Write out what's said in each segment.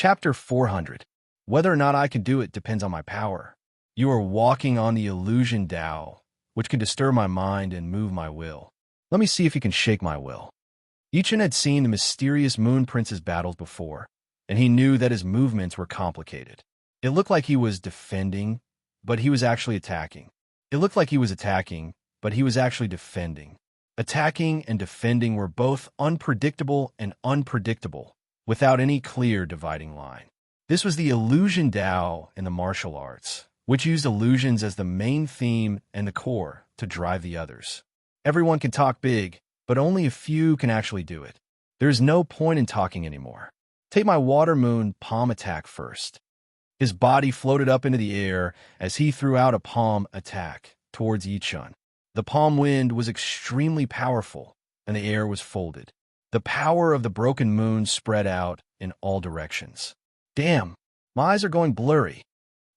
Chapter 400. Whether or not I can do it depends on my power. You are walking on the illusion Tao, which can disturb my mind and move my will. Let me see if you can shake my will. Yichen had seen the mysterious Moon Prince's battles before, and he knew that his movements were complicated. It looked like he was defending, but he was actually attacking. It looked like he was attacking, but he was actually defending. Attacking and defending were both unpredictable and unpredictable, without any clear dividing line. This was the illusion Tao in the martial arts, which used illusions as the main theme and the core to drive the others. Everyone can talk big, but only a few can actually do it. There is no point in talking anymore. Take my water moon palm attack first. His body floated up into the air as he threw out a palm attack towards Yichen. The palm wind was extremely powerful, and the air was folded. The power of the broken moon spread out in all directions. Damn, my eyes are going blurry.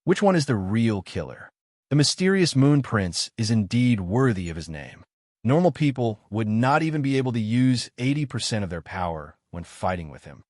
Which one is the real killer? The mysterious Moon Prince is indeed worthy of his name. Normal people would not even be able to use 80% of their power when fighting with him.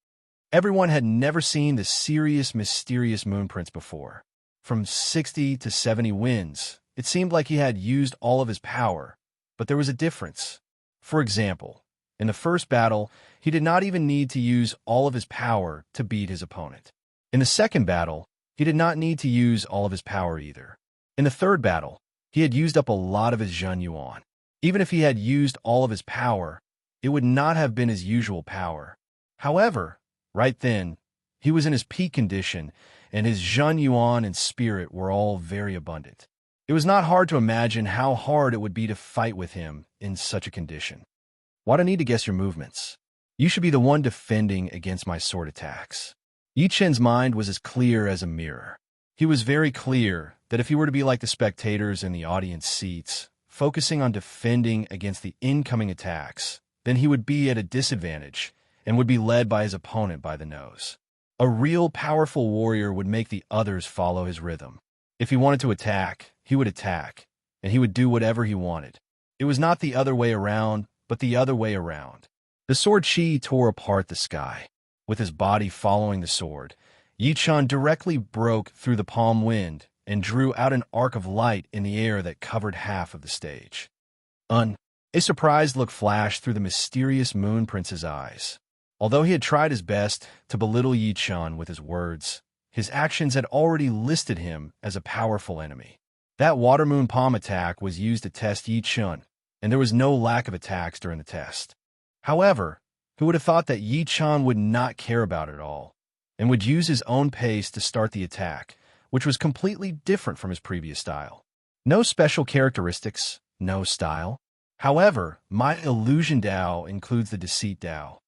Everyone had never seen the serious, mysterious Moon Prince before. From 60 to 70 wins, it seemed like he had used all of his power, but there was a difference. For example, in the first battle, he did not even need to use all of his power to beat his opponent. In the second battle, he did not need to use all of his power either. In the third battle, he had used up a lot of his Zhen Yuan. Even if he had used all of his power, it would not have been his usual power. However, right then, he was in his peak condition, and his Zhen Yuan and spirit were all very abundant. It was not hard to imagine how hard it would be to fight with him in such a condition. Why do I need to guess your movements? You should be the one defending against my sword attacks. Yichen's mind was as clear as a mirror. He was very clear that if he were to be like the spectators in the audience seats, focusing on defending against the incoming attacks, then he would be at a disadvantage and would be led by his opponent by the nose. A real powerful warrior would make the others follow his rhythm. If he wanted to attack, he would attack, and he would do whatever he wanted. It was not the other way around, but the other way around. The sword Qi tore apart the sky. With his body following the sword, Yichen directly broke through the palm wind and drew out an arc of light in the air that covered half of the stage. A surprised look flashed through the mysterious Moon Prince's eyes. Although he had tried his best to belittle Yichen with his words, his actions had already listed him as a powerful enemy. That water moon palm attack was used to test Yichen, and there was no lack of attacks during the test. However, who would have thought that Yichen would not care about it all, and would use his own pace to start the attack, which was completely different from his previous style. No special characteristics, no style. However, my illusion Tao includes the deceit Tao.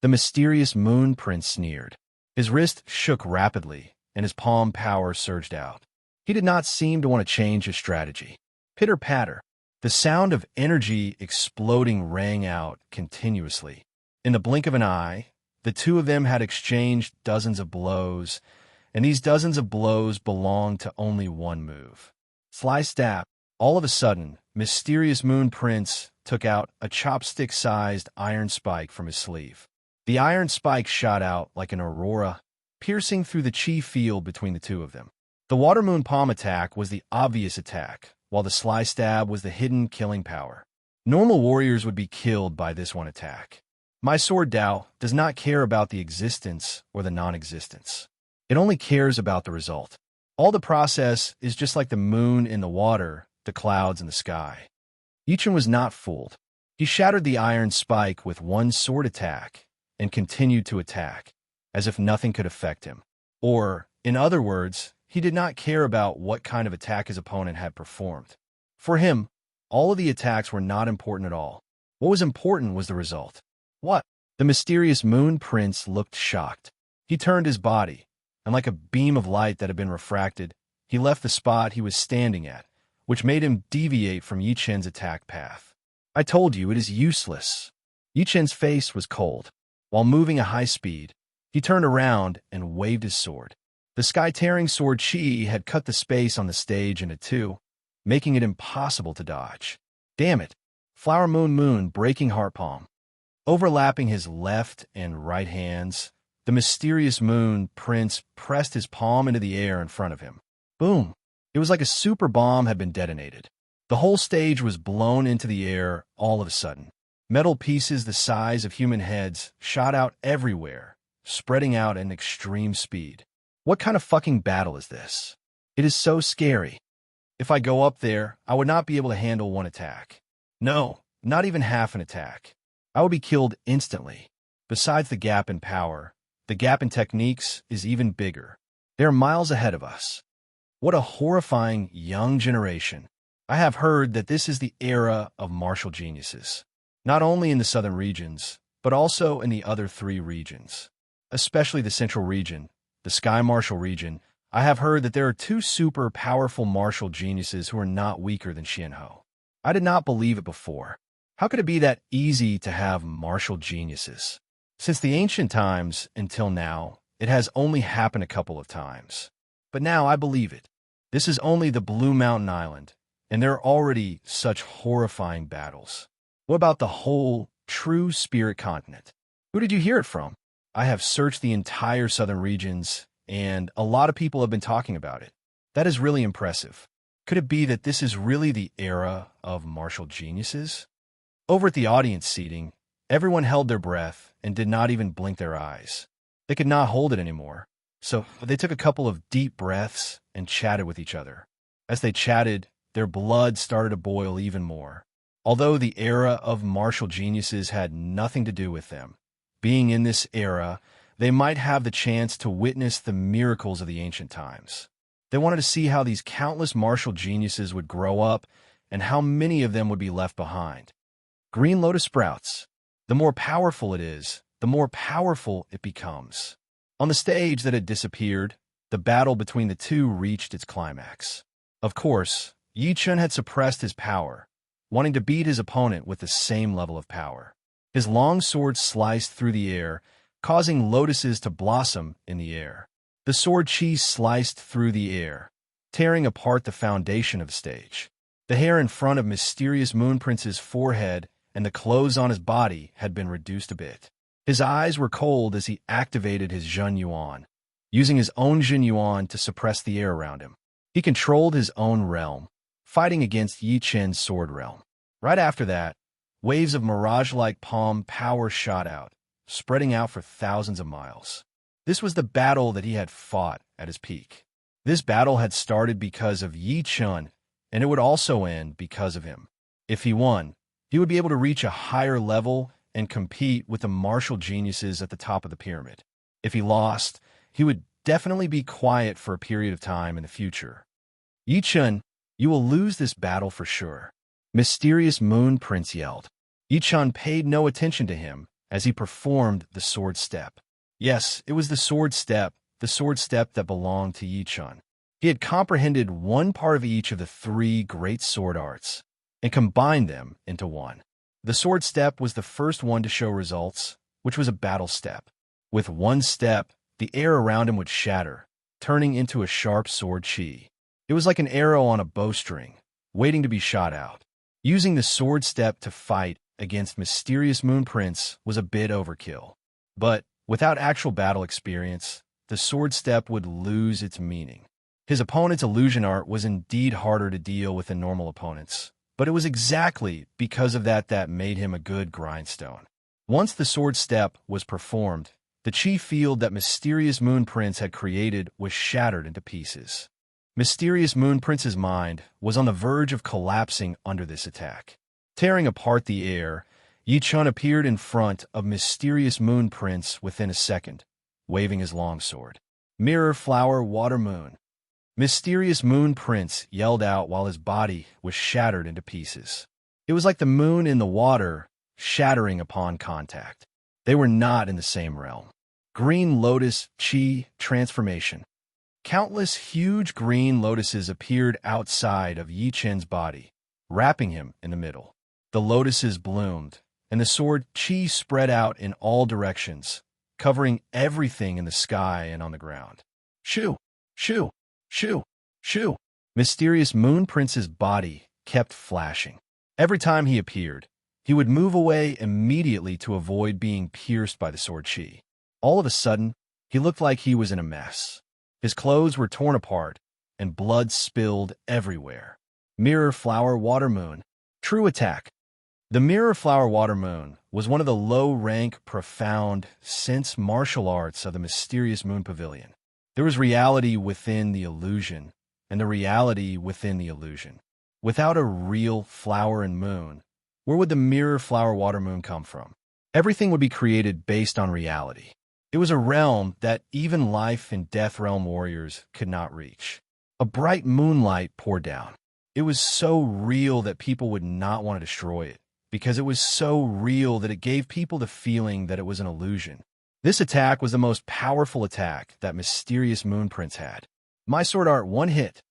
The mysterious Moon Prince sneered. His wrist shook rapidly, and his palm power surged out. He did not seem to want to change his strategy. Pitter-patter. The sound of energy exploding rang out continuously. In the blink of an eye, the two of them had exchanged dozens of blows, and these dozens of blows belonged to only one move. Sly stab. All of a sudden, mysterious Moon Prince took out a chopstick-sized iron spike from his sleeve. The iron spike shot out like an aurora, piercing through the chi field between the two of them. The water moon palm attack was the obvious attack, while the sly stab was the hidden killing power. Normal warriors would be killed by this one attack. My sword Tao does not care about the existence or the non-existence. It only cares about the result. All the process is just like the moon in the water, the clouds in the sky. Yichen was not fooled. He shattered the iron spike with one sword attack and continued to attack, as if nothing could affect him. Or, in other words, he did not care about what kind of attack his opponent had performed. For him, all of the attacks were not important at all. What was important was the result. What? The mysterious Moon Prince looked shocked. He turned his body, and like a beam of light that had been refracted, he left the spot he was standing at, which made him deviate from Yichen's attack path. I told you, it is useless. Yichen's face was cold. While moving at high speed, he turned around and waved his sword. The sky-tearing sword Qi had cut the space on the stage into two, making it impossible to dodge. Damn it! Flower Moon breaking heart palm. Overlapping his left and right hands, The mysterious moon prince pressed his palm into the air in front of him. Boom! It was like a super bomb had been detonated. The whole stage was blown into the air all of a sudden. Metal pieces the size of human heads shot out everywhere, spreading out at extreme speed. What kind of fucking battle is this? It is so scary. If I go up there, I would not be able to handle one attack. No, not even half an attack. I would be killed instantly. Besides the gap in power, the gap in techniques is even bigger. They are miles ahead of us. What a horrifying young generation. I have heard that this is the era of martial geniuses, not only in the southern regions, but also in the other 3 regions, especially the central region, the Sky Martial region. I have heard that there are 2 super powerful martial geniuses who are not weaker than Xianhou. I did not believe it before. How could it be that easy to have martial geniuses? Since the ancient times until now, it has only happened a couple of times. But now I believe it. This is only the Blue Mountain Island, and there are already such horrifying battles. What about the whole true spirit continent? Who did you hear it from? I have searched the entire southern regions, and a lot of people have been talking about it. That is really impressive. Could it be that this is really the era of martial geniuses? Over at the audience seating, everyone held their breath and did not even blink their eyes. They could not hold it anymore, so they took a couple of deep breaths and chatted with each other. As they chatted, their blood started to boil even more. Although the era of martial geniuses had nothing to do with them, being in this era, they might have the chance to witness the miracles of the ancient times. They wanted to see how these countless martial geniuses would grow up and how many of them would be left behind. Green lotus sprouts. The more powerful it is, the more powerful it becomes. On the stage that had disappeared, the battle between the 2 reached its climax. Of course, Yi Chun had suppressed his power, wanting to beat his opponent with the same level of power. His long sword sliced through the air, causing lotuses to blossom in the air. The sword chi sliced through the air, tearing apart the foundation of the stage. The hair in front of Mysterious Moon Prince's forehead and the clothes on his body had been reduced a bit. His eyes were cold as he activated his Zhen Yuan, using his own Zhen Yuan to suppress the air around him. He controlled his own realm, fighting against Yi Chen's sword realm. Right after that, waves of mirage-like palm power shot out, spreading out for thousands of miles. This was the battle that he had fought at his peak. This battle had started because of Yi Chun, and it would also end because of him. If he won, he would be able to reach a higher level and compete with the martial geniuses at the top of the pyramid. If he lost, he would definitely be quiet for a period of time in the future. Yi Chun, you will lose this battle for sure. Mysterious Moon Prince yelled. Yi Chun paid no attention to him as he performed the sword step. Yes, it was the sword step that belonged to Yi Chun. He had comprehended one part of each of the 3 great sword arts and combined them into one. The sword step was the first one to show results, which was a battle step. With one step, the air around him would shatter, turning into a sharp sword chi. It was like an arrow on a bowstring, waiting to be shot out. Using the sword step to fight against Mysterious Moon Prince was a bit overkill. But without actual battle experience, the sword step would lose its meaning. His opponent's illusion art was indeed harder to deal with than normal opponents, but it was exactly because of that made him a good grindstone. Once the sword step was performed, the chi field that Mysterious Moon Prince had created was shattered into pieces. Mysterious Moon Prince's mind was on the verge of collapsing under this attack. Tearing apart the air, Yi Chun appeared in front of Mysterious Moon Prince within a second, waving his longsword. Mirror Flower Water Moon. Mysterious Moon Prince yelled out while his body was shattered into pieces. It was like the moon in the water, shattering upon contact. They were not in the same realm. Green Lotus Chi Transformation. Countless huge green lotuses appeared outside of Yi Chen's body, wrapping him in the middle. The lotuses bloomed, and the sword Chi spread out in all directions, covering everything in the sky and on the ground. Shoo! Shoo! Shoo! Shoo! Mysterious Moon Prince's body kept flashing. Every time he appeared, he would move away immediately to avoid being pierced by the sword Chi. All of a sudden, he looked like he was in a mess. His clothes were torn apart, and blood spilled everywhere. Mirror Flower Water Moon. True attack. The Mirror Flower Water Moon was one of the low-rank, profound, sense martial arts of the mysterious Moon Pavilion. There was reality within the illusion, and the reality within the illusion. Without a real flower and moon, where would the Mirror Flower Water Moon come from? Everything would be created based on reality. It was a realm that even life and death realm warriors could not reach. A bright moonlight poured down. It was so real that people would not want to destroy it, because it was so real that it gave people the feeling that it was an illusion. This attack was the most powerful attack that mysterious Moon Prince had. My sword art one hit.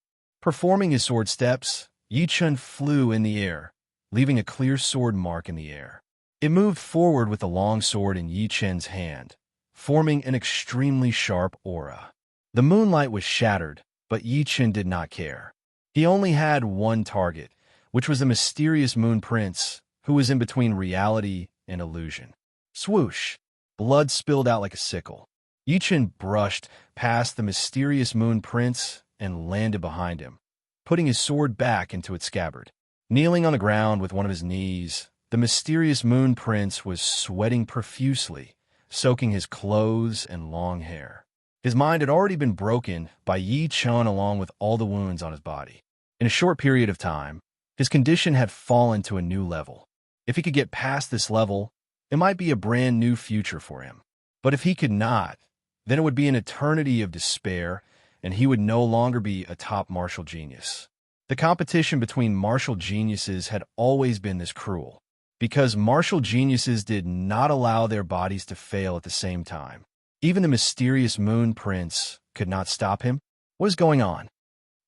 Performing his sword steps, Yi Chun flew in the air, leaving a clear sword mark in the air. It moved forward with the long sword in Yi Chun's hand, forming an extremely sharp aura. The moonlight was shattered, but Yi Chun did not care. He only had one target, which was the mysterious Moon Prince, who was in between reality and illusion. Swoosh! Blood spilled out like a sickle. Yi Chun brushed past the mysterious Moon Prince and landed behind him, putting his sword back into its scabbard. Kneeling on the ground with one of his knees, the mysterious Moon Prince was sweating profusely, soaking his clothes and long hair. His mind had already been broken by Yi Chun along with all the wounds on his body. In a short period of time, his condition had fallen to a new level. If he could get past this level, it might be a brand new future for him. But if he could not, then it would be an eternity of despair, and he would no longer be a top martial genius. The competition between martial geniuses had always been this cruel, because martial geniuses did not allow their bodies to fail at the same time. Even the mysterious Moon Prince could not stop him. What is going on?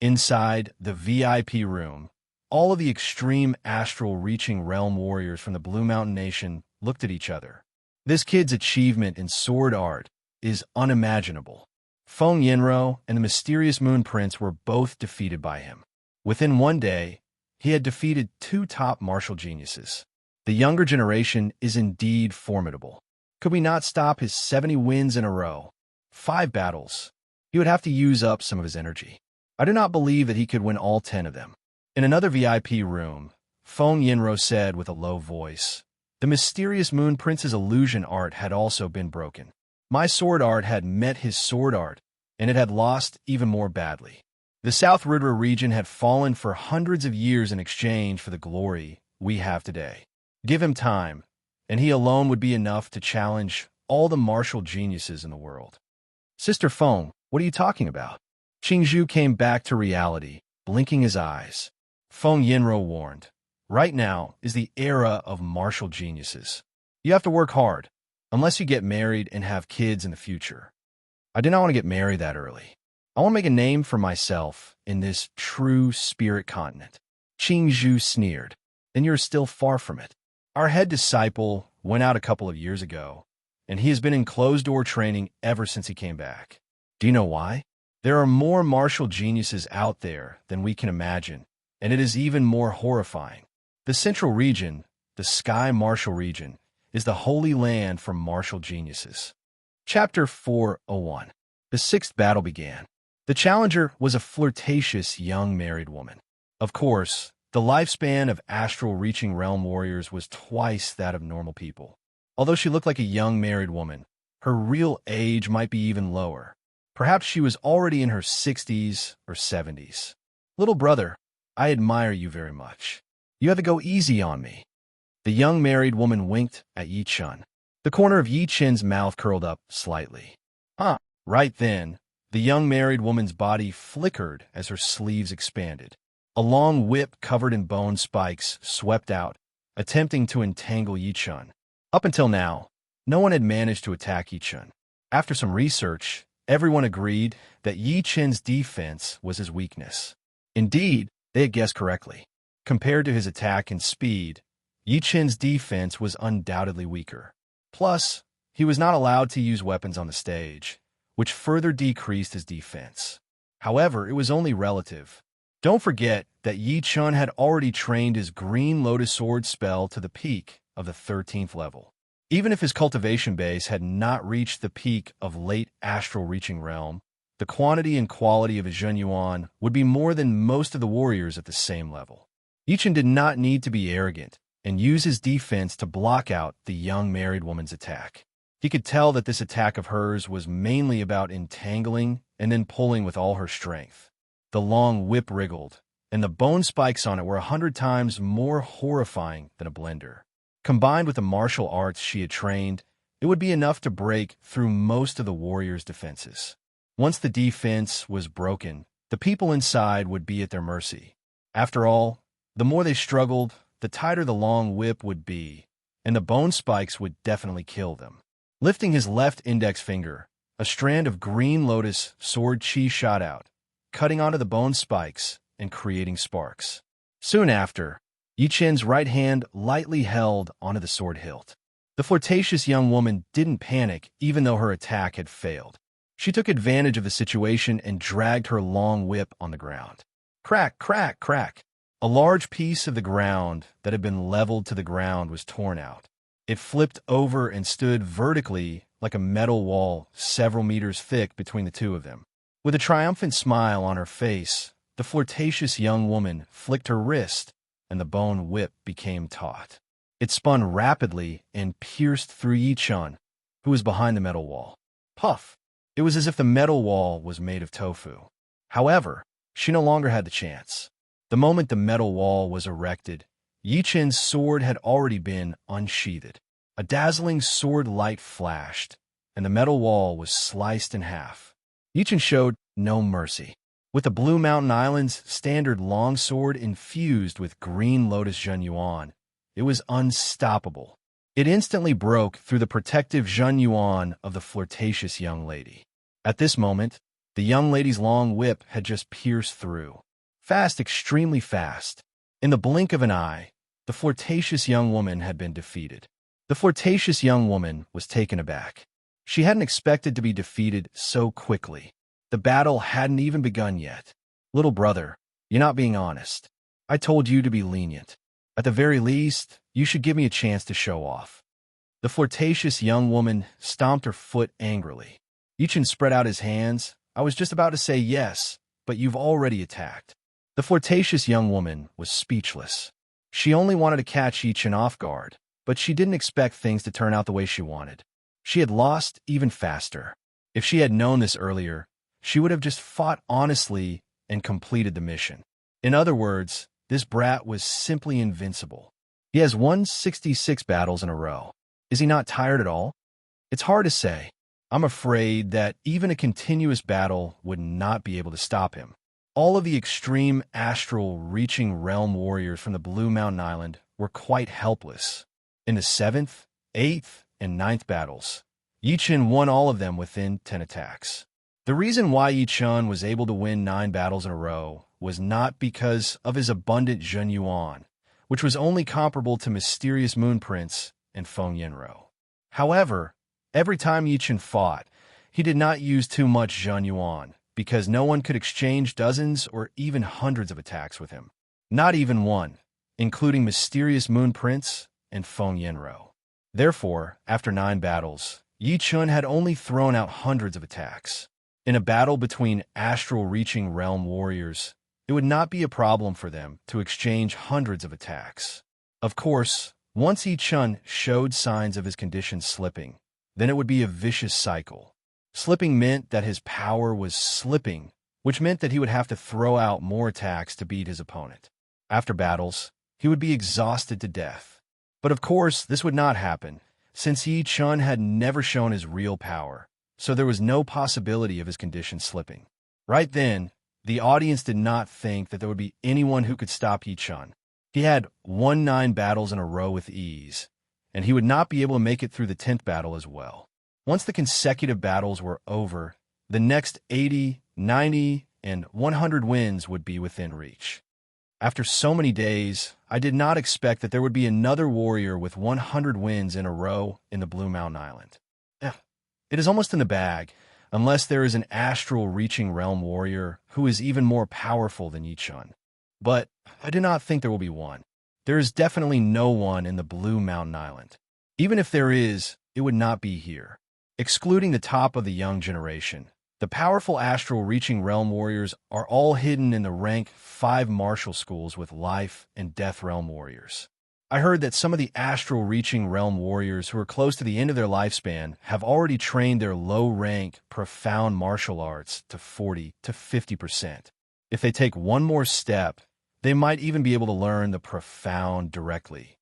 Inside the VIP room, all of the extreme astral-reaching realm warriors from the Blue Mountain Nation looked at each other. This kid's achievement in sword art is unimaginable. Feng Yinro and the mysterious Moon Prince were both defeated by him. Within one day, he had defeated two top martial geniuses. The younger generation is indeed formidable. Could we not stop his 70 wins in a row? 5 battles. He would have to use up some of his energy. I do not believe that he could win all 10 of them. In another VIP room, Feng Yinro said with a low voice, the mysterious Moon Prince's illusion art had also been broken. My sword art had met his sword art, and it had lost even more badly. The South River region had fallen for hundreds of years in exchange for the glory we have today. Give him time, and he alone would be enough to challenge all the martial geniuses in the world. Sister Feng, what are you talking about? Qingzhu came back to reality, blinking his eyes. Feng Yinro warned, right now is the era of martial geniuses. You have to work hard, unless you get married and have kids in the future. I do not want to get married that early. I want to make a name for myself in this true spirit continent. Qingzhu sneered, and you're still far from it. Our head disciple went out a couple of years ago, and he has been in closed-door training ever since he came back. Do you know why? There are more martial geniuses out there than we can imagine, and it is even more horrifying. The Central Region, the Sky Martial Region, is the holy land for martial geniuses. Chapter 401. The sixth battle began. The challenger was a flirtatious young married woman. Of course, the lifespan of astral-reaching realm warriors was twice that of normal people. Although she looked like a young married woman, her real age might be even lower. Perhaps she was already in her 60s or 70s. Little brother, I admire you very much. You have to go easy on me. The young married woman winked at Yi Chun. The corner of Yi Chun's mouth curled up slightly. Right then, the young married woman's body flickered as her sleeves expanded. A long whip covered in bone spikes swept out, attempting to entangle Yi Chun. Up until now, no one had managed to attack Yi Chun. After some research, everyone agreed that Yi Chun's defense was his weakness. Indeed, they had guessed correctly. Compared to his attack and speed, Yi Chun's defense was undoubtedly weaker. Plus, he was not allowed to use weapons on the stage, which further decreased his defense. However, it was only relative. Don't forget that Yi Chun had already trained his Green Lotus Sword spell to the peak of the 13th level. Even if his cultivation base had not reached the peak of late astral reaching realm, the quantity and quality of his Zhenyuan would be more than most of the warriors at the same level. Yichen did not need to be arrogant and use his defense to block out the young married woman's attack. He could tell that this attack of hers was mainly about entangling and then pulling with all her strength. The long whip wriggled, and the bone spikes on it were 100 times more horrifying than a blender. Combined with the martial arts she had trained, it would be enough to break through most of the warrior's defenses. Once the defense was broken, the people inside would be at their mercy. After all, the more they struggled, the tighter the long whip would be, and the bone spikes would definitely kill them. Lifting his left index finger, a strand of green lotus sword chi shot out, cutting onto the bone spikes and creating sparks. Soon after, Yichen's right hand lightly held onto the sword hilt. The flirtatious young woman didn't panic even though her attack had failed. She took advantage of the situation and dragged her long whip on the ground. Crack, crack, crack. A large piece of the ground that had been leveled to the ground was torn out. It flipped over and stood vertically like a metal wall several meters thick between the two of them. With a triumphant smile on her face, the flirtatious young woman flicked her wrist, and the bone whip became taut. It spun rapidly and pierced through Yichun, who was behind the metal wall. Puff! It was as if the metal wall was made of tofu. However, she no longer had the chance. The moment the metal wall was erected, Yichen's sword had already been unsheathed. A dazzling sword light flashed, and the metal wall was sliced in half. Yichen showed no mercy. With the Blue Mountain Island's standard longsword infused with green lotus Zhenyuan, it was unstoppable. It instantly broke through the protective Zhenyuan of the flirtatious young lady. At this moment, the young lady's long whip had just pierced through. Fast, extremely fast. In the blink of an eye, the flirtatious young woman had been defeated. The flirtatious young woman was taken aback. She hadn't expected to be defeated so quickly. The battle hadn't even begun yet. Little brother, you're not being honest. I told you to be lenient. At the very least, you should give me a chance to show off. The flirtatious young woman stomped her foot angrily. Yichen spread out his hands. I was just about to say yes, but you've already attacked. The flirtatious young woman was speechless. She only wanted to catch Yichen off guard, but she didn't expect things to turn out the way she wanted. She had lost even faster. If she had known this earlier, she would have just fought honestly and completed the mission. In other words, this brat was simply invincible. He has won 66 battles in a row. Is he not tired at all? It's hard to say. I'm afraid that even a continuous battle would not be able to stop him. All of the extreme astral reaching realm warriors from the Blue Mountain Island were quite helpless. In the 7th, 8th, and 9th battles, Yichen won all of them within 10 attacks. The reason why Yichun was able to win 9 battles in a row was not because of his abundant Zhenyuan, which was only comparable to mysterious moon prince and Feng Yanro. However, every time Yichen fought, he did not use too much Zhenyuan, because no one could exchange dozens or even hundreds of attacks with him. Not even one, including mysterious moon prince and Feng Yanro. Therefore, after 9 battles, Yichun had only thrown out hundreds of attacks. In a battle between astral-reaching realm warriors, it would not be a problem for them to exchange hundreds of attacks. Of course, once Yichun showed signs of his condition slipping, then it would be a vicious cycle. Slipping meant that his power was slipping, which meant that he would have to throw out more attacks to beat his opponent. After battles, he would be exhausted to death. But of course, this would not happen, since Yichun had never shown his real power, so there was no possibility of his condition slipping. Right then, the audience did not think that there would be anyone who could stop Yichun. He had won 9 battles in a row with ease, and he would not be able to make it through the 10th battle as well. Once the consecutive battles were over, the next 80, 90, and 100 wins would be within reach. After so many days, I did not expect that there would be another warrior with 100 wins in a row in the Blue Mountain Island. It is almost in the bag, unless there is an astral-reaching realm warrior who is even more powerful than Yichun. But I do not think there will be one. There is definitely no one in the Blue Mountain Island. Even if there is, it would not be here. Excluding the top of the young generation, the powerful astral-reaching realm warriors are all hidden in the rank 5 martial schools with life and death realm warriors. I heard that some of the astral-reaching realm warriors who are close to the end of their lifespan have already trained their low-rank, profound martial arts to 40 to 50%. If they take one more step, they might even be able to learn the profound directly.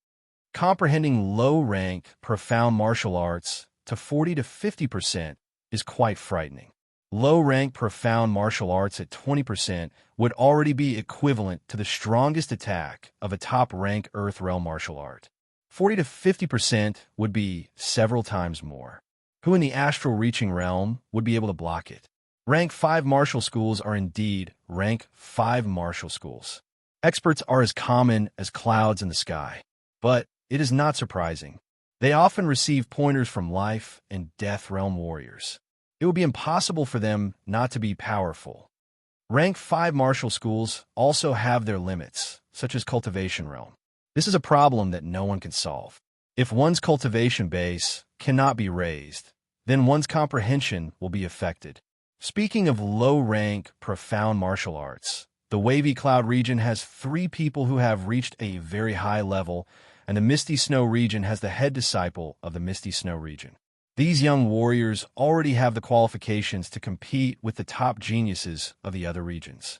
Comprehending low-rank, profound martial arts to 40 to 50% is quite frightening. Low-rank, profound martial arts at 20% would already be equivalent to the strongest attack of a top-rank Earth realm martial art. 40 to 50% would be several times more. Who in the astral-reaching realm would be able to block it? Rank 5 martial schools are indeed rank 5 martial schools. Experts are as common as clouds in the sky, but it is not surprising. They often receive pointers from life and death realm warriors. It would be impossible for them not to be powerful. Rank 5 martial schools also have their limits, such as cultivation realm. This is a problem that no one can solve. If one's cultivation base cannot be raised, then one's comprehension will be affected. Speaking of low-rank, profound martial arts, the Wavy Cloud region has 3 people who have reached a very high level, and the Misty Snow region has the head disciple of the Misty Snow region. These young warriors already have the qualifications to compete with the top geniuses of the other regions.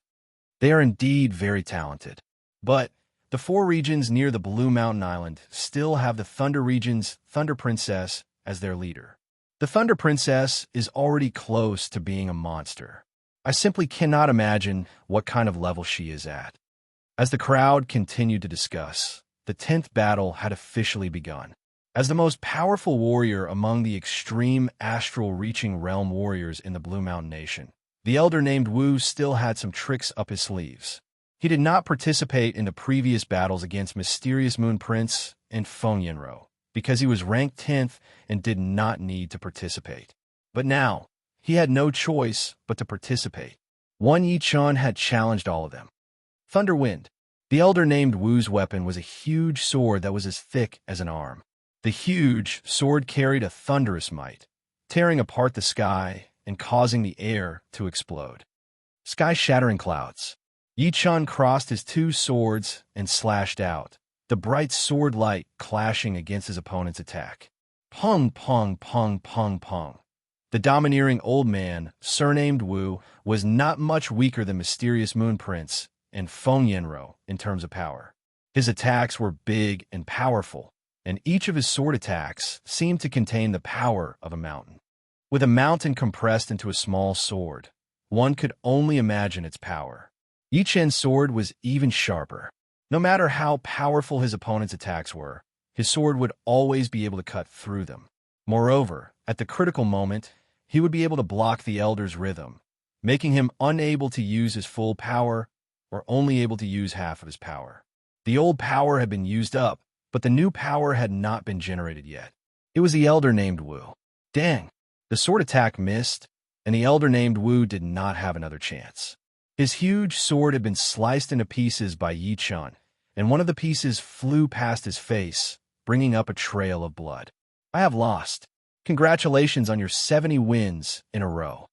They are indeed very talented. But the 4 regions near the Blue Mountain Island still have the Thunder region's Thunder Princess as their leader. The Thunder Princess is already close to being a monster. I simply cannot imagine what kind of level she is at. As the crowd continued to discuss, the 10th battle had officially begun. As the most powerful warrior among the extreme astral-reaching realm warriors in the Blue Mountain Nation, the elder named Wu still had some tricks up his sleeves. He did not participate in the previous battles against Mysterious Moon Prince and Feng Yinro, because he was ranked 10th and did not need to participate. But now, he had no choice but to participate. One Yi Chun had challenged all of them. Thunder Wind. The elder named Wu's weapon was a huge sword that was as thick as an arm. The huge sword carried a thunderous might, tearing apart the sky and causing the air to explode. Sky-shattering clouds. Yi Chun crossed his 2 swords and slashed out, the bright sword light clashing against his opponent's attack. Pung, pung, pung, pung, pung. The domineering old man, surnamed Wu, was not much weaker than Mysterious Moon Prince and Feng Yinro in terms of power. His attacks were big and powerful, and each of his sword attacks seemed to contain the power of a mountain. With a mountain compressed into a small sword, one could only imagine its power. Yi Chun's sword was even sharper. No matter how powerful his opponent's attacks were, his sword would always be able to cut through them. Moreover, at the critical moment, he would be able to block the elder's rhythm, making him unable to use his full power or only able to use half of his power. The old power had been used up, but the new power had not been generated yet. It was the elder named Wu. Dang! The sword attack missed, and the elder named Wu did not have another chance. His huge sword had been sliced into pieces by Yi Chun, and one of the pieces flew past his face, bringing up a trail of blood. I have lost. Congratulations on your 70 wins in a row.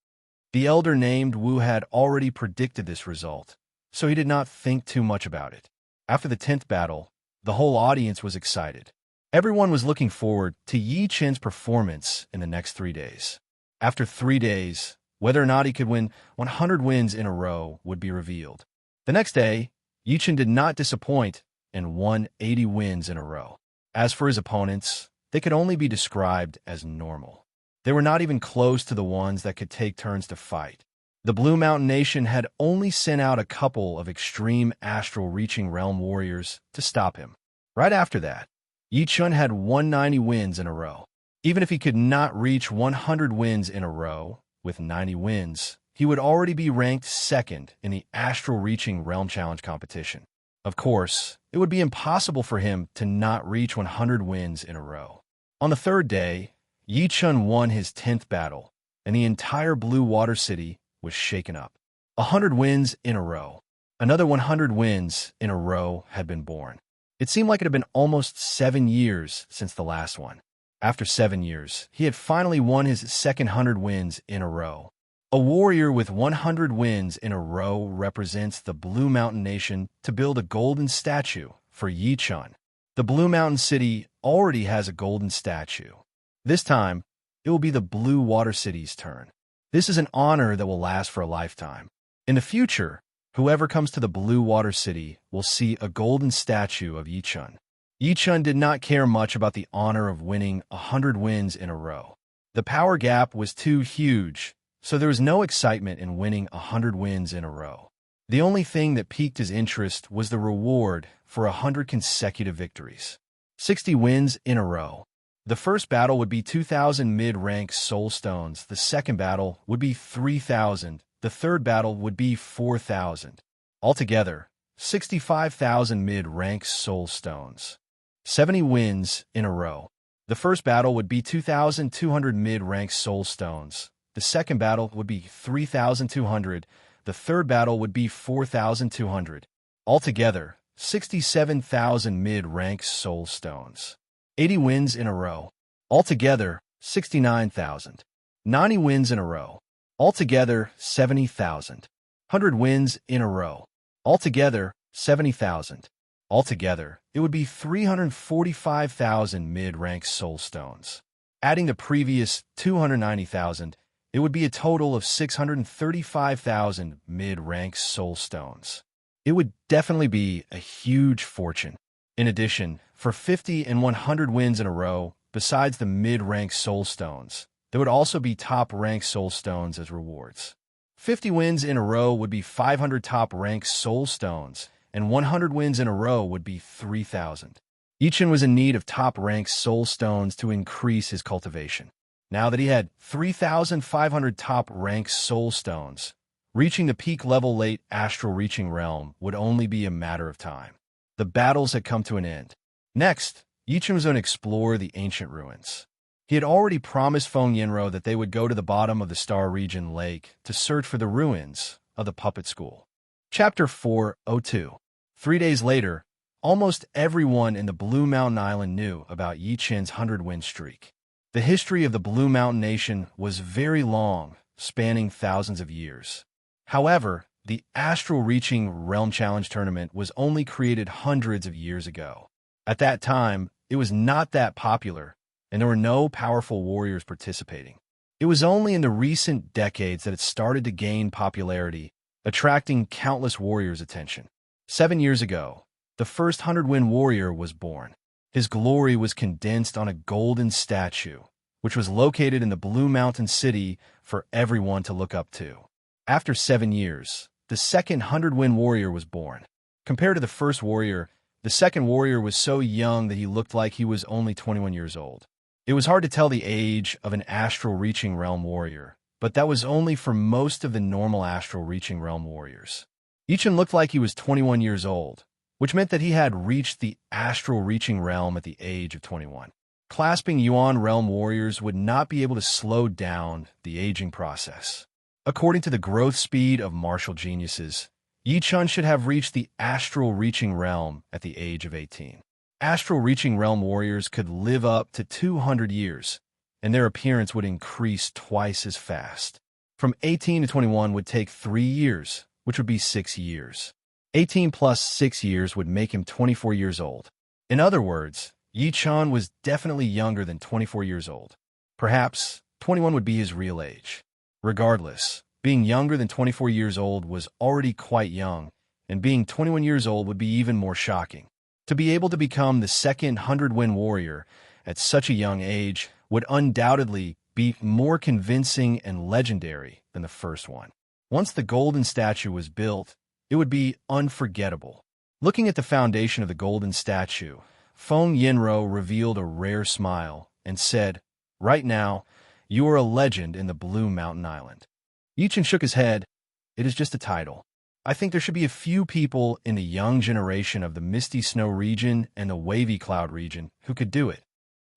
The elder named Wu had already predicted this result, so he did not think too much about it. After the 10th battle, the whole audience was excited. Everyone was looking forward to Yi Chun's performance in the next 3 days. After 3 days, whether or not he could win 100 wins in a row would be revealed. The next day, Yi Chun did not disappoint and won 80 wins in a row. As for his opponents, they could only be described as normal. They were not even close to the ones that could take turns to fight. The Blue Mountain Nation had only sent out a couple of extreme astral-reaching realm warriors to stop him. Right after that, Yi Chun had 190 wins in a row. Even if he could not reach 100 wins in a row, with 90 wins, he would already be ranked 2nd in the astral-reaching realm challenge competition. Of course, it would be impossible for him to not reach 100 wins in a row. On the 3rd day, Yi Chun won his 10th battle, and the entire Blue Water City was shaken up. 100 wins in a row. Another 100 wins in a row had been born. It seemed like it had been almost 7 years since the last one. After 7 years, he had finally won his second 100 wins in a row. A warrior with 100 wins in a row represents the Blue Mountain Nation to build a golden statue for Yi Chun. The Blue Mountain City already has a golden statue. This time, it will be the Blue Water City's turn. This is an honor that will last for a lifetime. In the future, whoever comes to the Blue Water City will see a golden statue of Yi Chun. Yi Chun did not care much about the honor of winning 100 wins in a row. The power gap was too huge, so there was no excitement in winning 100 wins in a row. The only thing that piqued his interest was the reward for 100 consecutive victories. 60 wins in a row. The first battle would be 2,000 mid-rank soul stones. The second battle would be 3,000. The third battle would be 4,000. Altogether, 65,000 mid-rank soul stones. 70 wins in a row. The first battle would be 2,200 mid-rank soul stones. The second battle would be 3,200. The third battle would be 4,200. Altogether, 67,000 mid-rank soul stones. 80 wins in a row. Altogether, 69,000. 90 wins in a row. Altogether, 70,000. 100 wins in a row. Altogether, 70,000. Altogether, it would be 345,000 mid-rank soul stones. Adding the previous 290,000, it would be a total of 635,000 mid-rank soul stones. It would definitely be a huge fortune. In addition, for 50 and 100 wins in a row, besides the mid-rank soul stones, there would also be top-rank soul stones as rewards. 50 wins in a row would be 500 top-rank soul stones, and 100 wins in a row would be 3,000. Yi Chun was in need of top-rank soul stones to increase his cultivation. Now that he had 3,500 top-rank soul stones, reaching the peak level late astral reaching realm would only be a matter of time. The battles had come to an end. Next, Yi Chun was going to explore the ancient ruins. He had already promised Feng Yinro that they would go to the bottom of the Star Region Lake to search for the ruins of the puppet school. Chapter 402. 3 days later, almost everyone in the Blue Mountain Island knew about Yi Chun's 100-win streak. The history of the Blue Mountain Nation was very long, spanning thousands of years. However, the Astral Reaching Realm Challenge Tournament was only created hundreds of years ago. At that time, it was not that popular, and there were no powerful warriors participating. It was only in the recent decades that it started to gain popularity, attracting countless warriors' attention. 7 years ago, the first 100-win warrior was born. His glory was condensed on a golden statue, which was located in the Blue Mountain City for everyone to look up to. After 7 years, the second 100-win warrior was born. Compared to the first warrior, the second warrior was so young that he looked like he was only 21 years old. It was hard to tell the age of an astral reaching realm warrior, but that was only for most of the normal astral reaching realm warriors. Yi Chun looked like he was 21 years old, which meant that he had reached the astral reaching realm at the age of 21. Clasping Yuan realm warriors would not be able to slow down the aging process. According to the growth speed of martial geniuses, Yi Chun should have reached the astral reaching realm at the age of 18. Astral reaching realm warriors could live up to 200 years, and their appearance would increase twice as fast. From 18 to 21 would take 3 years, which would be 6 years. 18 plus 6 years would make him 24 years old. In other words, Yi Chun was definitely younger than 24 years old. Perhaps 21 would be his real age. Regardless, being younger than 24 years old was already quite young, and being 21 years old would be even more shocking. To be able to become the second 100-win warrior at such a young age would undoubtedly be more convincing and legendary than the first one. Once the golden statue was built, it would be unforgettable. Looking at the foundation of the golden statue, Feng Yinro revealed a rare smile and said, "Right now, you are a legend in the Blue Mountain Island." Yi Chun shook his head. "It is just a title. I think there should be a few people in the young generation of the Misty Snow region and the Wavy Cloud region who could do it."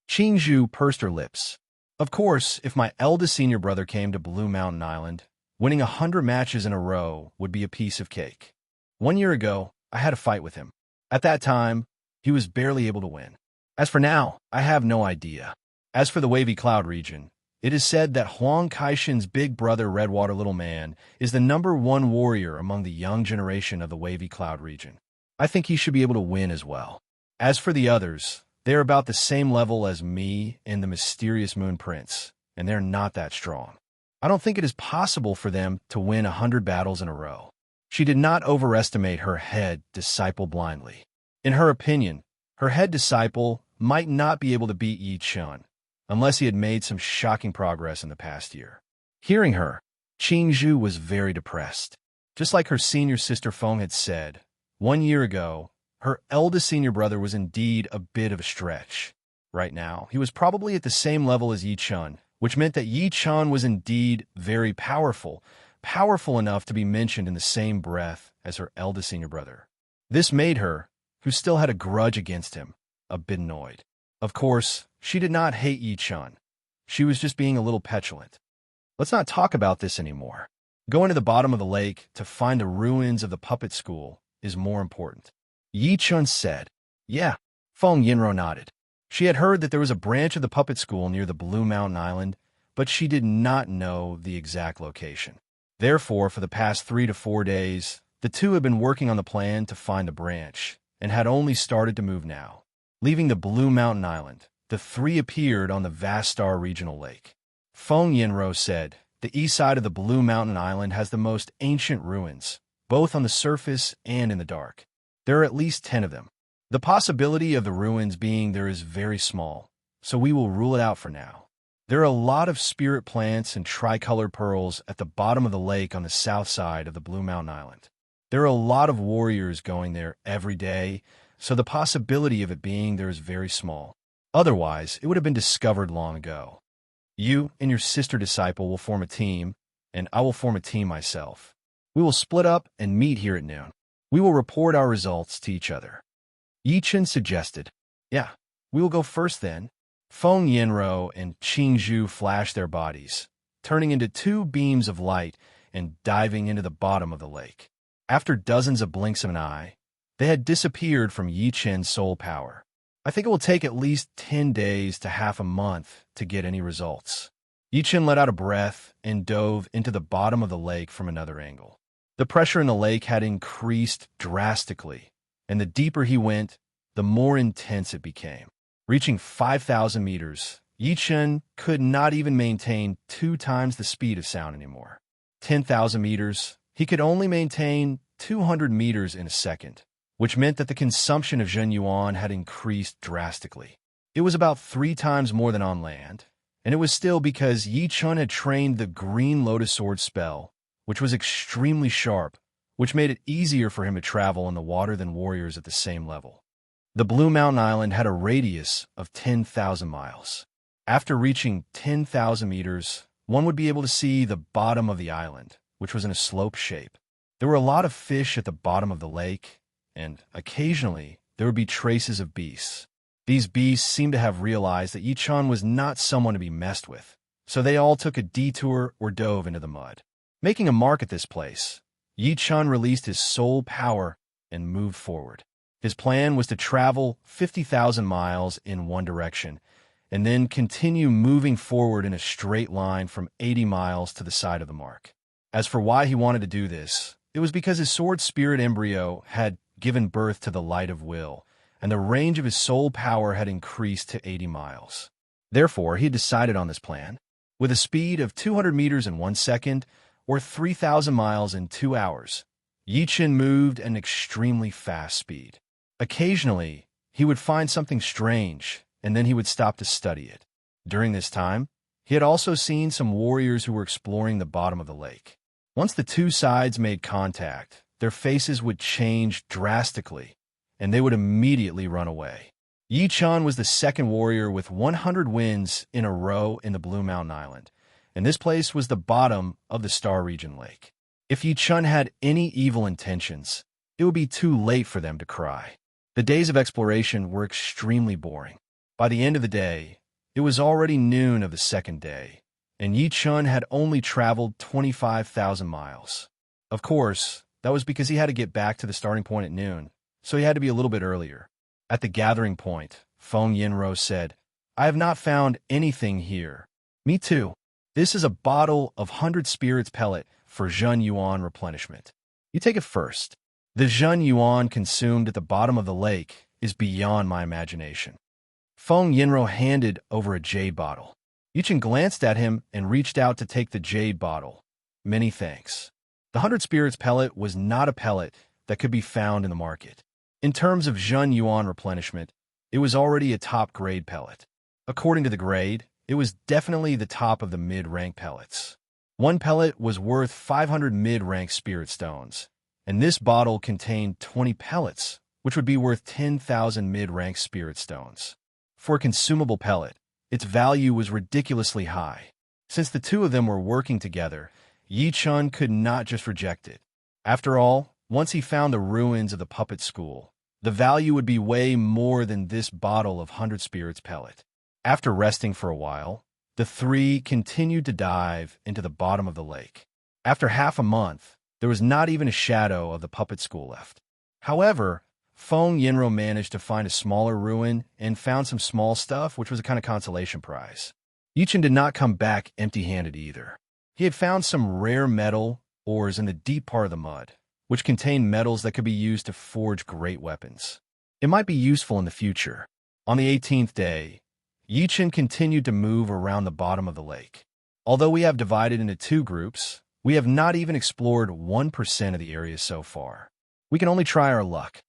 Qingzhu pursed her lips. "Of course, if my eldest senior brother came to Blue Mountain Island, winning 100 matches in a row would be a piece of cake. 1 year ago, I had a fight with him. At that time, he was barely able to win. As for now, I have no idea. As for the wavy cloud region, it is said that Huang Kaishin's big brother Redwater Little Man is the #1 warrior among the young generation of the wavy cloud region. I think he should be able to win as well. As for the others, they're about the same level as me and the mysterious Moon Prince, and they're not that strong. I don't think it is possible for them to win 100 battles in a row. She did not overestimate her head disciple blindly. In her opinion, her head disciple might not be able to beat Yi Chun, unless he had made some shocking progress in the past year. Hearing her, Qing Zhu was very depressed. Just like her senior sister Feng had said, 1 year ago, her eldest senior brother was indeed a bit of a stretch. Right now, he was probably at the same level as Yi Chun, which meant that Yi Chun was indeed very powerful, powerful enough to be mentioned in the same breath as her eldest senior brother. This made her, who still had a grudge against him, a bit annoyed. Of course, she did not hate Yi Chun. She was just being a little petulant. Let's not talk about this anymore. Going to the bottom of the lake to find the ruins of the puppet school is more important. Yi Chun said. Yeah, Feng Yinro nodded. She had heard that there was a branch of the puppet school near the Blue Mountain Island, but she did not know the exact location. Therefore, for the past 3 to 4 days, the two had been working on the plan to find the branch, and had only started to move now. Leaving the Blue Mountain Island, the three appeared on the Vastar Regional Lake. Feng Yinro said, the east side of the Blue Mountain Island has the most ancient ruins, both on the surface and in the dark. There are at least 10 of them. The possibility of the ruins being there is very small, so we will rule it out for now. There are a lot of spirit plants and tricolored pearls at the bottom of the lake on the south side of the Blue Mountain Island. There are a lot of warriors going there every day, so the possibility of it being there is very small. Otherwise, it would have been discovered long ago. You and your sister disciple will form a team, and I will form a team myself. We will split up and meet here at noon. We will report our results to each other. Yi Chen suggested. Yeah, we will go first then. Feng Yinro and Qing Zhu flashed their bodies, turning into 2 beams of light and diving into the bottom of the lake. After dozens of blinks of an eye, they had disappeared from Yi Chen's soul power. I think it will take at least 10 days to half a month to get any results. Yi Chen let out a breath and dove into the bottom of the lake from another angle. The pressure in the lake had increased drastically, and the deeper he went, the more intense it became. Reaching 5,000 meters, Yi Chen could not even maintain 2 times the speed of sound anymore. 10,000 meters, he could only maintain 200 meters in a second, which meant that the consumption of Zhen Yuan had increased drastically. It was about 3 times more than on land, and it was still because Yi Chen had trained the Green Lotus Sword spell, which was extremely sharp, which made it easier for him to travel in the water than warriors at the same level. The Blue Mountain Island had a radius of 10,000 miles. After reaching 10,000 meters, one would be able to see the bottom of the island, which was in a slope shape. There were a lot of fish at the bottom of the lake, and occasionally there would be traces of beasts. These beasts seemed to have realized that Yi Chen was not someone to be messed with, so they all took a detour or dove into the mud. Making a mark at this place, Yi Chen released his soul power and moved forward. His plan was to travel 50,000 miles in one direction, and then continue moving forward in a straight line from 80 miles to the side of the mark. As for why he wanted to do this, it was because his sword spirit embryo had given birth to the light of will, and the range of his soul power had increased to 80 miles. Therefore, he decided on this plan. With a speed of 200 meters in 1 second, or 3,000 miles in 2 hours, Yi Chen moved at an extremely fast speed. Occasionally, he would find something strange, and then he would stop to study it. During this time, he had also seen some warriors who were exploring the bottom of the lake. Once the 2 sides made contact, their faces would change drastically, and they would immediately run away. Yi Chen was the second warrior with 100 wins in a row in the Blue Mountain Island, and this place was the bottom of the Star Region Lake. If Yi Chen had any evil intentions, it would be too late for them to cry. The days of exploration were extremely boring. By the end of the day, it was already noon of the second day, and Yi Chen had only traveled 25,000 miles. Of course, that was because he had to get back to the starting point at noon, so he had to be a little bit earlier. At the gathering point, Feng Yinro said, I have not found anything here. Me too. This is a bottle of 100 spirits pellet for Zhen Yuan replenishment. You take it first. The Zhen Yuan consumed at the bottom of the lake is beyond my imagination. Feng Yinro handed over a jade bottle. Yichen glanced at him and reached out to take the jade bottle. Many thanks. The 100 spirits pellet was not a pellet that could be found in the market. In terms of Zhen Yuan replenishment, it was already a top-grade pellet. According to the grade, it was definitely the top of the mid-rank pellets. One pellet was worth 500 mid-rank spirit stones, and this bottle contained 20 pellets, which would be worth 10,000 mid-rank spirit stones. For a consumable pellet, its value was ridiculously high. Since the two of them were working together, Yi Chun could not just reject it. After all, once he found the ruins of the puppet school, the value would be way more than this bottle of 100 spirits pellet. After resting for a while, the three continued to dive into the bottom of the lake. After half a month, there was not even a shadow of the puppet school left. However, Feng Yinro managed to find a smaller ruin and found some small stuff, which was a kind of consolation prize. Yichen did not come back empty-handed either. He had found some rare metal ores in the deep part of the mud, which contained metals that could be used to forge great weapons. It might be useful in the future. On the 18th day, Yichen continued to move around the bottom of the lake. Although we have divided into two groups, we have not even explored 1% of the area so far. We can only try our luck.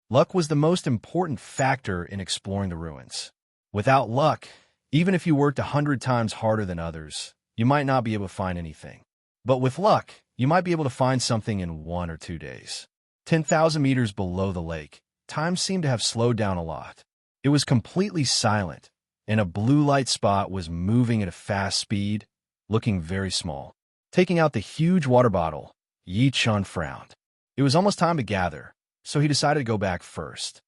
Luck was the most important factor in exploring the ruins. Without luck, even if you worked 100 times harder than others, you might not be able to find anything. But with luck, you might be able to find something in 1 or 2 days. 10,000 meters below the lake, time seemed to have slowed down a lot. It was completely silent, and a blue light spot was moving at a fast speed, looking very small. Taking out the huge water bottle, Yi Chun frowned. It was almost time to gather, so he decided to go back first.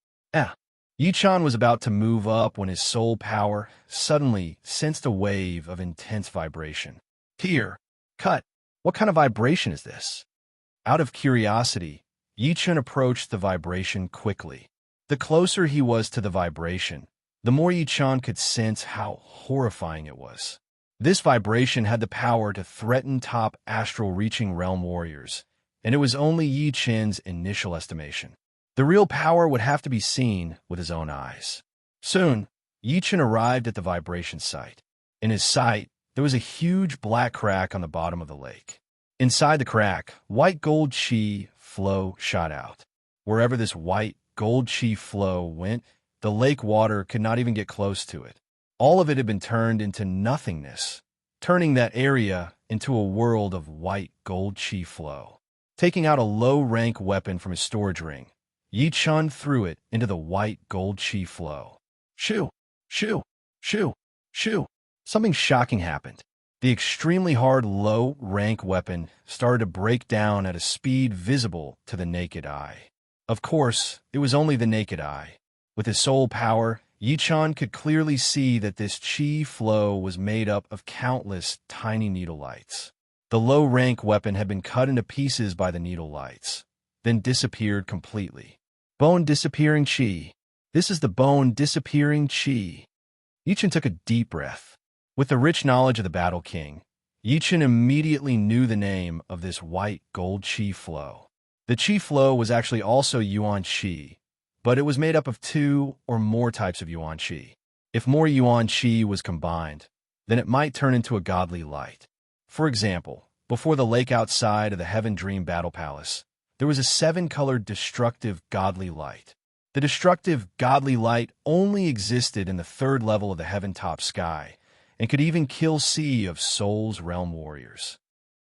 Yi Chun was about to move up when his soul power suddenly sensed a wave of intense vibration. Here, cut. What kind of vibration is this? Out of curiosity, Yi Chun approached the vibration quickly. The closer he was to the vibration, the more Yi Chun could sense how horrifying it was. This vibration had the power to threaten top astral-reaching realm warriors, and it was only Yi Chun's initial estimation. The real power would have to be seen with his own eyes. Soon, Yi Chun arrived at the vibration site. In his sight, there was a huge black crack on the bottom of the lake. Inside the crack, white gold chi flow shot out. Wherever this white gold chi flow went, the lake water could not even get close to it. All of it had been turned into nothingness, turning that area into a world of white gold chi flow. Taking out a low-rank weapon from his storage ring, Yi Chun threw it into the white gold chi flow. Shoo! Shoo! Shoo! Shoo! Something shocking happened. The extremely hard low-rank weapon started to break down at a speed visible to the naked eye. Of course, it was only the naked eye. With his soul power, Yi Chun could clearly see that this chi flow was made up of countless tiny needle lights. The low-rank weapon had been cut into pieces by the needle lights, then disappeared completely. Bone disappearing chi. This is the bone disappearing chi. Yi Chun took a deep breath. With the rich knowledge of the Battle King, Yi Chun immediately knew the name of this white gold chi flow. The chi flow was actually also Yuan chi, but it was made up of 2 or more types of Yuan chi. If more Yuan chi was combined, then it might turn into a godly light. For example, before the lake outside of the Heaven Dream Battle Palace, there was a 7-colored destructive godly light. The destructive godly light only existed in the 3rd level of the Heaven Top Sky, and could even kill Sea of Souls realm warriors.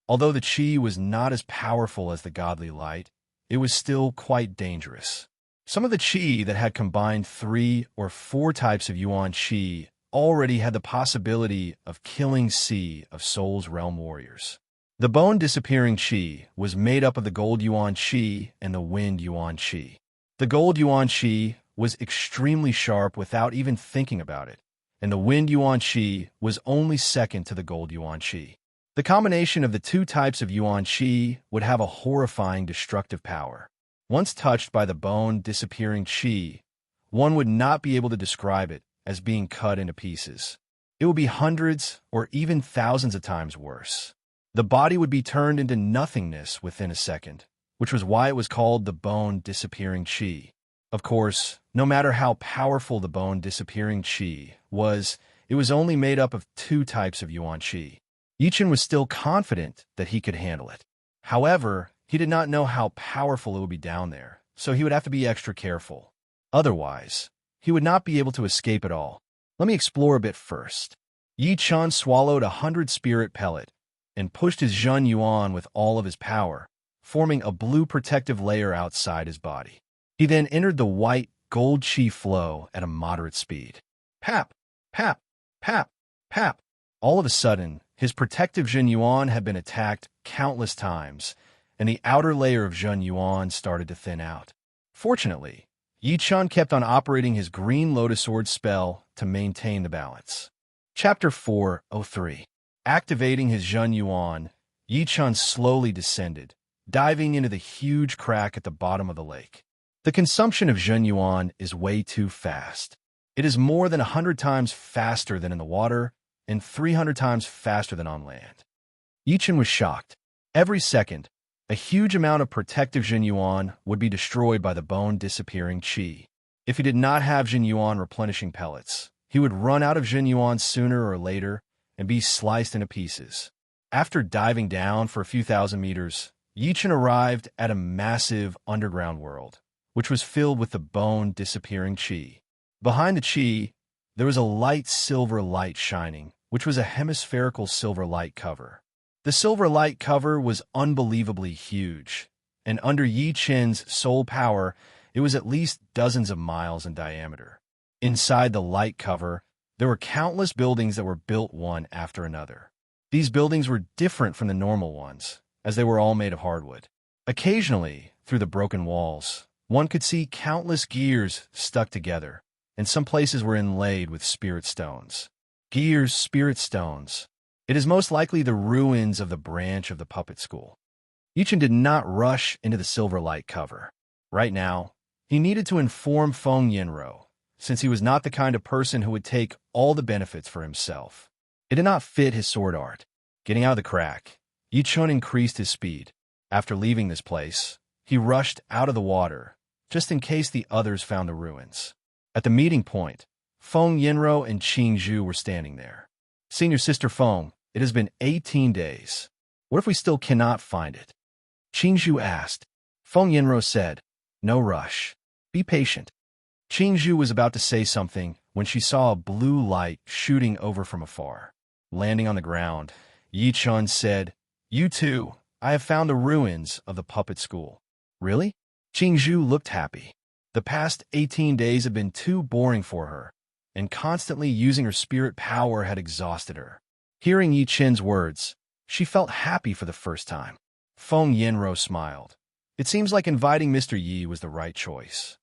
Although the chi was not as powerful as the godly light, it was still quite dangerous. Some of the chi that had combined 3 or 4 types of Yuan chi already had the possibility of killing Sea of Souls realm warriors. The bone disappearing chi was made up of the gold Yuan chi and the wind Yuan chi. The gold Yuan chi was extremely sharp without even thinking about it, and the wind Yuan chi was only second to the gold Yuan chi. The combination of the 2 types of Yuan chi would have a horrifying destructive power. Once touched by the bone disappearing chi, one would not be able to describe it as being cut into pieces. It would be hundreds or even thousands of times worse. The body would be turned into nothingness within a second, which was why it was called the bone-disappearing chi. Of course, no matter how powerful the bone-disappearing chi was, it was only made up of two types of yuan chi. Yichen was still confident that he could handle it. However, he did not know how powerful it would be down there, so he would have to be extra careful. Otherwise, he would not be able to escape at all. Let me explore a bit first. Yi Chun swallowed 100 spirit pellet and pushed his Zhen Yuan with all of his power, forming a blue protective layer outside his body. He then entered the white gold chi flow at a moderate speed. Pap, pap, pap, pap. All of a sudden, his protective Zhen Yuan had been attacked countless times, and the outer layer of Zhen Yuan started to thin out. Fortunately, Yi Chun kept on operating his Green Lotus Sword spell to maintain the balance. Chapter 403. Activating his Zhen Yuan, Yi Chun slowly descended, diving into the huge crack at the bottom of the lake. The consumption of Zhen Yuan is way too fast. It is more than 100 times faster than in the water and 300 times faster than on land. Yi Chun was shocked. Every second, a huge amount of protective Zhen Yuan would be destroyed by the bone-disappearing chi. If he did not have Zhen Yuan replenishing pellets, he would run out of Zhen Yuan sooner or later and be sliced into pieces. After diving down for a few thousand meters, Yi Chun arrived at a massive underground world, which was filled with the bone-disappearing chi. Behind the chi, there was a light silver light shining, which was a hemispherical silver light cover. The silver light cover was unbelievably huge, and under Yi Chun's soul power, it was at least dozens of miles in diameter. Inside the light cover, there were countless buildings that were built one after another. These buildings were different from the normal ones, as they were all made of hardwood. Occasionally, through the broken walls, one could see countless gears stuck together, and some places were inlaid with spirit stones. Gears, spirit stones. It is most likely the ruins of the branch of the puppet school. Yi Chun did not rush into the silver light cover. Right now, he needed to inform Feng Yinro, since he was not the kind of person who would take all the benefits for himself. It did not fit his sword art. Getting out of the crack, Yi Chun increased his speed. After leaving this place, he rushed out of the water, just in case the others found the ruins. At the meeting point, Feng Yinro and Qing Zhu were standing there. Senior Sister Feng, it has been 18 days. What if we still cannot find it? Qing Zhu asked. Feng Yinro said, "No rush. Be patient." Qing Zhu was about to say something when she saw a blue light shooting over from afar. Landing on the ground, Yi Chun said, "You too. I have found the ruins of the puppet school." Really? Qing Zhu looked happy. The past 18 days had been too boring for her, and constantly using her spirit power had exhausted her. Hearing Yi Chun's words, she felt happy for the first time. Feng Yinro smiled. It seems like inviting Mr. Yi was the right choice.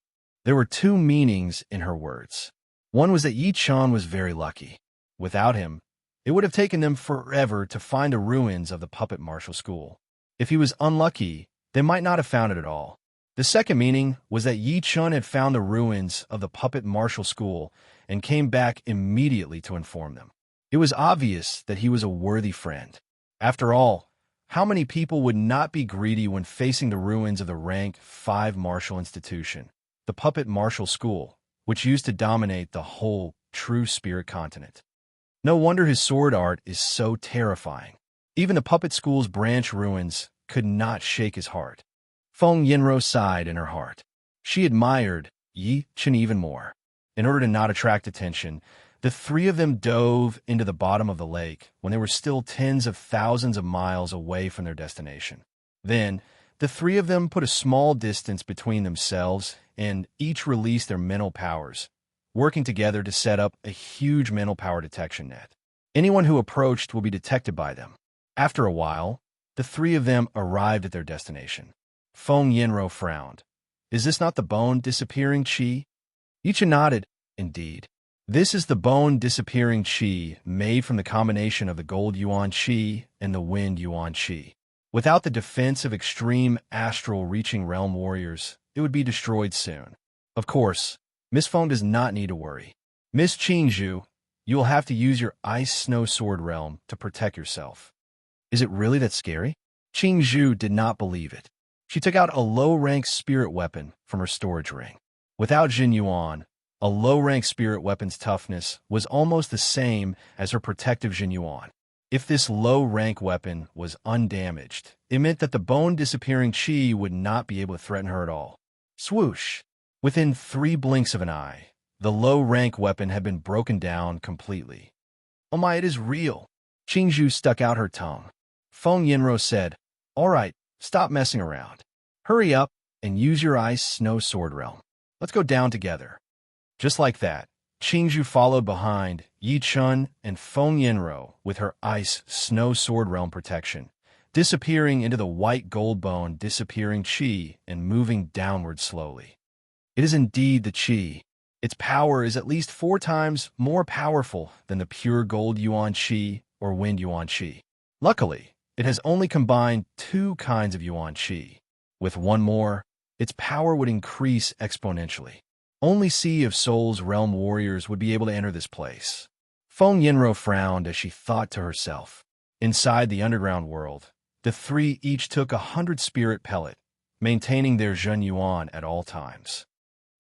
There were two meanings in her words. One was that Yi Chun was very lucky. Without him, it would have taken them forever to find the ruins of the puppet martial school. If he was unlucky, they might not have found it at all. The second meaning was that Yi Chun had found the ruins of the puppet martial school and came back immediately to inform them. It was obvious that he was a worthy friend. After all, how many people would not be greedy when facing the ruins of the rank 5 martial institution, the puppet martial school, which used to dominate the whole true spirit continent? No wonder his sword art is so terrifying. Even the puppet school's branch ruins could not shake his heart. Feng Yinro sighed in her heart. She admired Yi Chun even more. In order to not attract attention, the three of them dove into the bottom of the lake when they were still tens of thousands of miles away from their destination. Then, the three of them put a small distance between themselves and each released their mental powers, working together to set up a huge mental power detection net. Anyone who approached will be detected by them. After a while, the three of them arrived at their destination. Feng Yinro frowned. Is this not the bone-disappearing chi? Yi Chun nodded. Indeed. This is the bone-disappearing chi made from the combination of the gold yuan chi and the wind yuan chi. Without the defense of extreme astral-reaching realm warriors, it would be destroyed soon. Of course, Miss Feng does not need to worry. Miss Qingzhu, you will have to use your ice snow sword realm to protect yourself. Is it really that scary? Qingzhu did not believe it. She took out a low-rank spirit weapon from her storage ring. Without Jin Yuan, a low-rank spirit weapon's toughness was almost the same as her protective Jin Yuan. If this low-rank weapon was undamaged, it meant that the bone-disappearing Qi would not be able to threaten her at all. Swoosh! Within 3 blinks of an eye, the low-rank weapon had been broken down completely. Oh my, it is real! Qingzhu stuck out her tongue. Feng Yinro said, "All right, stop messing around. Hurry up and use your ice snow sword realm. Let's go down together." Just like that, Qingzhu followed behind Yi Chun and Feng Yinro with her ice snow sword realm protection, disappearing into the white gold bone disappearing Qi and moving downward slowly. It is indeed the Qi. Its power is at least 4 times more powerful than the pure gold Yuan Qi or wind Yuan Qi. Luckily, it has only combined 2 kinds of Yuan Qi. With one more, its power would increase exponentially. Only Sea of Souls realm warriors would be able to enter this place. Feng Yinro frowned as she thought to herself. Inside the underground world, the 3 each took 100 spirit pellet, maintaining their Zhen Yuan at all times.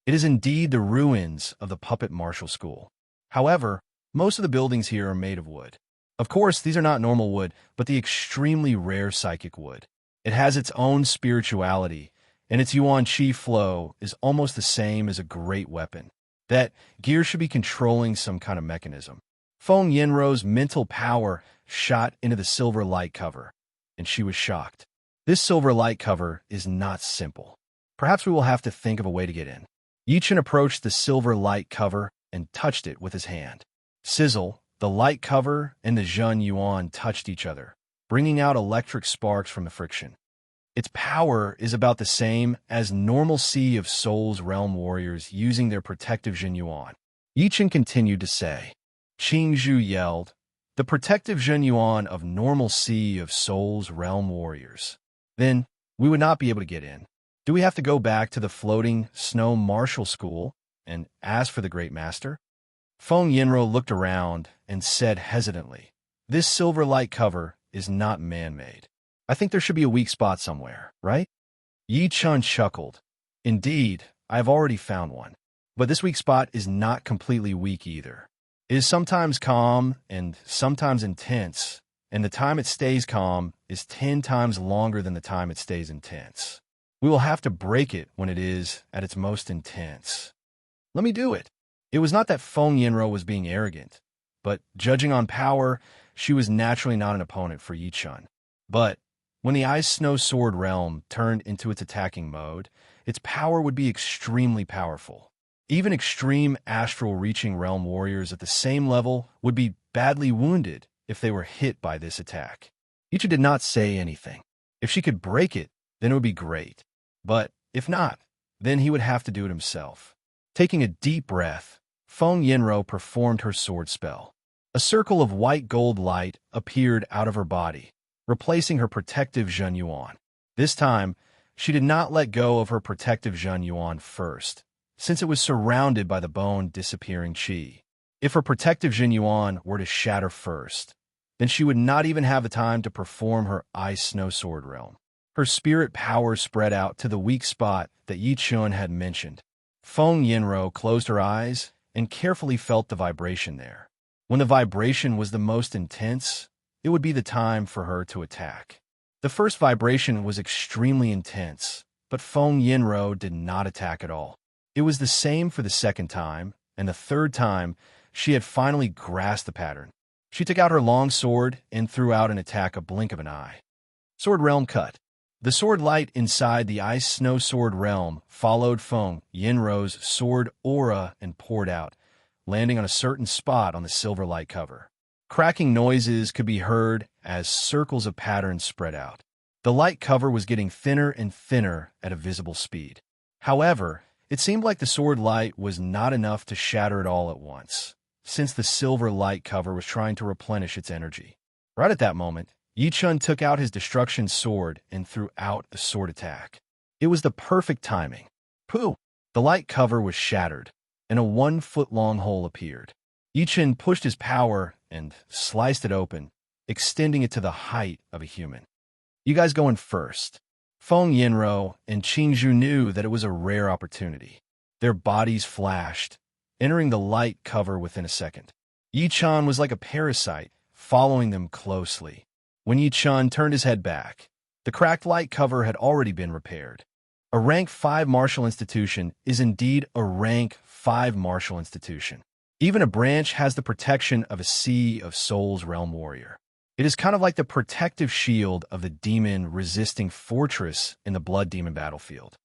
It is indeed the ruins of the puppet martial school. However, most of the buildings here are made of wood. Of course, these are not normal wood, but the extremely rare psychic wood. It has its own spirituality, and its Yuan Qi flow is almost the same as a great weapon. That gear should be controlling some kind of mechanism. Feng Yinro's mental power shot into the silver light cover, and she was shocked. This silver light cover is not simple. Perhaps we will have to think of a way to get in. Yichen approached the silver light cover and touched it with his hand. Sizzle, the light cover and the Zhen Yuan touched each other, bringing out electric sparks from the friction. Its power is about the same as normal Sea of Souls realm warriors using their protective Zhen Yuan. Yichen continued to say. Qingzhu yelled, "The protective Zhen Yuan of normal Sea of Souls realm warriors. Then, we would not be able to get in. Do we have to go back to the floating snow martial school and ask for the Great Master?" Feng Yinro looked around and said hesitantly, "This silver light cover is not man-made. I think there should be a weak spot somewhere, right?" Yi Chun chuckled. "Indeed, I have already found one. But this weak spot is not completely weak either. It is sometimes calm and sometimes intense, and the time it stays calm is 10 times longer than the time it stays intense. We will have to break it when it is at its most intense. Let me do it." It was not that Feng Yinro was being arrogant, but judging on power, she was naturally not an opponent for Yi Chun. But when the Ice Snow Sword realm turned into its attacking mode, its power would be extremely powerful. Even extreme astral-reaching realm warriors at the same level would be badly wounded if they were hit by this attack. Yichen did not say anything. If she could break it, then it would be great. But if not, then he would have to do it himself. Taking a deep breath, Feng Yinro performed her sword spell. A circle of white gold light appeared out of her body, replacing her protective Zhen Yuan. This time, she did not let go of her protective Zhen Yuan first, since it was surrounded by the bone-disappearing Qi. If her protective Zhen Yuan were to shatter first, then she would not even have the time to perform her Ice Snow Sword realm. Her spirit power spread out to the weak spot that Yi Chun had mentioned. Feng Yinro closed her eyes and carefully felt the vibration there. When the vibration was the most intense, it would be the time for her to attack. The first vibration was extremely intense, but Feng Yinro did not attack at all. It was the same for the second time, and the third time, she had finally grasped the pattern. She took out her long sword and threw out an attack a blink of an eye. Sword realm cut. The sword light inside the Ice Snow Sword realm followed Feng Yinro's sword aura and poured out, landing on a certain spot on the silver light cover. Cracking noises could be heard as circles of patterns spread out. The light cover was getting thinner and thinner at a visible speed. However, it seemed like the sword light was not enough to shatter it all at once, since the silver light cover was trying to replenish its energy. Right at that moment, Yi Chun took out his destruction sword and threw out a sword attack. It was the perfect timing. Pooh! The light cover was shattered, and a 1-foot-long hole appeared. Yichen pushed his power and sliced it open, extending it to the height of a human. You guys go in first. Feng Yinro and Qingzhu knew that it was a rare opportunity. Their bodies flashed, entering the light cover within a second. Yichan was like a parasite, following them closely. When Yichan turned his head back, the cracked light cover had already been repaired. A rank 5 martial institution is indeed a rank 5 martial institution. Even a branch has the protection of a Sea of Souls realm warrior. It is kind of like the protective shield of the demon-resisting fortress in the Blood Demon battlefield.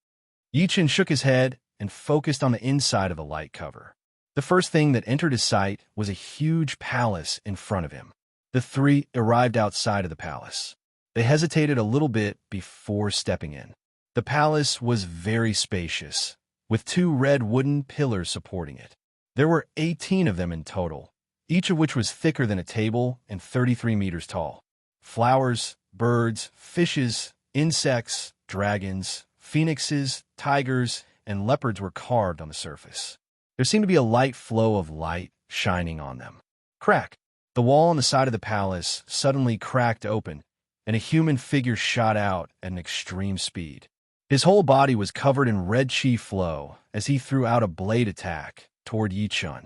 Yichen shook his head and focused on the inside of the light cover. The first thing that entered his sight was a huge palace in front of him. The three arrived outside of the palace. They hesitated a little bit before stepping in. The palace was very spacious, with 2 red wooden pillars supporting it. There were 18 of them in total, each of which was thicker than a table and 33 meters tall. Flowers, birds, fishes, insects, dragons, phoenixes, tigers, and leopards were carved on the surface. There seemed to be a light flow of light shining on them. Crack! The wall on the side of the palace suddenly cracked open, and a human figure shot out at an extreme speed. His whole body was covered in red chi flow as he threw out a blade attack toward Yichen.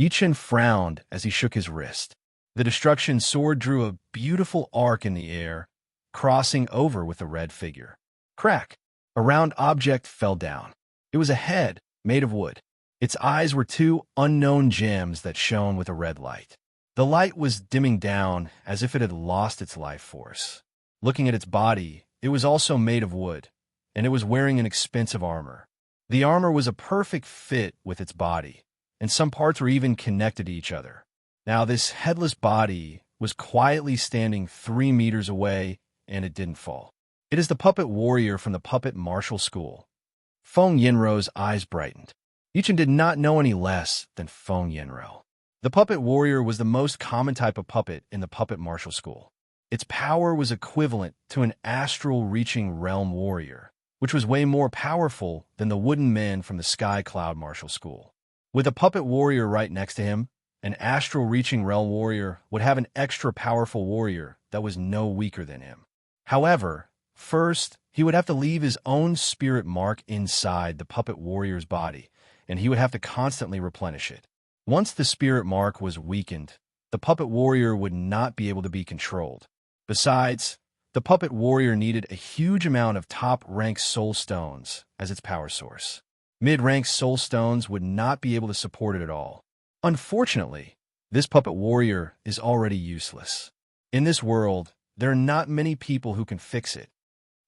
Yichen frowned as he shook his wrist. The destruction sword drew a beautiful arc in the air, crossing over with the red figure. Crack! A round object fell down. It was a head made of wood. Its eyes were 2 unknown gems that shone with a red light. The light was dimming down as if it had lost its life force. Looking at its body, it was also made of wood, and it was wearing an expensive armor. The armor was a perfect fit with its body, and some parts were even connected to each other. Now this headless body was quietly standing 3 meters away, and it didn't fall. It is the puppet warrior from the puppet martial school. Feng Yinro's eyes brightened. Yichen did not know any less than Feng Yinro. The puppet warrior was the most common type of puppet in the puppet martial school. Its power was equivalent to an astral-reaching realm warrior, which was way more powerful than the wooden men from the Sky Cloud martial school. With a puppet warrior right next to him, an astral-reaching realm warrior would have an extra powerful warrior that was no weaker than him. However, first, he would have to leave his own spirit mark inside the puppet warrior's body, and he would have to constantly replenish it. Once the spirit mark was weakened, the puppet warrior would not be able to be controlled. Besides, the puppet warrior needed a huge amount of top-ranked soul stones as its power source. Mid-ranked soul stones would not be able to support it at all. Unfortunately, this puppet warrior is already useless. In this world, there are not many people who can fix it.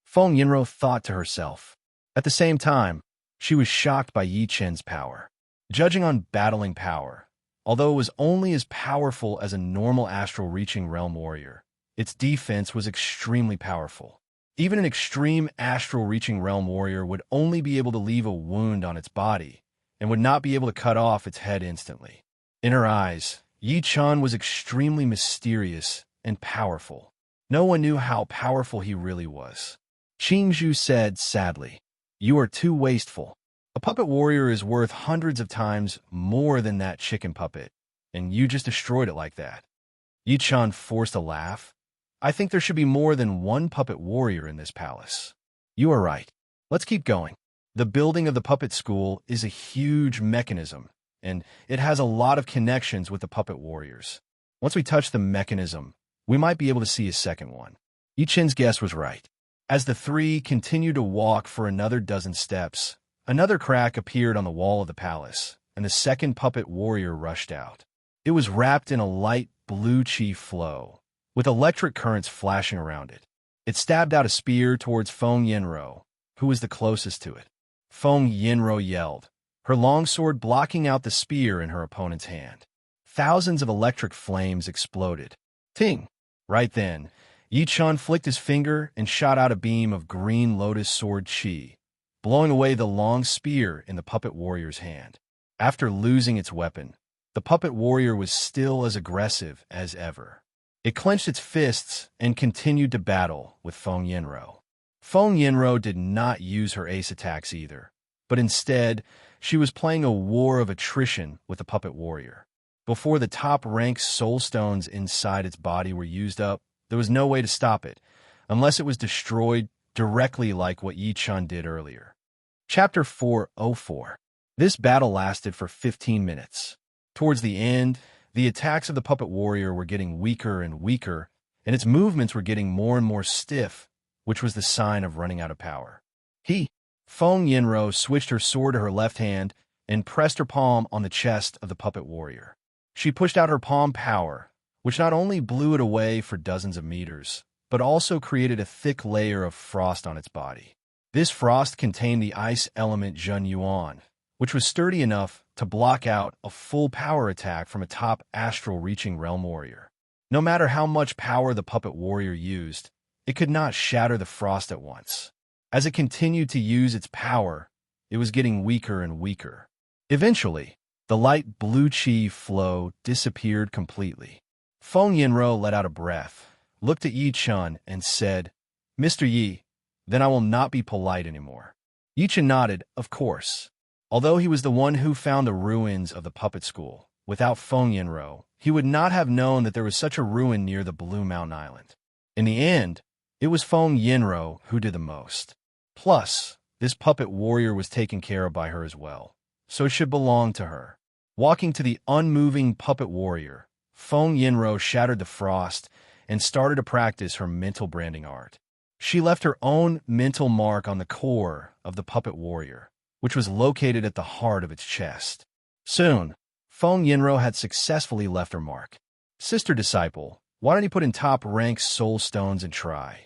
Feng Yinro thought to herself. At the same time, she was shocked by Yichen's power. Judging on battling power, although it was only as powerful as a normal astral-reaching realm warrior, its defense was extremely powerful. Even an extreme astral-reaching realm warrior would only be able to leave a wound on its body and would not be able to cut off its head instantly. In her eyes, Yichen was extremely mysterious and powerful. No one knew how powerful he really was. Qingzhu said sadly, "You are too wasteful. A puppet warrior is worth hundreds of times more than that chicken puppet, and you just destroyed it like that." Yichen forced a laugh. "I think there should be more than one puppet warrior in this palace." "You are right. Let's keep going." The building of the puppet school is a huge mechanism, and it has a lot of connections with the puppet warriors. Once we touch the mechanism, we might be able to see a second one. Yichen's guess was right. As the three continued to walk for another dozen steps, another crack appeared on the wall of the palace, and the second puppet warrior rushed out. It was wrapped in a light blue chi flow, with electric currents flashing around it. It stabbed out a spear towards Feng Yinro, who was the closest to it. Feng Yinro yelled, her longsword blocking out the spear in her opponent's hand. Thousands of electric flames exploded. Ting! Right then, Yichen flicked his finger and shot out a beam of green lotus sword chi, blowing away the long spear in the puppet warrior's hand. After losing its weapon, the puppet warrior was still as aggressive as ever. It clenched its fists and continued to battle with Feng Yinro. Feng Yinro did not use her ace attacks either, but instead, She was playing a war of attrition with the puppet warrior. Before the top-ranked soul stones inside its body were used up, there was no way to stop it, unless it was destroyed directly like what Yi Chun did earlier. Chapter 404. This battle lasted for 15 minutes. Towards the end, the attacks of the puppet warrior were getting weaker and weaker, and its movements were getting more and more stiff, which was the sign of running out of power. Feng Yinro switched her sword to her left hand and pressed her palm on the chest of the puppet warrior. She pushed out her palm power, which not only blew it away for dozens of meters, but also created a thick layer of frost on its body. This frost contained the ice element Zhen Yuan, which was sturdy enough to block out a full power attack from a top astral-reaching realm warrior. No matter how much power the puppet warrior used, it could not shatter the frost at once. As it continued to use its power, it was getting weaker and weaker. Eventually, the light blue chi flow disappeared completely. Feng Yinro let out a breath, looked at Yi Chun, and said, "Mr. Yi, then I will not be polite anymore." Yi Chun nodded, of course. Although he was the one who found the ruins of the puppet school, without Feng Yinro, he would not have known that there was such a ruin near the Blue Mountain Island. In the end, it was Feng Yinro who did the most. Plus, this puppet warrior was taken care of by her as well, so it should belong to her. Walking to the unmoving puppet warrior, Feng Yinro shattered the frost and started to practice her mental branding art. She left her own mental mark on the core of the puppet warrior, which was located at the heart of its chest. Soon, Feng Yinro had successfully left her mark. "Sister disciple, why don't you put in top-ranked soul stones and try?"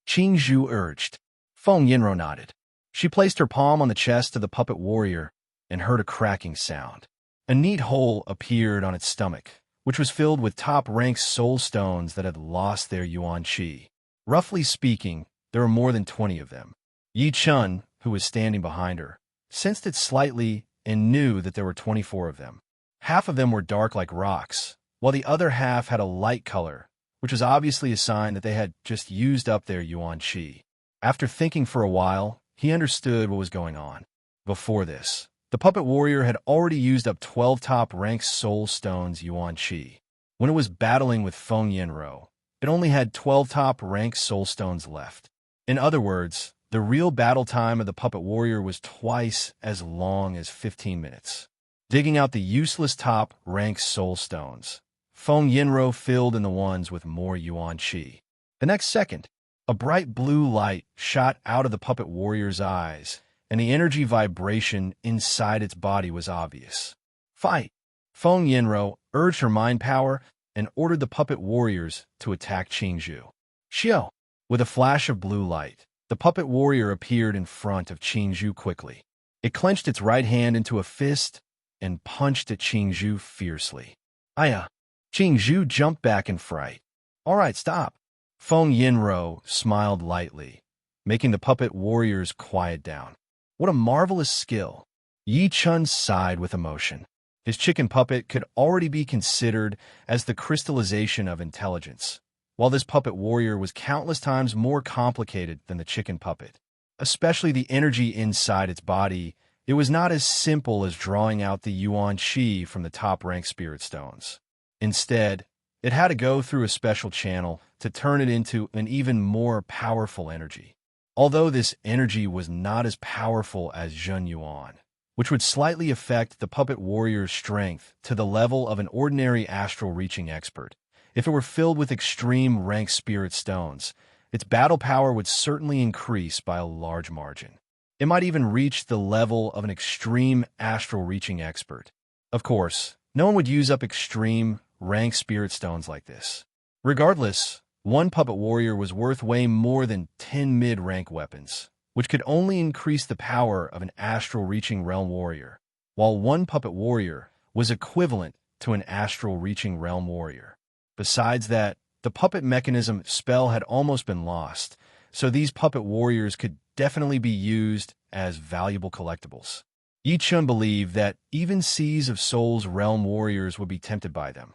Qing Zhu urged. Feng Yinro nodded. She placed her palm on the chest of the puppet warrior and heard a cracking sound. A neat hole appeared on its stomach, which was filled with top-ranked soul stones that had lost their yuan qi. Roughly speaking, there were more than 20 of them. Yi Chun, who was standing behind her, sensed it slightly and knew that there were 24 of them. Half of them were dark like rocks, while the other half had a light color, which was obviously a sign that they had just used up their yuan qi. After thinking for a while, he understood what was going on. Before this, the puppet warrior had already used up 12 top-ranked soul stones yuan qi. When it was battling with Feng Yinro, it only had 12 top-ranked soul stones left. In other words, the real battle time of the puppet warrior was twice as long as 15 minutes. Digging out the useless top-ranked soul stones, Feng Yinro filled in the ones with more yuan qi. The next second, a bright blue light shot out of the puppet warrior's eyes, and the energy vibration inside its body was obvious. "Fight!" Feng Yinro urged her mind power and ordered the puppet warriors to attack Qingzhu. "Xiao!" With a flash of blue light, the puppet warrior appeared in front of Qingzhu quickly. It clenched its right hand into a fist and punched at Qingzhu fiercely. "Aya!" Qingzhu jumped back in fright. "All right, stop." Feng Yinro smiled lightly, making the puppet warriors quiet down. What a marvelous skill. Yi Chun sighed with emotion. His chicken puppet could already be considered as the crystallization of intelligence, while this puppet warrior was countless times more complicated than the chicken puppet. Especially the energy inside its body, it was not as simple as drawing out the yuan qi from the top-ranked spirit stones. Instead, it had to go through a special channel to turn it into an even more powerful energy. Although this energy was not as powerful as Zhen Yuan, which would slightly affect the puppet warrior's strength to the level of an ordinary astral-reaching expert, if it were filled with extreme rank spirit stones, its battle power would certainly increase by a large margin. It might even reach the level of an extreme astral-reaching expert. Of course, no one would use up extreme rank spirit stones like this. Regardless, one puppet warrior was worth way more than 10 mid-rank weapons, which could only increase the power of an astral-reaching realm warrior, while one puppet warrior was equivalent to an astral-reaching realm warrior. Besides that, the puppet mechanism spell had almost been lost, so these puppet warriors could definitely be used as valuable collectibles. Yi Chun believed that even Seas of Souls realm warriors would be tempted by them.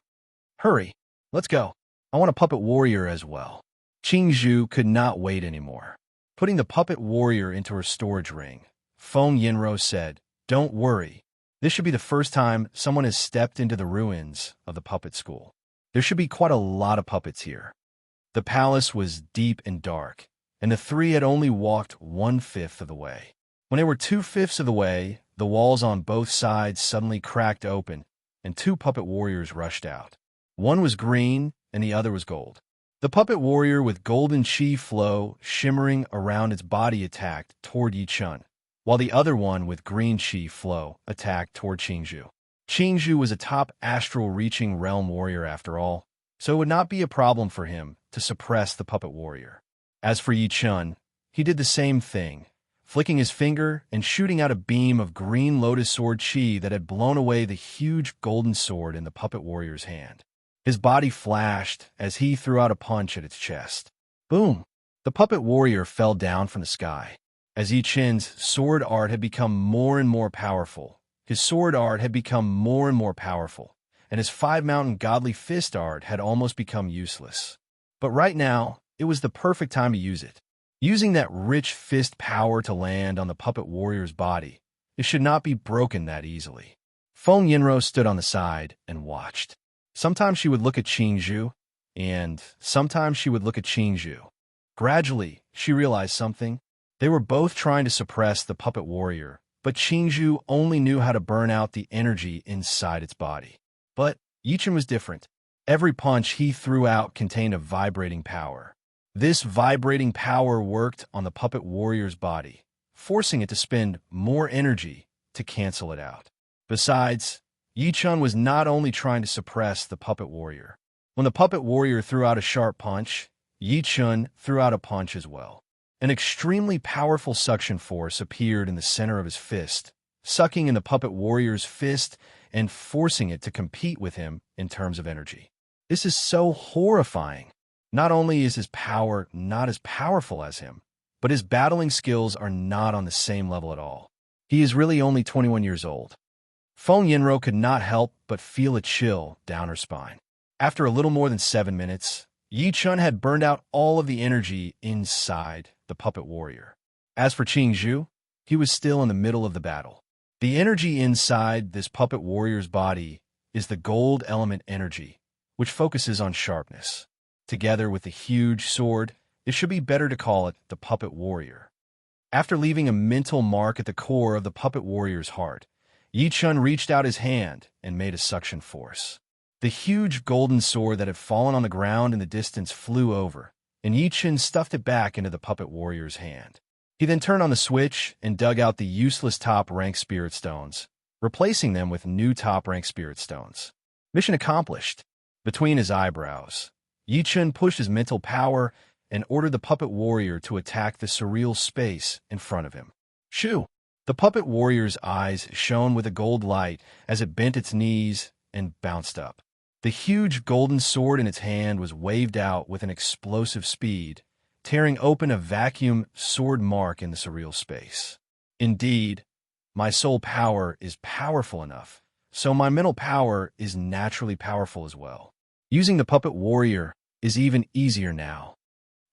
"Hurry, let's go. I want a puppet warrior as well." Qingzhu could not wait anymore. Putting the puppet warrior into her storage ring, Feng Yinro said, Don't worry. This should be the first time someone has stepped into the ruins of the puppet school. There should be quite a lot of puppets here. The palace was deep and dark, and the three had only walked 1/5 of the way. When they were 2/5 of the way, the walls on both sides suddenly cracked open, and two puppet warriors rushed out. One was green, and the other was gold. The puppet warrior with golden chi flow shimmering around its body attacked toward Yi Chun, while the other one with green chi flow attacked toward Qingzhu. Qingzhu was a top astral-reaching realm warrior after all, so it would not be a problem for him to suppress the puppet warrior. As for Yi Chun, he did the same thing, flicking his finger and shooting out a beam of green lotus sword chi that had blown away the huge golden sword in the puppet warrior's hand. His body flashed as he threw out a punch at its chest. Boom! The puppet warrior fell down from the sky. As Yi Chun's sword art had become more and more powerful, and his 5-mountain godly fist art had almost become useless. But right now, it was the perfect time to use it. Using that rich fist power to land on the puppet warrior's body, it should not be broken that easily. Feng Yinro stood on the side and watched. Sometimes she would look at Qingzhu, and sometimes she would look at Qingzhu. Gradually, she realized something. They were both trying to suppress the puppet warrior, but Qingzhu only knew how to burn out the energy inside its body. But Yi Chun was different. Every punch he threw out contained a vibrating power. This vibrating power worked on the puppet warrior's body, forcing it to spend more energy to cancel it out. Besides, Yi Chun was not only trying to suppress the puppet warrior. When the puppet warrior threw out a sharp punch, Yi Chun threw out a punch as well. An extremely powerful suction force appeared in the center of his fist, sucking in the puppet warrior's fist and forcing it to compete with him in terms of energy. This is so horrifying. Not only is his power not as powerful as him, but his battling skills are not on the same level at all. He is really only 21 years old. Feng Yinro could not help but feel a chill down her spine. After a little more than 7 minutes, Yi Chun had burned out all of the energy inside the puppet warrior. As for Qingzhu, he was still in the middle of the battle. The energy inside this puppet warrior's body is the gold element energy, which focuses on sharpness. Together with the huge sword, it should be better to call it the puppet warrior. After leaving a mental mark at the core of the puppet warrior's heart, Yi Chun reached out his hand and made a suction force. The huge golden sword that had fallen on the ground in the distance flew over, and Yi Chun stuffed it back into the puppet warrior's hand. He then turned on the switch and dug out the useless top-rank spirit stones, replacing them with new top-rank spirit stones. Mission accomplished. Between his eyebrows, Yi Chun pushed his mental power and ordered the puppet warrior to attack the surreal space in front of him. Shoo! The puppet warrior's eyes shone with a gold light as it bent its knees and bounced up. The huge golden sword in its hand was waved out with an explosive speed, tearing open a vacuum sword mark in the surreal space. Indeed, my soul power is powerful enough, so my mental power is naturally powerful as well. Using the puppet warrior is even easier now.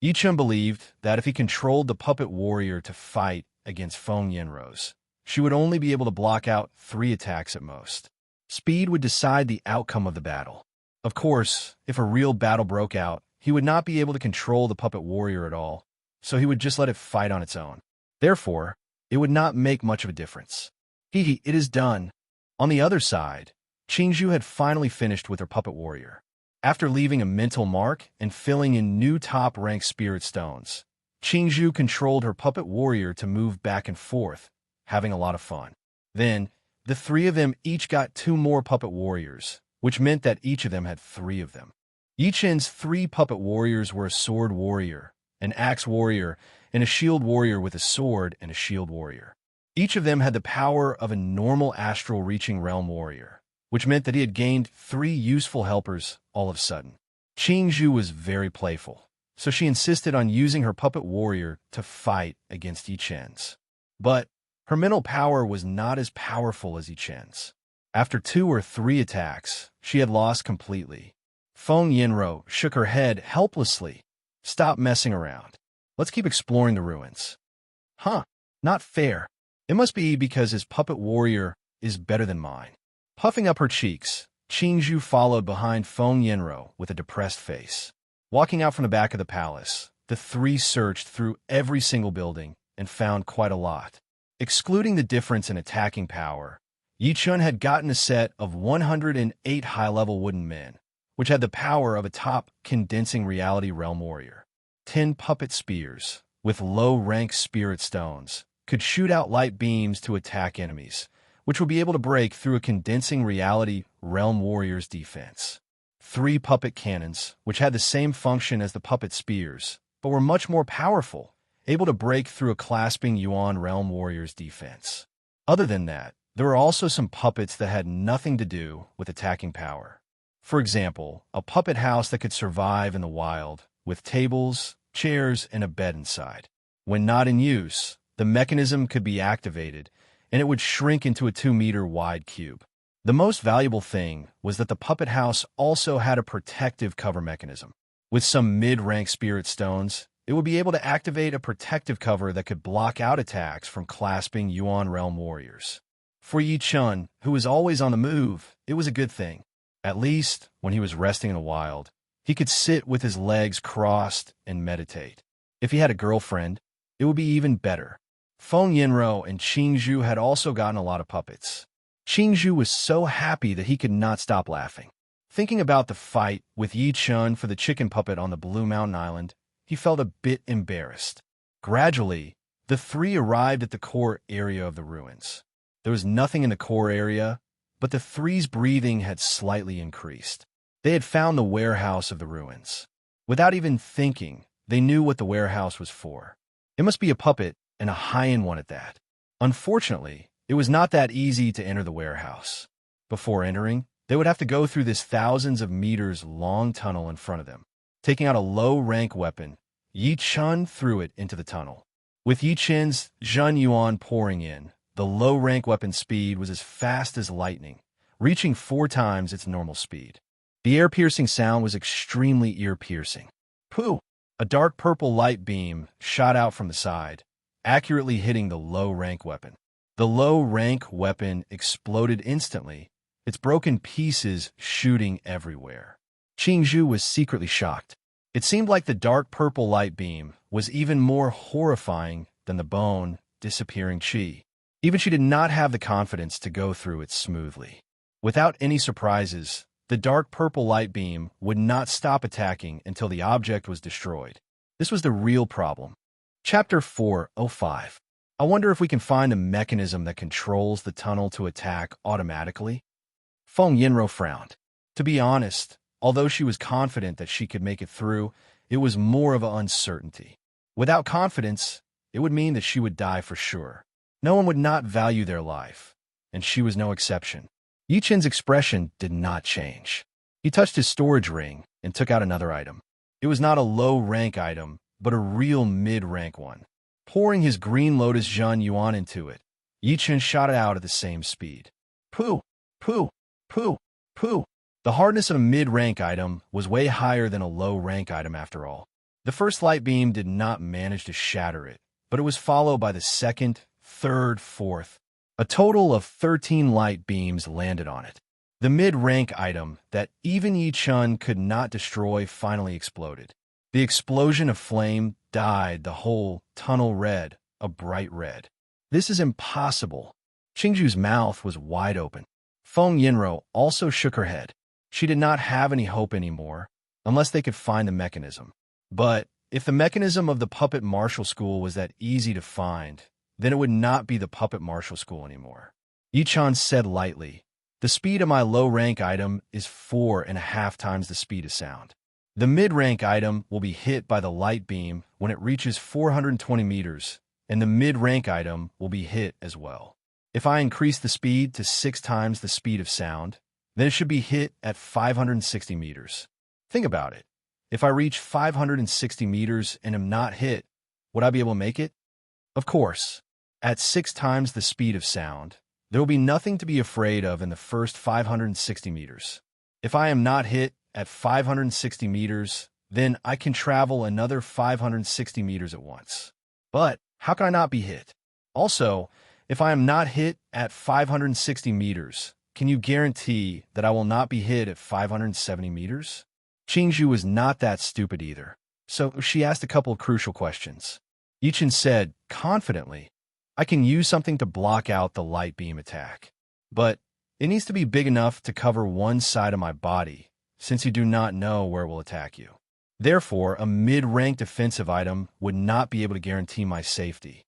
Yi Chun believed that if he controlled the puppet warrior to fight against Feng Yinro's, she would only be able to block out 3 attacks at most. Speed would decide the outcome of the battle. Of course, if a real battle broke out, he would not be able to control the puppet warrior at all, so he would just let it fight on its own. Therefore, it would not make much of a difference. It is done. On the other side, Qingzhu had finally finished with her puppet warrior. After leaving a mental mark and filling in new top-rank spirit stones, Qingzhu controlled her puppet warrior to move back and forth, having a lot of fun. Then, the 3 of them each got 2 more puppet warriors, which meant that each of them had 3 of them. Yi Chun's 3 puppet warriors were a sword warrior, an axe warrior, and a shield warrior with a sword and a shield warrior. Each of them had the power of a normal astral-reaching realm warrior, which meant that he had gained 3 useful helpers all of a sudden. Qingzhu was very playful, so she insisted on using her puppet warrior to fight against Yi Chun's. But her mental power was not as powerful as Yi Chun's. After 2 or 3 attacks, she had lost completely. Feng Yinro shook her head helplessly. Stop messing around. Let's keep exploring the ruins. Huh, not fair. It must be because his puppet warrior is better than mine. Puffing up her cheeks, Qingzhu followed behind Feng Yanro with a depressed face. Walking out from the back of the palace, the three searched through every single building and found quite a lot. Excluding the difference in attacking power, Yi Chun had gotten a set of 108 high-level wooden men, which had the power of a top condensing reality realm warrior. 10 puppet spears, with low-rank spirit stones, could shoot out light beams to attack enemies, which would be able to break through a condensing reality realm warrior's defense. 3 puppet cannons, which had the same function as the puppet spears, but were much more powerful, able to break through a clasping Yuan realm warrior's defense. Other than that, there were also some puppets that had nothing to do with attacking power. For example, a puppet house that could survive in the wild, with tables, chairs, and a bed inside. When not in use, the mechanism could be activated, and it would shrink into a 2-meter wide cube. The most valuable thing was that the puppet house also had a protective cover mechanism. With some mid-rank spirit stones, it would be able to activate a protective cover that could block out attacks from clasping Yuan realm warriors. For Yi Chun, who was always on the move, it was a good thing. At least, when he was resting in the wild, he could sit with his legs crossed and meditate. If he had a girlfriend, it would be even better. Feng Yanro and Qingzhu had also gotten a lot of puppets. Qingzhu was so happy that he could not stop laughing. Thinking about the fight with Yi Chun for the chicken puppet on the Blue Mountain Island, he felt a bit embarrassed. Gradually, the three arrived at the core area of the ruins. There was nothing in the core area, but the three's breathing had slightly increased. They had found the warehouse of the ruins. Without even thinking, they knew what the warehouse was for. It must be a puppet, and a high-end one at that. Unfortunately, it was not that easy to enter the warehouse. Before entering, they would have to go through this thousands of meters long tunnel in front of them. Taking out a low-rank weapon, Yi Chun threw it into the tunnel. With Yi Chun's Zhen Yuan pouring in, the low-rank weapon speed was as fast as lightning, reaching 4 times its normal speed. The air-piercing sound was extremely ear-piercing. Pooh! A dark purple light beam shot out from the side, accurately hitting the low-rank weapon. The low-rank weapon exploded instantly, its broken pieces shooting everywhere. Qingzhu was secretly shocked. It seemed like the dark purple light beam was even more horrifying than the bone disappearing chi. Even she did not have the confidence to go through it smoothly. Without any surprises, the dark purple light beam would not stop attacking until the object was destroyed. This was the real problem. Chapter 405. I wonder if we can find a mechanism that controls the tunnel to attack automatically? Feng Yanro frowned. To be honest, although she was confident that she could make it through, it was more of an uncertainty. Without confidence, it would mean that she would die for sure. No one would not value their life, and she was no exception. Yi Chun's expression did not change. He touched his storage ring and took out another item. It was not a low-rank item, but a real mid-rank one. Pouring his green lotus Zhen Yuan into it, Yi Chun shot it out at the same speed. Pooh! Pooh! Pooh! Pooh! The hardness of a mid-rank item was way higher than a low-rank item after all. The first light beam did not manage to shatter it, but it was followed by the second, third, fourth. A total of 13 light beams landed on it. The mid-rank item that even Yi Chun could not destroy finally exploded. The explosion of flame dyed the whole tunnel red, a bright red. This is impossible. Qingzhu's mouth was wide open. Feng Yanro also shook her head. She did not have any hope anymore, unless they could find the mechanism. But if the mechanism of the puppet martial school was that easy to find, then it would not be the puppet martial school anymore. Yi Chun said lightly, "The speed of my low-rank item is 4.5 times the speed of sound. The mid-rank item will be hit by the light beam when it reaches 420 meters, and the mid-rank item will be hit as well. If I increase the speed to 6 times the speed of sound, then it should be hit at 560 meters. Think about it. If I reach 560 meters and am not hit, would I be able to make it? Of course. At 6 times the speed of sound, there will be nothing to be afraid of in the first 560 meters. If I am not hit at 560 meters, then I can travel another 560 meters at once. But how can I not be hit? Also, If I am not hit at 560 meters, can you guarantee that I will not be hit at 570 meters? Qingzhu was not that stupid either, so she asked a couple of crucial questions. Yichen said, confidently, I can use something to block out the light beam attack, but it needs to be big enough to cover one side of my body, since you do not know where it will attack you. Therefore, a mid-rank defensive item would not be able to guarantee my safety.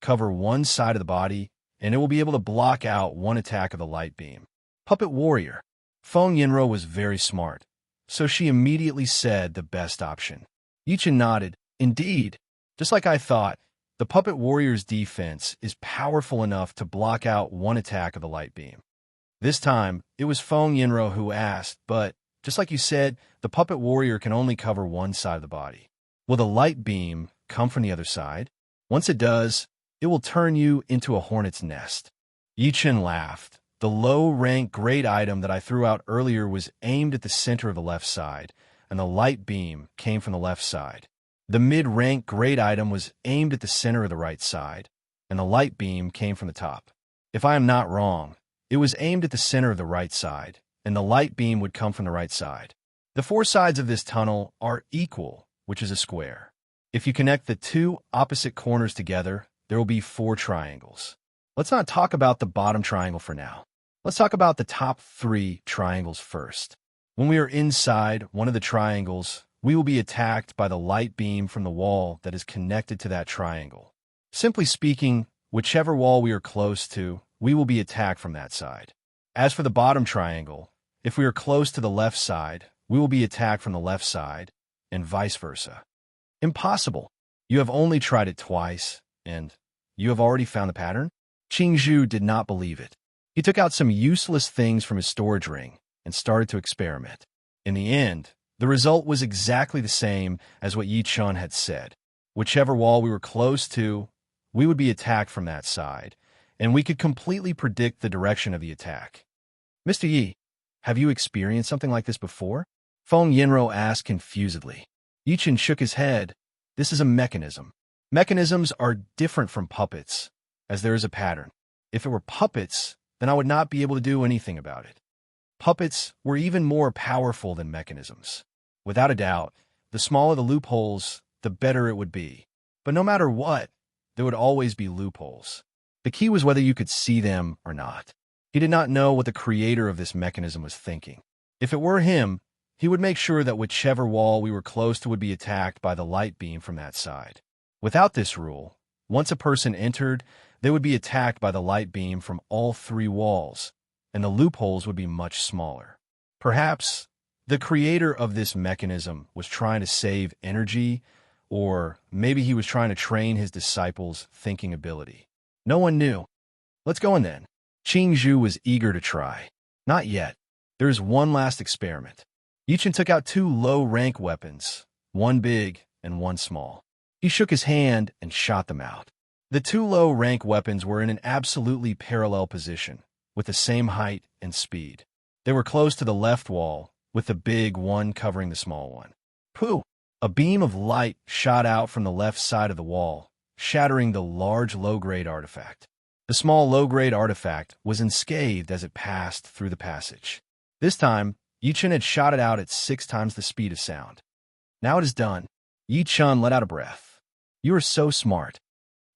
Cover one side of the body, and it will be able to block out one attack of the light beam. Puppet Warrior. Feng Yinro was very smart, so she immediately said the best option. Yichen nodded. Indeed, just like I thought, the Puppet Warrior's defense is powerful enough to block out one attack of the light beam. This time, it was Feng Yinro who asked, but, just like you said, the Puppet Warrior can only cover one side of the body. Will the light beam come from the other side? Once it does, it will turn you into a hornet's nest. Yichen laughed. The low-rank great item that I threw out earlier was aimed at the center of the left side, and the light beam came from the left side. The mid-rank great item was aimed at the center of the right side, and the light beam came from the top. If I am not wrong, it was aimed at the center of the right side, and the light beam would come from the right side. The four sides of this tunnel are equal, which is a square. If you connect the two opposite corners together, there will be 4 triangles. Let's not talk about the bottom triangle for now. Let's talk about the top 3 triangles first. When we are inside one of the triangles, we will be attacked by the light beam from the wall that is connected to that triangle. Simply speaking, whichever wall we are close to, we will be attacked from that side. As for the bottom triangle, if we are close to the left side, we will be attacked from the left side, and vice versa. Impossible. You have only tried it twice, and you have already found the pattern? Qingzhu did not believe it. He took out some useless things from his storage ring and started to experiment. In the end, the result was exactly the same as what Yichen had said. Whichever wall we were close to, we would be attacked from that side, and we could completely predict the direction of the attack. Mr. Yi, have you experienced something like this before? Feng Yinro asked confusedly. Yichen shook his head. This is a mechanism. Mechanisms are different from puppets, as there is a pattern. If it were puppets, then I would not be able to do anything about it. Puppets were even more powerful than mechanisms. Without a doubt, the smaller the loopholes, the better it would be. But no matter what, there would always be loopholes. The key was whether you could see them or not. He did not know what the creator of this mechanism was thinking. If it were him, he would make sure that whichever wall we were close to would be attacked by the light beam from that side. Without this rule, once a person entered, they would be attacked by the light beam from all 3 walls, and the loopholes would be much smaller. Perhaps the creator of this mechanism was trying to save energy, or maybe he was trying to train his disciples' thinking ability. No one knew. Let's go in then. Qingzhu was eager to try. Not yet. There is one last experiment. Yichen took out 2 low-rank weapons, one big and one small. He shook his hand and shot them out. The 2 low-rank weapons were in an absolutely parallel position, with the same height and speed. They were close to the left wall, with the big one covering the small one. Pooh! A beam of light shot out from the left side of the wall, shattering the large low-grade artifact. The small low-grade artifact was unscathed as it passed through the passage. This time, Yichen had shot it out at 6 times the speed of sound. Now it is done. Yichen let out a breath. You are so smart.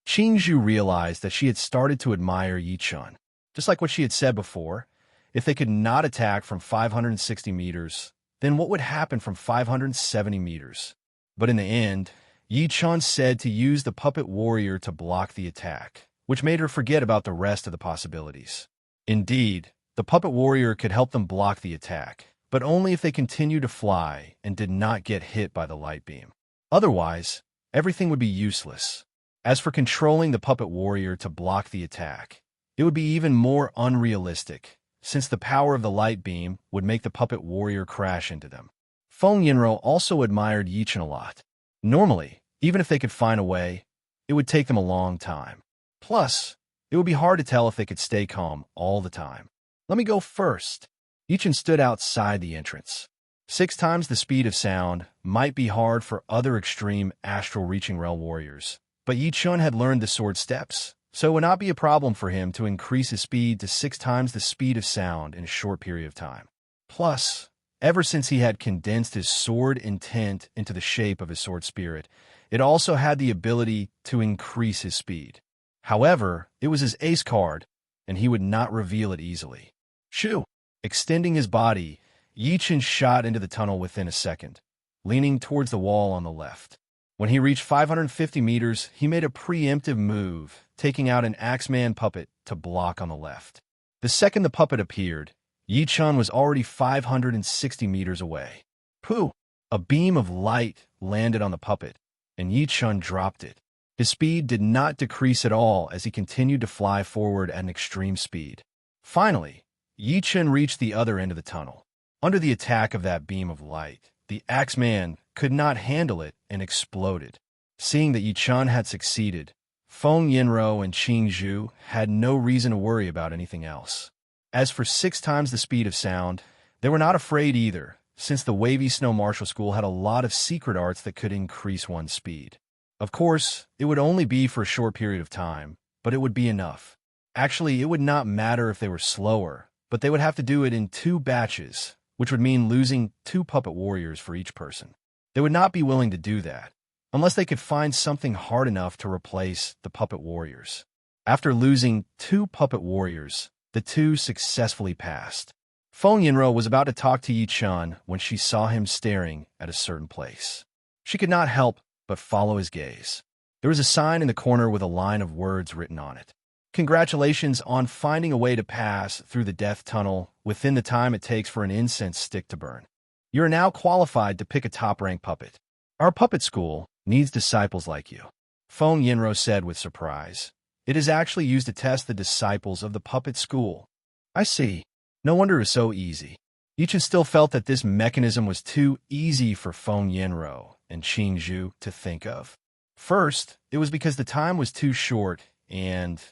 Qingzhu realized that she had started to admire Yichen. Just like what she had said before, if they could not attack from 560 meters, then what would happen from 570 meters? But in the end, Yichen said to use the Puppet Warrior to block the attack, which made her forget about the rest of the possibilities. Indeed, the Puppet Warrior could help them block the attack, but only if they continued to fly and did not get hit by the light beam. Otherwise, everything would be useless. As for controlling the Puppet Warrior to block the attack, it would be even more unrealistic, since the power of the light beam would make the Puppet Warrior crash into them. Feng Yinro also admired Yichen a lot. Normally, even if they could find a way, it would take them a long time. Plus, it would be hard to tell if they could stay calm all the time. Let me go first. Yichen stood outside the entrance. 6 times the speed of sound might be hard for other extreme astral-reaching realm warriors, but Yichen had learned the sword steps, so it would not be a problem for him to increase his speed to 6 times the speed of sound in a short period of time. Plus, ever since he had condensed his sword intent into the shape of his sword spirit, it also had the ability to increase his speed. However, it was his ace card, and he would not reveal it easily. Shoo! Extending his body, Yichen shot into the tunnel within a second, leaning towards the wall on the left. When he reached 550 meters, he made a preemptive move, taking out an Axeman puppet to block on the left. The second the puppet appeared, Yichen was already 560 meters away. Pooh! A beam of light landed on the puppet, and Yichen dropped it. His speed did not decrease at all as he continued to fly forward at an extreme speed. Finally, Yichen reached the other end of the tunnel. Under the attack of that beam of light, the Axeman could not handle it and exploded. Seeing that Yichen had succeeded, Feng Yinro and Qing Zhu had no reason to worry about anything else. As for 6 times the speed of sound, they were not afraid either, since the Wavy Snow Martial School had a lot of secret arts that could increase one's speed. Of course, it would only be for a short period of time, but it would be enough. Actually, it would not matter if they were slower, but they would have to do it in 2 batches, which would mean losing 2 puppet warriors for each person. They would not be willing to do that, unless they could find something hard enough to replace the puppet warriors. After losing 2 puppet warriors, the 2 successfully passed. Feng Yinro was about to talk to Yichen when she saw him staring at a certain place. She could not help but follow his gaze. There was a sign in the corner with a line of words written on it. Congratulations on finding a way to pass through the death tunnel within the time it takes for an incense stick to burn. You are now qualified to pick a top-rank puppet. Our puppet school needs disciples like you, Feng Yinro said with surprise. It is actually used to test the disciples of the puppet school. I see. No wonder it was so easy. Yichen still felt that this mechanism was too easy for Feng Yinro and Qing Zhu to think of. First, it was because the time was too short and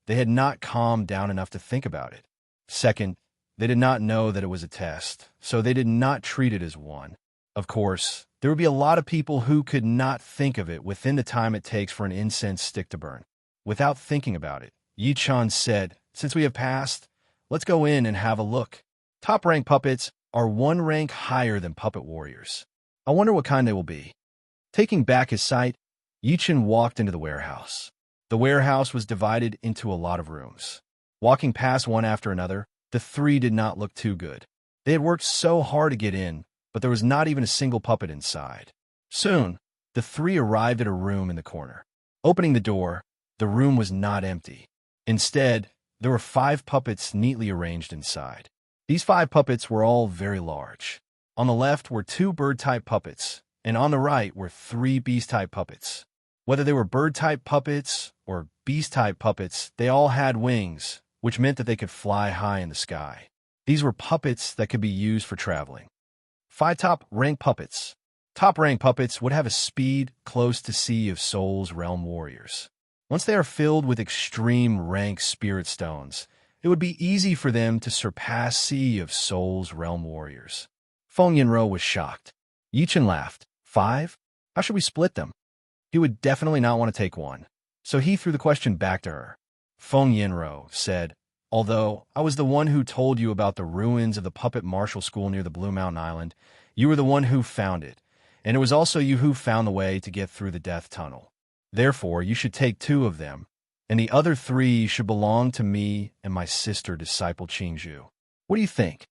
they had not calmed down enough to think about it. Second, they did not know that it was a test, so they did not treat it as one. Of course, there would be a lot of people who could not think of it within the time it takes for an incense stick to burn. Without thinking about it, Yichen said, "Since we have passed, let's go in and have a look. Top-rank puppets are 1 rank higher than puppet warriors. I wonder what kind they will be." Taking back his sight, Yichen walked into the warehouse. The warehouse was divided into a lot of rooms. Walking past one after another, the 3 did not look too good. They had worked so hard to get in, but there was not even a single puppet inside. Soon, the 3 arrived at a room in the corner. Opening the door, the room was not empty. Instead, there were 5 puppets neatly arranged inside. These 5 puppets were all very large. On the left were 2 bird-type puppets, and on the right were 3 beast-type puppets. Whether they were bird-type puppets or beast-type puppets, they all had wings, which meant that they could fly high in the sky. These were puppets that could be used for traveling. 5 top-rank puppets. Top-rank puppets would have a speed close to Sea of Souls Realm Warriors. Once they are filled with extreme rank spirit stones, it would be easy for them to surpass Sea of Souls Realm Warriors. Feng Yinro was shocked. Yichen laughed. 5? How should we split them? He would definitely not want to take one, so he threw the question back to her. Feng Yinro said, "Although I was the one who told you about the ruins of the puppet martial school near the Blue Mountain Island, you were the one who found it, and it was also you who found the way to get through the death tunnel. Therefore, you should take 2 of them, and the other 3 should belong to me and my sister, disciple Qing Zhu. What do you think?"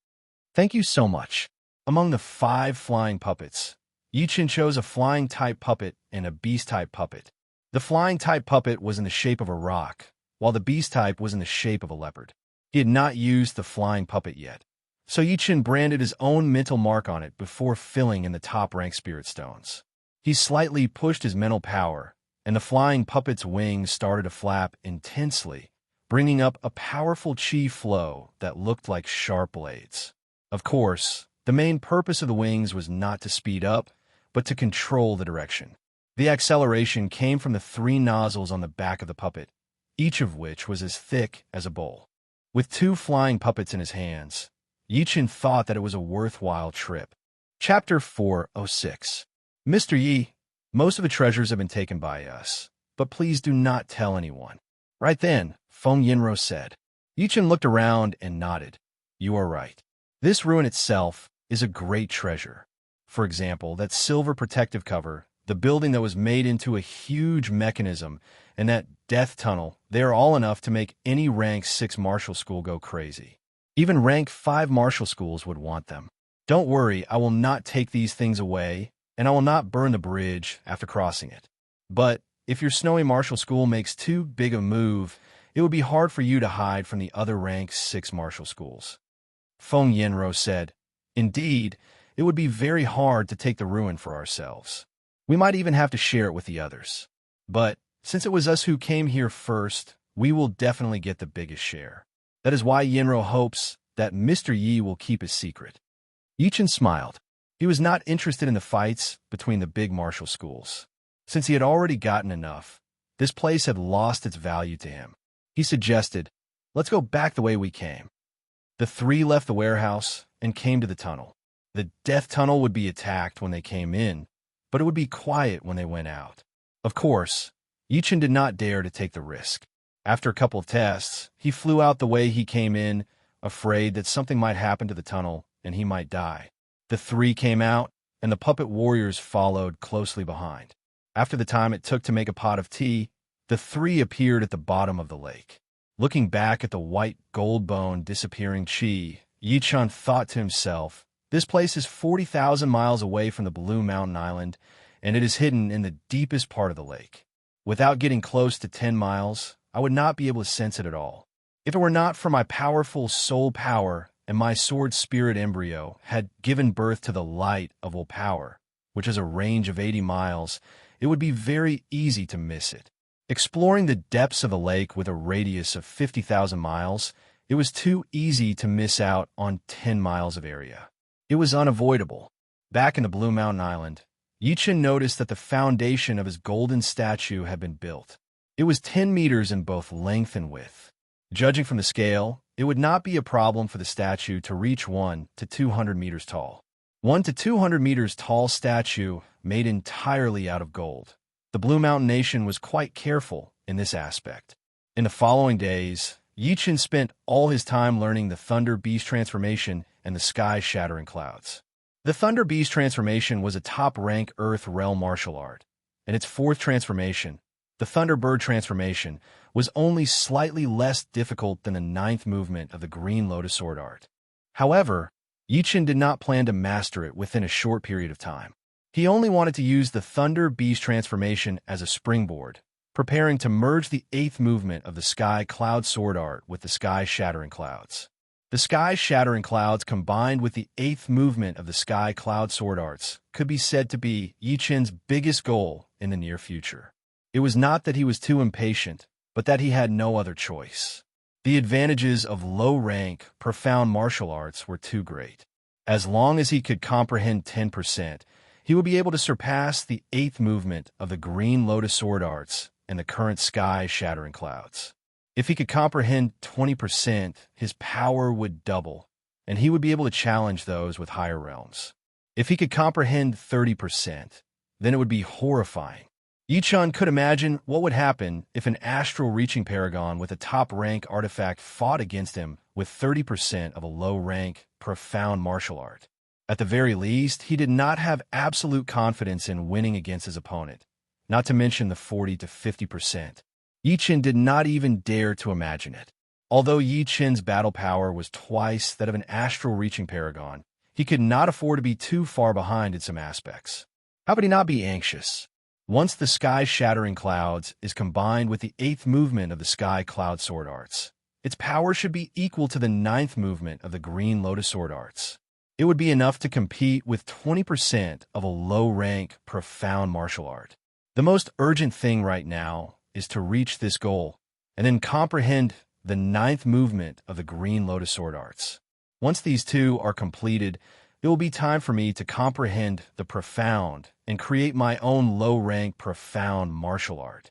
"Thank you so much." Among the 5 flying puppets, Yichen chose a flying-type puppet and a beast-type puppet. The flying-type puppet was in the shape of a rock, while the beast-type was in the shape of a leopard. He had not used the flying puppet yet, so Yichen branded his own mental mark on it before filling in the top-rank spirit stones. He slightly pushed his mental power, and the flying puppet's wings started to flap intensely, bringing up a powerful chi flow that looked like sharp blades. Of course, the main purpose of the wings was not to speed up, but to control the direction. The acceleration came from the 3 nozzles on the back of the puppet, each of which was as thick as a bowl. With 2 flying puppets in his hands, Yichen thought that it was a worthwhile trip. Chapter 406. Mr. Yi, most of the treasures have been taken by us, but please do not tell anyone. Right then, Feng Yinro said. Yichen looked around and nodded. You are right. This ruin itself is a great treasure. For example, that silver protective cover, the building that was made into a huge mechanism, and that death tunnel, they are all enough to make any rank 6 martial school go crazy. Even rank 5 martial schools would want them. Don't worry, I will not take these things away, and I will not burn the bridge after crossing it. But if your snowy martial school makes too big a move, it would be hard for you to hide from the other rank 6 martial schools. Feng Yinro said, Indeed, it would be very hard to take the ruin for ourselves. We might even have to share it with the others. But since it was us who came here first, we will definitely get the biggest share. That is why Yinro hopes that Mr. Yi will keep his secret. Yichen smiled. He was not interested in the fights between the big martial schools. Since he had already gotten enough, this place had lost its value to him. He suggested, let's go back the way we came. The three left the warehouse and came to the tunnel. The death tunnel would be attacked when they came in, but it would be quiet when they went out. Of course, Yichen did not dare to take the risk. After a couple of tests, he flew out the way he came in, afraid that something might happen to the tunnel and he might die. The three came out, and the puppet warriors followed closely behind. After the time it took to make a pot of tea, the three appeared at the bottom of the lake. Looking back at the white gold bone disappearing Qi, Yichen thought to himself, this place is 40,000 miles away from the Blue Mountain Island, and it is hidden in the deepest part of the lake. Without getting close to 10 miles, I would not be able to sense it at all. If it were not for my powerful soul power and my sword spirit embryo had given birth to the light of will power, which has a range of 80 miles, it would be very easy to miss it. Exploring the depths of the lake with a radius of 50,000 miles, it was too easy to miss out on 10 miles of area. It was unavoidable. Back in the Blue Mountain Island, Yichen noticed that the foundation of his golden statue had been built. It was 10 meters in both length and width. Judging from the scale, it would not be a problem for the statue to reach 1 to 200 meters tall. 1 to 200 meters tall statue made entirely out of gold. The Blue Mountain Nation was quite careful in this aspect. In the following days, Yichen spent all his time learning the Thunder Beast transformation and the sky-shattering clouds. The Thunder Beast transformation was a top-rank Earth realm martial art, and its fourth transformation, the Thunderbird transformation, was only slightly less difficult than the ninth movement of the Green Lotus sword art. However, Yichen did not plan to master it within a short period of time. He only wanted to use the Thunder Beast transformation as a springboard, preparing to merge the eighth movement of the Sky Cloud sword art with the Sky-shattering clouds. The Sky-shattering clouds combined with the eighth movement of the Sky Cloud sword arts could be said to be Yichen's biggest goal in the near future. It was not that he was too impatient, but that he had no other choice. The advantages of low-rank, profound martial arts were too great. As long as he could comprehend 10%, he would be able to surpass the eighth movement of the Green Lotus sword arts and the current Sky-shattering clouds. If he could comprehend 20%, his power would double, and he would be able to challenge those with higher realms. If he could comprehend 30%, then it would be horrifying. Yichen could imagine what would happen if an astral-reaching paragon with a top-rank artifact fought against him with 30% of a low-rank, profound martial art. At the very least, he did not have absolute confidence in winning against his opponent, not to mention the 40 to 50%. Yichen did not even dare to imagine it. Although Yichen's battle power was twice that of an astral-reaching paragon, he could not afford to be too far behind in some aspects. How could he not be anxious? Once the Sky-shattering clouds is combined with the eighth movement of the Sky Cloud sword arts, its power should be equal to the ninth movement of the Green Lotus sword arts. It would be enough to compete with 20% of a low-rank, profound martial art. The most urgent thing right now is to reach this goal, and then comprehend the ninth movement of the Green Lotus sword arts. Once these two are completed, it will be time for me to comprehend the profound and create my own low-rank, profound martial art.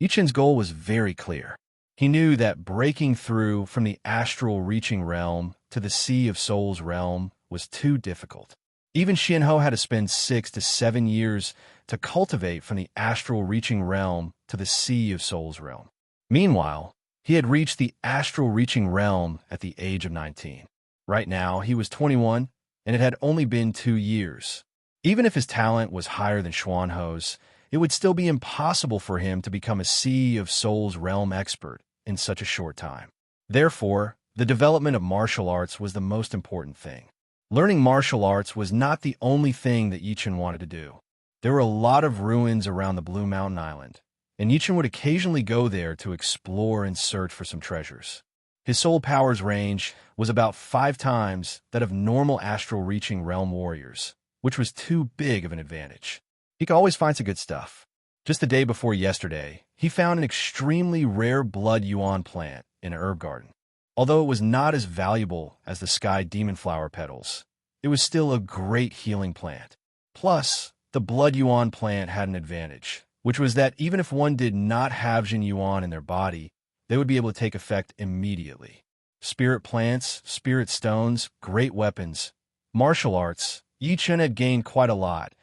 Yichen's goal was very clear. He knew that breaking through from the astral-reaching realm to the Sea of Souls realm was too difficult. Even Xianhou had to spend 6 to 7 years to cultivate from the astral-reaching realm to the Sea of Souls realm. Meanwhile, he had reached the astral-reaching realm at the age of 19. Right now, he was 21, and it had only been 2 years. Even if his talent was higher than Xuanho's, it would still be impossible for him to become a Sea of Souls realm expert in such a short time. Therefore, the development of martial arts was the most important thing. Learning martial arts was not the only thing that Yichen wanted to do. There were a lot of ruins around the Blue Mountain Island, and Yichen would occasionally go there to explore and search for some treasures. His soul power's range was about 5 times that of normal astral-reaching realm warriors, which was too big of an advantage. He could always find some good stuff. Just the day before yesterday, he found an extremely rare blood yuan plant in a herb garden. Although it was not as valuable as the sky demon flower petals, it was still a great healing plant. Plus, the blood yuan plant had an advantage, which was that even if one did not have Jin Yuan in their body, they would be able to take effect immediately. Spirit plants, spirit stones, great weapons, martial arts, Yichen had gained quite a lot,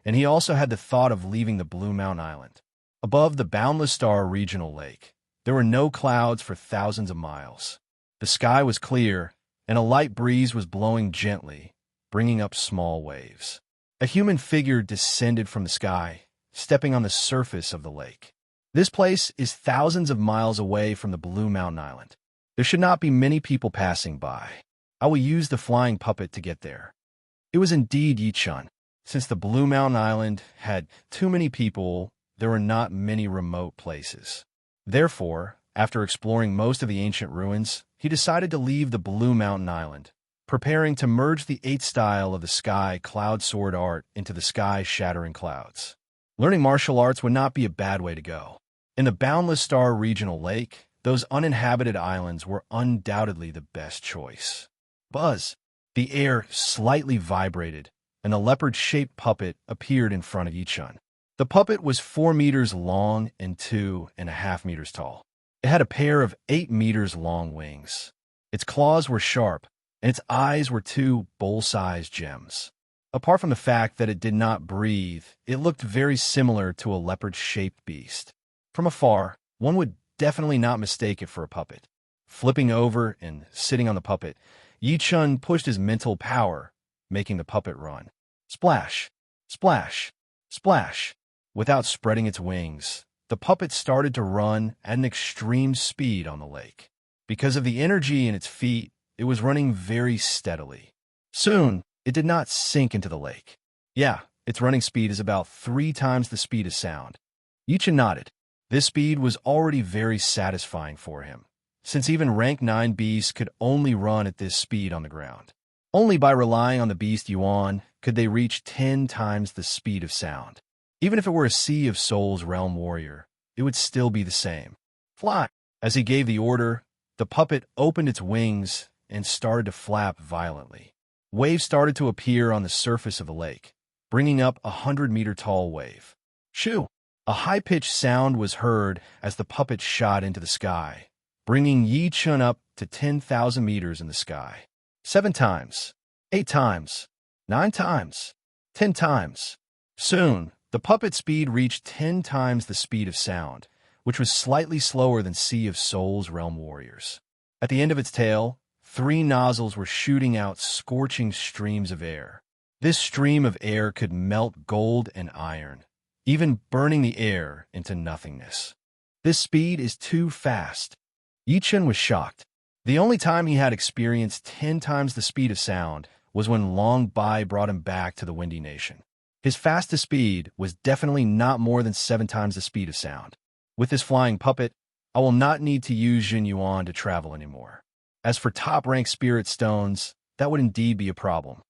and he also had the thought of leaving the Blue Mountain Island. Above the Boundless Star regional lake, there were no clouds for thousands of miles. The sky was clear, and a light breeze was blowing gently, bringing up small waves. A human figure descended from the sky, stepping on the surface of the lake. This place is thousands of miles away from the Blue Mountain Island. There should not be many people passing by. I will use the flying puppet to get there. It was indeed Yichen. Since the Blue Mountain Island had too many people, there were not many remote places. Therefore, after exploring most of the ancient ruins, he decided to leave the Blue Mountain Island, preparing to merge the 8th style of the sky cloud sword art into the sky-shattering clouds. Learning martial arts would not be a bad way to go. In the Boundless Star regional lake, those uninhabited islands were undoubtedly the best choice. Buzz! The air slightly vibrated, and a leopard-shaped puppet appeared in front of Yichen. The puppet was 4 meters long and 2.5 meters tall. It had a pair of 8 meters long wings. Its claws were sharp, and its eyes were 2 bowl-sized gems. Apart from the fact that it did not breathe, it looked very similar to a leopard-shaped beast. From afar, one would definitely not mistake it for a puppet. Flipping over and sitting on the puppet, Yichen pushed his mental power, making the puppet run. Splash! Splash! Splash! Without spreading its wings, the puppet started to run at an extreme speed on the lake. Because of the energy in its feet, it was running very steadily. Soon, it did not sink into the lake. Yeah, its running speed is about 3 times the speed of sound. Yichen nodded. This speed was already very satisfying for him, since even rank 9 beasts could only run at this speed on the ground. Only by relying on the beast Yuan could they reach 10 times the speed of sound. Even if it were a Sea of Souls realm warrior, it would still be the same. Fly! As he gave the order, the puppet opened its wings and started to flap violently. Waves started to appear on the surface of the lake, bringing up a 100-meter-tall wave. Shoo! A high-pitched sound was heard as the puppet shot into the sky, bringing Yichen up to 10,000 meters in the sky. 7 times, 8 times, 9 times, 10 times. Soon, the puppet's speed reached 10 times the speed of sound, which was slightly slower than Sea of Souls realm warriors. At the end of its tail, 3 nozzles were shooting out scorching streams of air. This stream of air could melt gold and iron, even burning the air into nothingness. This speed is too fast. Yichen was shocked. The only time he had experienced 10 times the speed of sound was when Long Bai brought him back to the Windy Nation. His fastest speed was definitely not more than 7 times the speed of sound. With this flying puppet, I will not need to use Jin Yuan to travel anymore. As for top-rank spirit stones, that would indeed be a problem.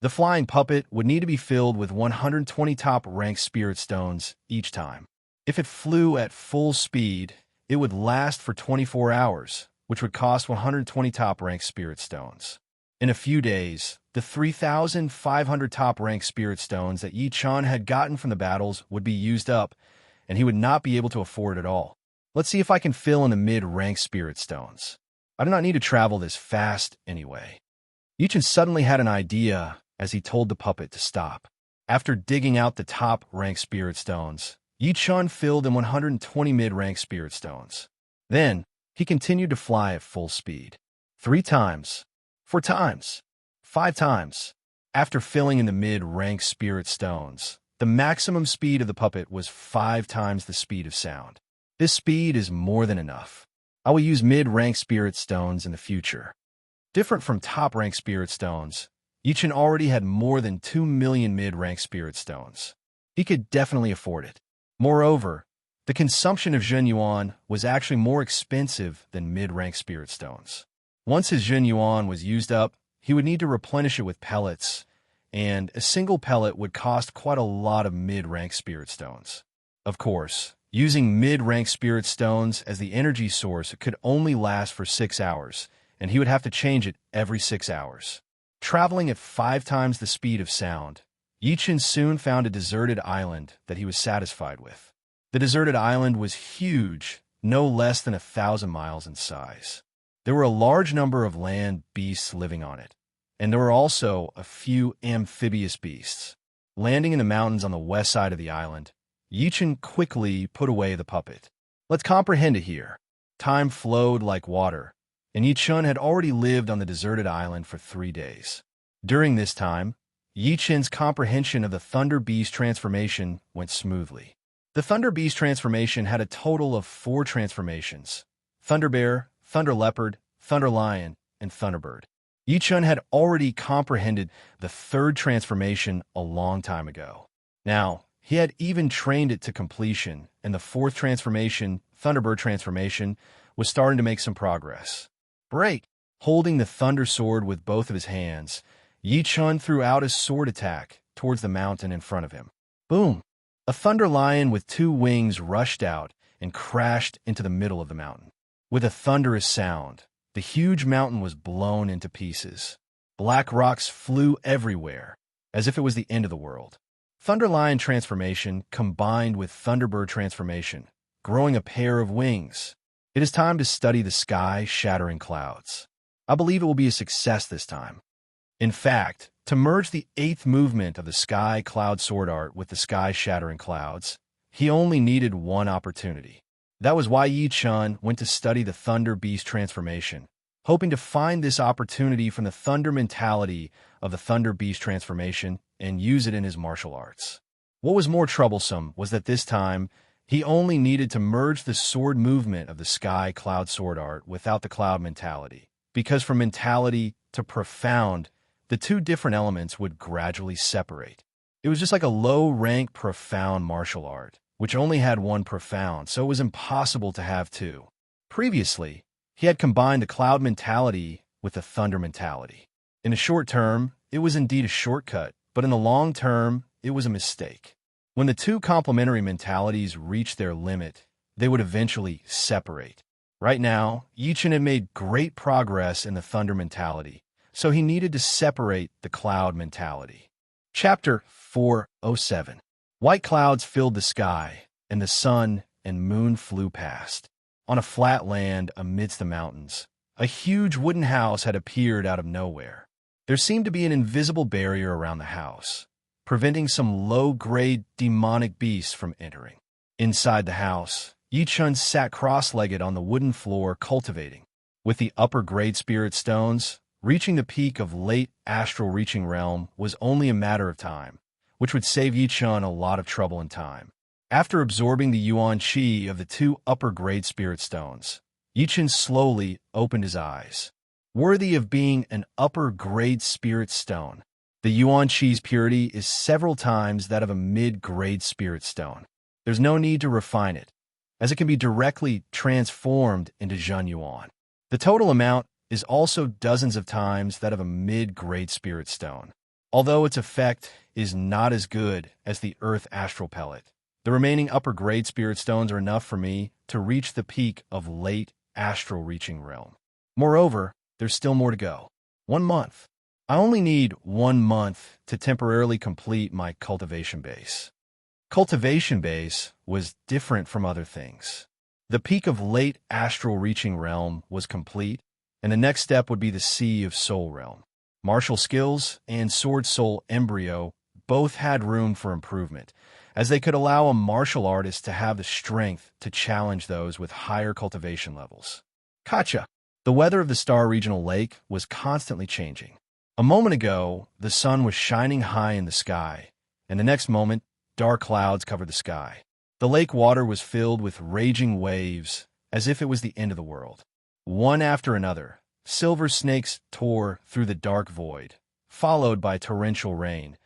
The flying puppet would need to be filled with 120 top-rank spirit stones each time. If it flew at full speed, it would last for 24 hours, which would cost 120 top-rank spirit stones. In a few days, the 3,500 top-rank spirit stones that Yichen had gotten from the battles would be used up, and he would not be able to afford it all. Let's see if I can fill in the mid-rank spirit stones. I do not need to travel this fast anyway. Yichen suddenly had an idea as he told the puppet to stop. After digging out the top-rank spirit stones, Yichen filled in 120 mid-rank spirit stones. Then, he continued to fly at full speed. 3 times, 4 times, 5 times. After filling in the mid-rank spirit stones, the maximum speed of the puppet was 5 times the speed of sound. This speed is more than enough. I will use mid-rank spirit stones in the future. Different from top-rank spirit stones, Yichin already had more than 2 million mid-rank spirit stones. He could definitely afford it. Moreover, the consumption of Zhen Yuan was actually more expensive than mid-rank spirit stones. Once his Zhen Yuan was used up, he would need to replenish it with pellets, and a single pellet would cost quite a lot of mid-rank spirit stones. Of course, using mid-rank spirit stones as the energy source could only last for 6 hours, and he would have to change it every 6 hours. Traveling at 5 times the speed of sound, Yichin soon found a deserted island that he was satisfied with. The deserted island was huge, no less than 1,000 miles in size. There were a large number of land beasts living on it, and there were also a few amphibious beasts. Landing in the mountains on the west side of the island, Yichin quickly put away the puppet. Let's comprehend it here. Time flowed like water, and Yichin had already lived on the deserted island for 3 days. During this time, Yichin's comprehension of the Thunder Beast transformation went smoothly. The Thunder Beast transformation had a total of 4 transformations: Thunder Bear, Thunder Leopard, Thunder Lion, and Thunderbird. Yichin had already comprehended the 3rd transformation a long time ago. Now, he had even trained it to completion, and the 4th transformation, Thunderbird transformation, was starting to make some progress. Break! Holding the Thunder Sword with both of his hands, Yichin threw out his sword attack towards the mountain in front of him. Boom! A Thunder Lion with 2 wings rushed out and crashed into the middle of the mountain. With a thunderous sound, the huge mountain was blown into pieces. Black rocks flew everywhere, as if it was the end of the world. Thunder Lion transformation combined with Thunderbird transformation, growing a pair of wings. It is time to study the sky-shattering clouds. I believe it will be a success this time. In fact, to merge the 8th movement of the Sky Cloud Sword Art with the sky-shattering clouds, he only needed one opportunity. That was why Yichin went to study the Thunder Beast transformation, hoping to find this opportunity from the thunder mentality of the Thunder Beast transformation and use it in his martial arts. What was more troublesome was that this time, he only needed to merge the sword movement of the Sky Cloud Sword Art without the cloud mentality, because from mentality to profound, the 2 different elements would gradually separate. It was just like a low-rank profound martial art, which only had 1 profound, so it was impossible to have 2. Previously, he had combined the cloud mentality with the thunder mentality. In the short term, it was indeed a shortcut, but in the long term, it was a mistake. When the 2 complementary mentalities reached their limit, they would eventually separate. Right now, Yichin had made great progress in the thunder mentality, so he needed to separate the cloud mentality. Chapter 407. White clouds filled the sky, and the sun and moon flew past. On a flat land amidst the mountains, a huge wooden house had appeared out of nowhere. There seemed to be an invisible barrier around the house, preventing some low-grade demonic beasts from entering. Inside the house, Yichin sat cross-legged on the wooden floor cultivating. With the upper-grade spirit stones, reaching the peak of late astral reaching realm was only a matter of time, which would save Yichin a lot of trouble and time. After absorbing the Yuan Qi of the 2 upper-grade spirit stones, Yichin slowly opened his eyes. Worthy of being an upper-grade spirit stone, the Yuan Qi's purity is several times that of a mid-grade spirit stone. There's no need to refine it, as it can be directly transformed into Zhen Yuan. The total amount is also dozens of times that of a mid-grade spirit stone. Although its effect is not as good as the Earth Astral Pellet, the remaining upper-grade spirit stones are enough for me to reach the peak of late astral reaching realm. Moreover, there's still more to go. 1 month. I only need 1 month to temporarily complete my cultivation base. Cultivation base was different from other things. The peak of late astral reaching realm was complete, and the next step would be the Sea of Soul realm. Martial skills and Sword Soul embryo both had room for improvement, as they could allow a martial artist to have the strength to challenge those with higher cultivation levels. Gotcha. The weather of the Star Regional Lake was constantly changing. A moment ago, the sun was shining high in the sky, and the next moment, dark clouds covered the sky. The lake water was filled with raging waves, as if it was the end of the world. One after another, silver snakes tore through the dark void, followed by torrential rain,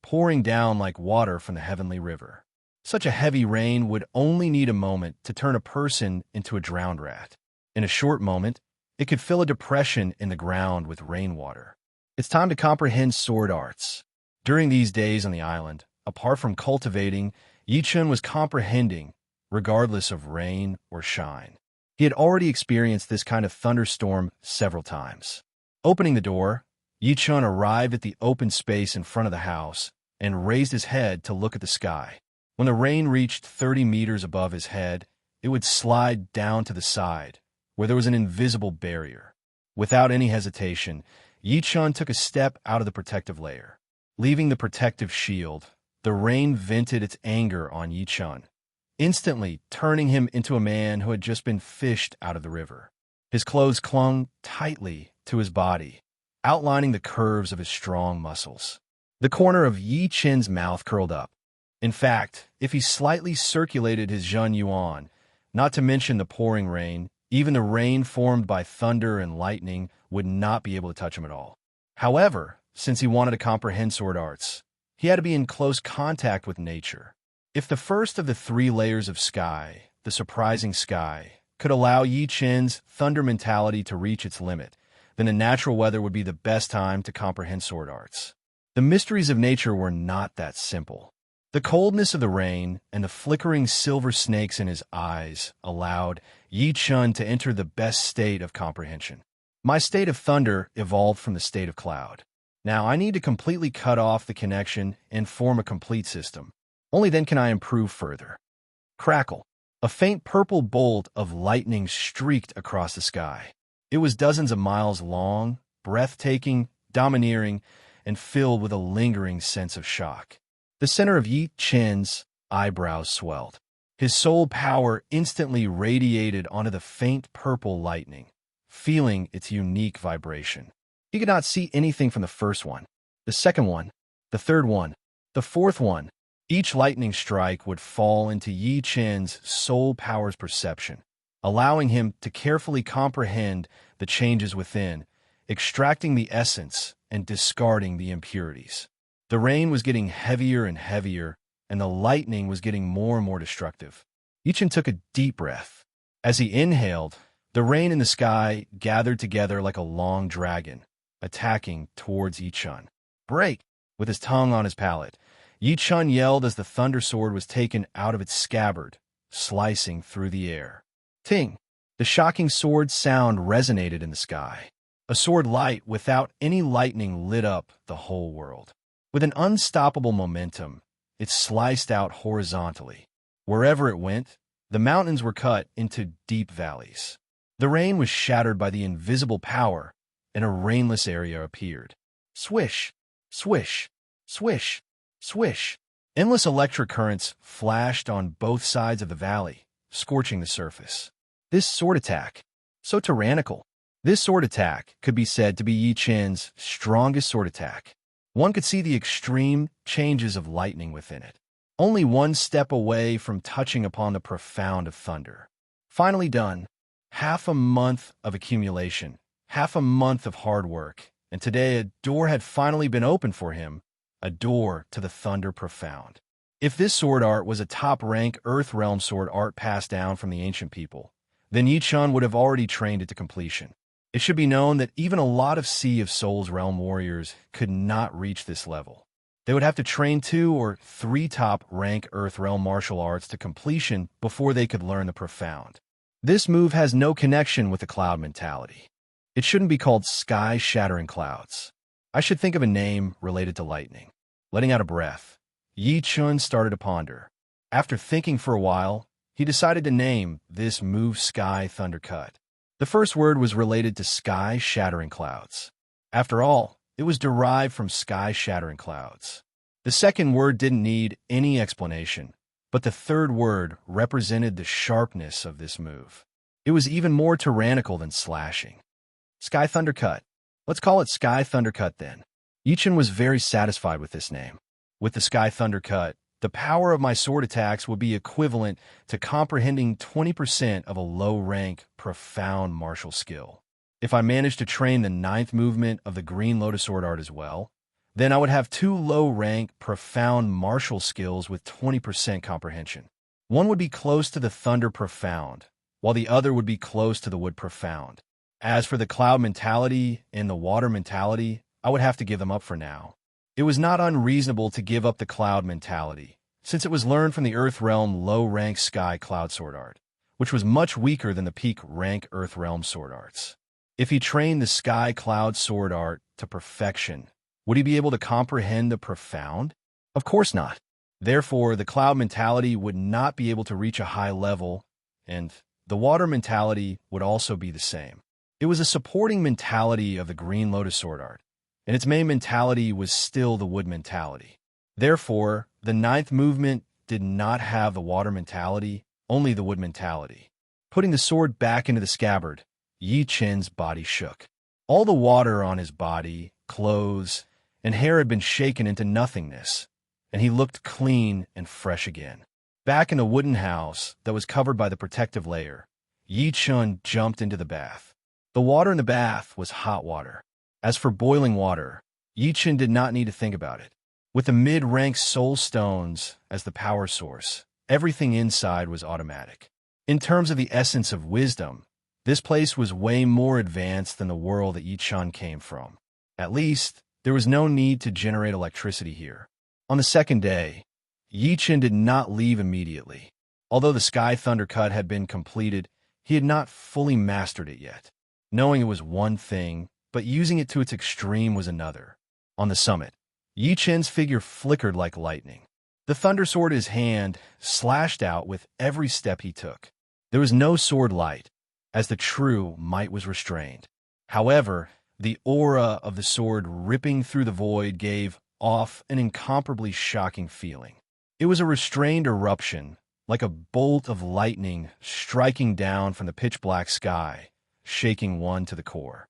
pouring down like water from the heavenly river. Such a heavy rain would only need a moment to turn a person into a drowned rat. In a short moment, it could fill a depression in the ground with rainwater. It's time to comprehend sword arts. During these days on the island, apart from cultivating, Yi-Chun was comprehending, regardless of rain or shine. He had already experienced this kind of thunderstorm several times. Opening the door, Yi-Chun arrived at the open space in front of the house and raised his head to look at the sky. When the rain reached 30 meters above his head, it would slide down to the side, where there was an invisible barrier. Without any hesitation, Yi-Chun took a step out of the protective layer. Leaving the protective shield, the rain vented its anger on Yi-Chun, instantly turning him into a man who had just been fished out of the river. His clothes clung tightly to his body, outlining the curves of his strong muscles. The corner of Yi-Chun's mouth curled up. In fact, if he slightly circulated his Zhen Yuan, not to mention the pouring rain, even the rain formed by thunder and lightning would not be able to touch him at all. However, since he wanted to comprehend sword arts, he had to be in close contact with nature. If the first of the 3 layers of sky, the surprising sky, could allow Yi-Chun's thunder mentality to reach its limit, then the natural weather would be the best time to comprehend sword arts. The mysteries of nature were not that simple. The coldness of the rain and the flickering silver snakes in his eyes allowed Yi-Chun to enter the best state of comprehension. My state of thunder evolved from the state of cloud. Now I need to completely cut off the connection and form a complete system. Only then can I improve further. Crackle. A faint purple bolt of lightning streaked across the sky. It was dozens of miles long, breathtaking, domineering, and filled with a lingering sense of shock. The center of Yi-Chun's eyebrows swelled. His soul power instantly radiated onto the faint purple lightning, feeling its unique vibration. He could not see anything from the first one, the second one, the third one, the fourth one. Each lightning strike would fall into Yi-Chun's soul power's perception, allowing him to carefully comprehend the changes within, extracting the essence and discarding the impurities. The rain was getting heavier and heavier, and the lightning was getting more and more destructive. Yi-Chun took a deep breath. As he inhaled, the rain in the sky gathered together like a long dragon, attacking towards Yi-Chun. Break! With his tongue on his palate, Yi-Chun yelled as the thunder sword was taken out of its scabbard, slicing through the air. Ting! The shocking sword sound resonated in the sky. A sword light without any lightning lit up the whole world. With an unstoppable momentum, it sliced out horizontally. Wherever it went, the mountains were cut into deep valleys. The rain was shattered by the invisible power, and a rainless area appeared. Swish, swish, swish, swish. Endless electric currents flashed on both sides of the valley, scorching the surface. This sword attack, so tyrannical. This sword attack could be said to be Yi-Chun's strongest sword attack. One could see the extreme changes of lightning within it, only one step away from touching upon the profound of thunder. Finally done. Half a month of accumulation, half a month of hard work, and today a door had finally been opened for him, a door to the thunder profound. If this sword art was a top-rank Earth Realm sword art passed down from the ancient people, then Yi-Chun would have already trained it to completion. It should be known that even a lot of Sea of Souls realm warriors could not reach this level. They would have to train 2 or 3 top-rank Earth Realm martial arts to completion before they could learn the profound. This move has no connection with the cloud mentality. It shouldn't be called sky-shattering clouds. I should think of a name related to lightning. Letting out a breath, Yi-Chun started to ponder. After thinking for a while, he decided to name this move Sky Thundercut. The first word was related to sky-shattering clouds. After all, it was derived from sky-shattering clouds. The second word didn't need any explanation, but the third word represented the sharpness of this move. It was even more tyrannical than slashing. Sky Thundercut. Let's call it Sky Thundercut then. Yichen was very satisfied with this name. With the Sky Thundercut, the power of my sword attacks would be equivalent to comprehending 20% of a low-rank, profound martial skill. If I managed to train the 9th movement of the Green Lotus Sword Art as well, then I would have 2 low-rank, profound martial skills with 20% comprehension. One would be close to the Thunder Profound, while the other would be close to the Wood Profound. As for the Cloud Mentality and the Water Mentality, I would have to give them up for now. It was not unreasonable to give up the Cloud Mentality, since it was learned from the Earth Realm low-rank Sky Cloud Sword Art, which was much weaker than the peak rank Earth Realm Sword Arts. If he trained the Sky Cloud Sword Art to perfection, would he be able to comprehend the profound? Of course not. Therefore, the Cloud Mentality would not be able to reach a high level, and the Water Mentality would also be the same. It was a supporting mentality of the Green Lotus Sword Art, and its main mentality was still the Wood Mentality. Therefore, the 9th movement did not have the Water Mentality, only the Wood Mentality. Putting the sword back into the scabbard, Yichen's body shook. All the water on his body, clothes, and hair had been shaken into nothingness, and he looked clean and fresh again. Back in the wooden house that was covered by the protective layer, Yichen jumped into the bath. The water in the bath was hot water. As for boiling water, Yichen did not need to think about it. With the mid-rank soul stones as the power source, everything inside was automatic. In terms of the essence of wisdom, this place was way more advanced than the world that Yichen came from. At least, there was no need to generate electricity here. On the second day, Yichen did not leave immediately. Although the Sky Thundercut had been completed, he had not fully mastered it yet. Knowing it was one thing, but using it to its extreme was another. On the summit, Yichen's figure flickered like lightning. The thunder sword in his hand slashed out with every step he took. There was no sword light, as the true might was restrained. However, the aura of the sword ripping through the void gave off an incomparably shocking feeling. It was a restrained eruption, like a bolt of lightning striking down from the pitch-black sky, shaking one to the core.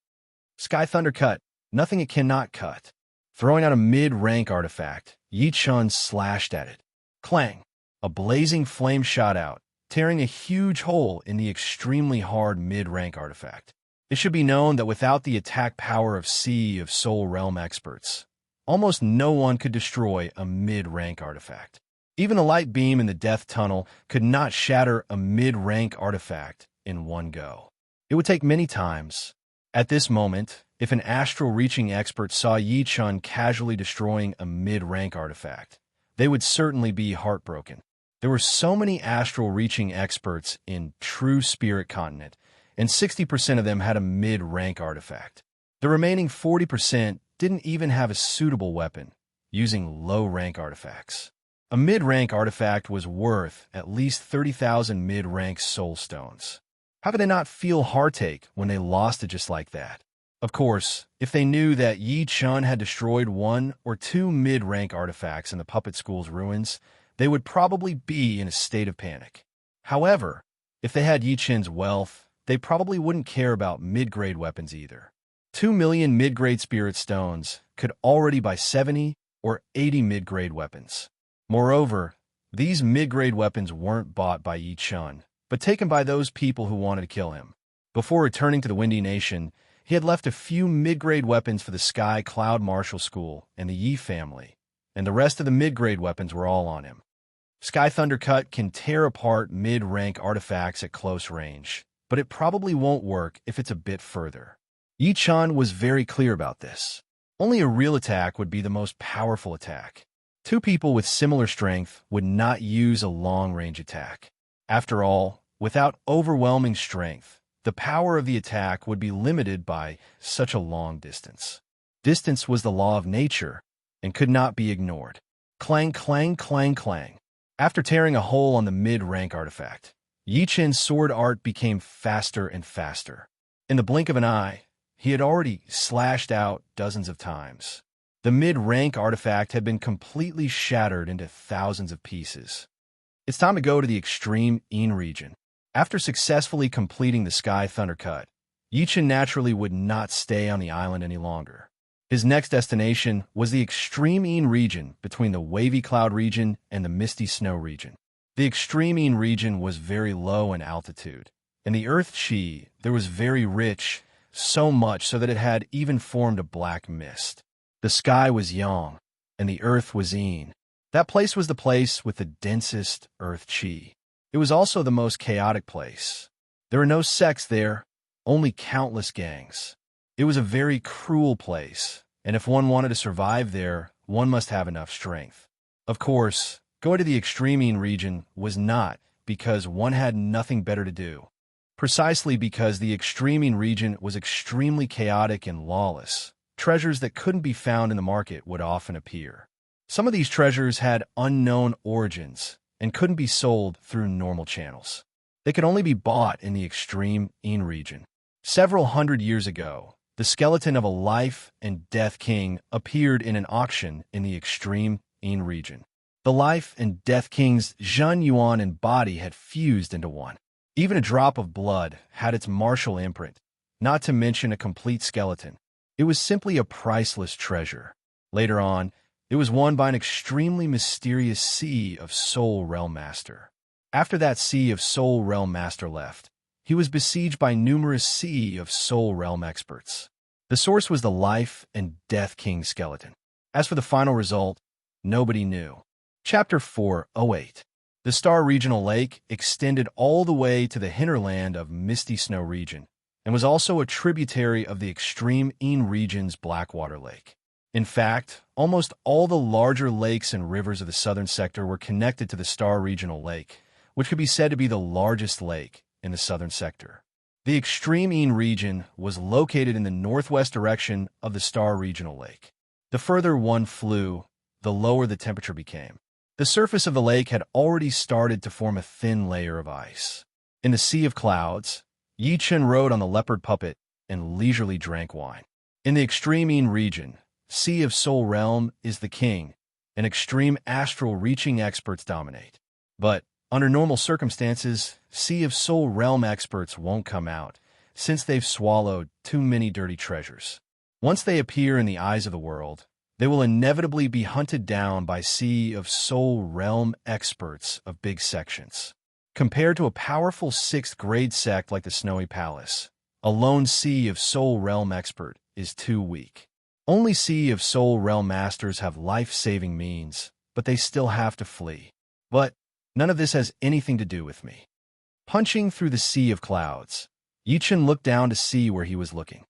Sky Thundercut, nothing it cannot cut. Throwing out a mid-rank artifact, Yichen slashed at it. Clang! A blazing flame shot out, tearing a huge hole in the extremely hard mid-rank artifact. It should be known that without the attack power of Sea of Soul Realm experts, almost no one could destroy a mid-rank artifact. Even the light beam in the Death Tunnel could not shatter a mid-rank artifact in one go. It would take many times. At this moment, if an astral-reaching expert saw Yichen casually destroying a mid-rank artifact, they would certainly be heartbroken. There were so many astral-reaching experts in True Spirit Continent, and 60% of them had a mid-rank artifact. The remaining 40% didn't even have a suitable weapon, using low-rank artifacts. A mid-rank artifact was worth at least 30,000 mid-rank soul stones. How could they not feel heartache when they lost it just like that? Of course, if they knew that Yichen had destroyed 1 or 2 mid-rank artifacts in the Puppet School's ruins, they would probably be in a state of panic. However, if they had Yichen's wealth, they probably wouldn't care about mid-grade weapons either. 2 million mid-grade spirit stones could already buy 70 or 80 mid-grade weapons. Moreover, these mid-grade weapons weren't bought by Yichen, but taken by those people who wanted to kill him. Before returning to the Windy Nation, he had left a few mid-grade weapons for the Sky Cloud Martial School and the Yi family, and the rest of the mid-grade weapons were all on him. Sky Thundercut can tear apart mid-rank artifacts at close range, but it probably won't work if it's a bit further. Yichen was very clear about this. Only a real attack would be the most powerful attack. 2 people with similar strength would not use a long-range attack. After all, without overwhelming strength, the power of the attack would be limited by such a long distance. Distance was the law of nature and could not be ignored. Clang, clang, clang, clang. After tearing a hole on the mid-rank artifact, Yichen's sword art became faster and faster. In the blink of an eye, he had already slashed out dozens of times. The mid-rank artifact had been completely shattered into thousands of pieces. It's time to go to the extreme Een region. After successfully completing the Sky Thunder Cut, Yichen naturally would not stay on the island any longer. His next destination was the extreme Een region between the wavy cloud region and the misty snow region. The extreme Een region was very low in altitude, and the earth chi there was very rich, so much so that it had even formed a black mist. The sky was Yang, and the earth was Een. That place was the place with the densest earth chi. It was also the most chaotic place. There were no sects there, only countless gangs. It was a very cruel place, and if one wanted to survive there, one must have enough strength. Of course, going to the extreme Een region was not because one had nothing better to do. Precisely because the extreme Een region was extremely chaotic and lawless, treasures that couldn't be found in the market would often appear. Some of these treasures had unknown origins and couldn't be sold through normal channels. They could only be bought in the extreme Een region. Several hundred years ago, the skeleton of a life and death king appeared in an auction in the extreme Een region. The life and death king's Zhen Yuan and body had fused into one. Even a drop of blood had its martial imprint, not to mention a complete skeleton. It was simply a priceless treasure. Later on, it was won by an extremely mysterious Sea of Soul Realm Master. After that Sea of Soul Realm Master left, he was besieged by numerous Sea of Soul Realm experts. The source was the Life and Death King skeleton. As for the final result, nobody knew. Chapter 408. The Star Regional Lake extended all the way to the hinterland of Misty Snow region and was also a tributary of the extreme Een region's Blackwater Lake. In fact, almost all the larger lakes and rivers of the southern sector were connected to the Star Regional Lake, which could be said to be the largest lake in the southern sector. The extreme Een region was located in the northwest direction of the Star Regional Lake. The further one flew, the lower the temperature became. The surface of the lake had already started to form a thin layer of ice. In the Sea of Clouds, Yichen rode on the leopard puppet and leisurely drank wine. In the extreme Een region, Sea of Soul Realm is the king, and extreme astral reaching experts dominate. But under normal circumstances, Sea of Soul Realm experts won't come out, since they've swallowed too many dirty treasures. Once they appear in the eyes of the world, they will inevitably be hunted down by Sea of Soul Realm experts of big sections. Compared to a powerful 6th grade sect like the Snowy Palace, a lone Sea of Soul Realm expert is too weak. Only Sea of Soul Realm masters have life-saving means, but they still have to flee. But none of this has anything to do with me. Punching through the Sea of Clouds, Yichen looked down to see where he was looking.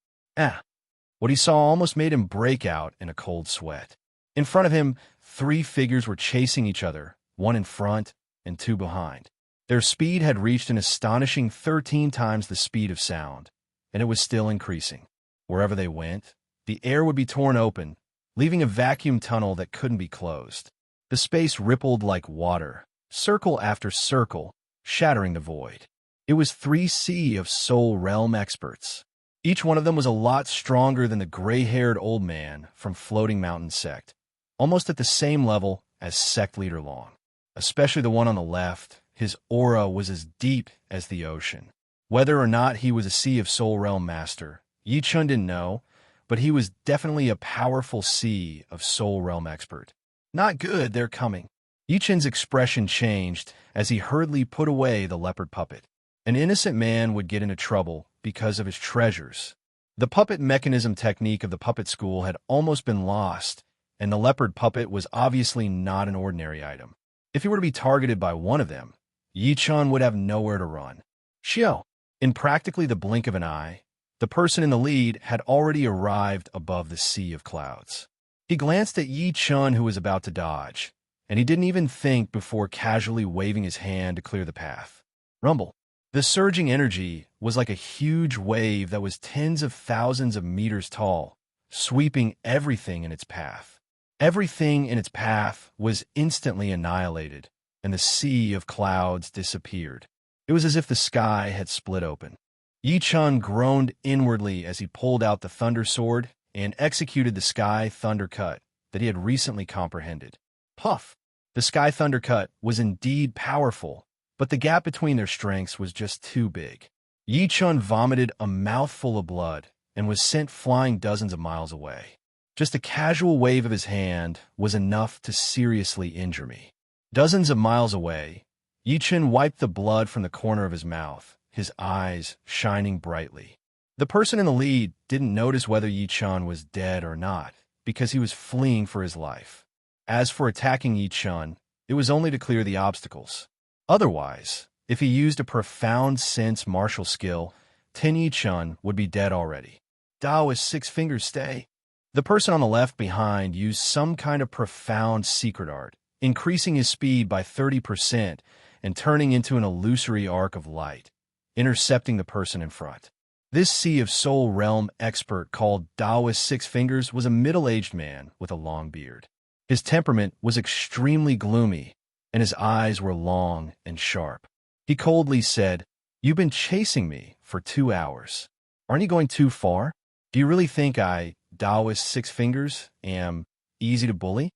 What he saw almost made him break out in a cold sweat. In front of him, 3 figures were chasing each other, one in front and 2 behind. Their speed had reached an astonishing 13 times the speed of sound, and it was still increasing. Wherever they went, the air would be torn open, leaving a vacuum tunnel that couldn't be closed. The space rippled like water, circle after circle, shattering the void. It was 3 Sea of Soul Realm experts. Each one of them was a lot stronger than the gray-haired old man from Floating Mountain Sect, almost at the same level as Sect Leader Long. Especially the one on the left, his aura was as deep as the ocean. Whether or not he was a Sea of Soul Realm Master, Yichen didn't know, but he was definitely a powerful Sea of Soul Realm expert. Not good, they're coming. Yichen's expression changed as he hurriedly put away the leopard puppet. An innocent man would get into trouble because of his treasures. The puppet mechanism technique of the puppet school had almost been lost, and the leopard puppet was obviously not an ordinary item. If he were to be targeted by one of them, Yichen would have nowhere to run. Xiao, in practically the blink of an eye, the person in the lead had already arrived above the Sea of Clouds. He glanced at Yichen, who was about to dodge, and he didn't even think before casually waving his hand to clear the path. Rumble. The surging energy was like a huge wave that was tens of thousands of meters tall, sweeping everything in its path. Everything in its path was instantly annihilated, and the Sea of Clouds disappeared. It was as if the sky had split open. Yichen groaned inwardly as he pulled out the Thunder Sword and executed the Sky Thunder Cut that he had recently comprehended. Puff! The Sky Thundercut was indeed powerful, but the gap between their strengths was just too big. Yi Chun vomited a mouthful of blood and was sent flying dozens of miles away. Just a casual wave of his hand was enough to seriously injure me. Dozens of miles away, Yi Chun wiped the blood from the corner of his mouth, his eyes shining brightly. The person in the lead didn't notice whether Yi Chun was dead or not, because he was fleeing for his life. As for attacking Yi Chun, it was only to clear the obstacles. Otherwise, if he used a profound sense martial skill, Tin Yi Chun would be dead already. Daoist Six Fingers stay. The person on the left behind used some kind of profound secret art, increasing his speed by 30% and turning into an illusory arc of light, intercepting the person in front. This Sea of Soul Realm expert called Daoist Six Fingers was a middle-aged man with a long beard. His temperament was extremely gloomy, and his eyes were long and sharp. He coldly said, "You've been chasing me for 2 hours. Aren't you going too far? Do you really think I, Daoist Six Fingers, am easy to bully?"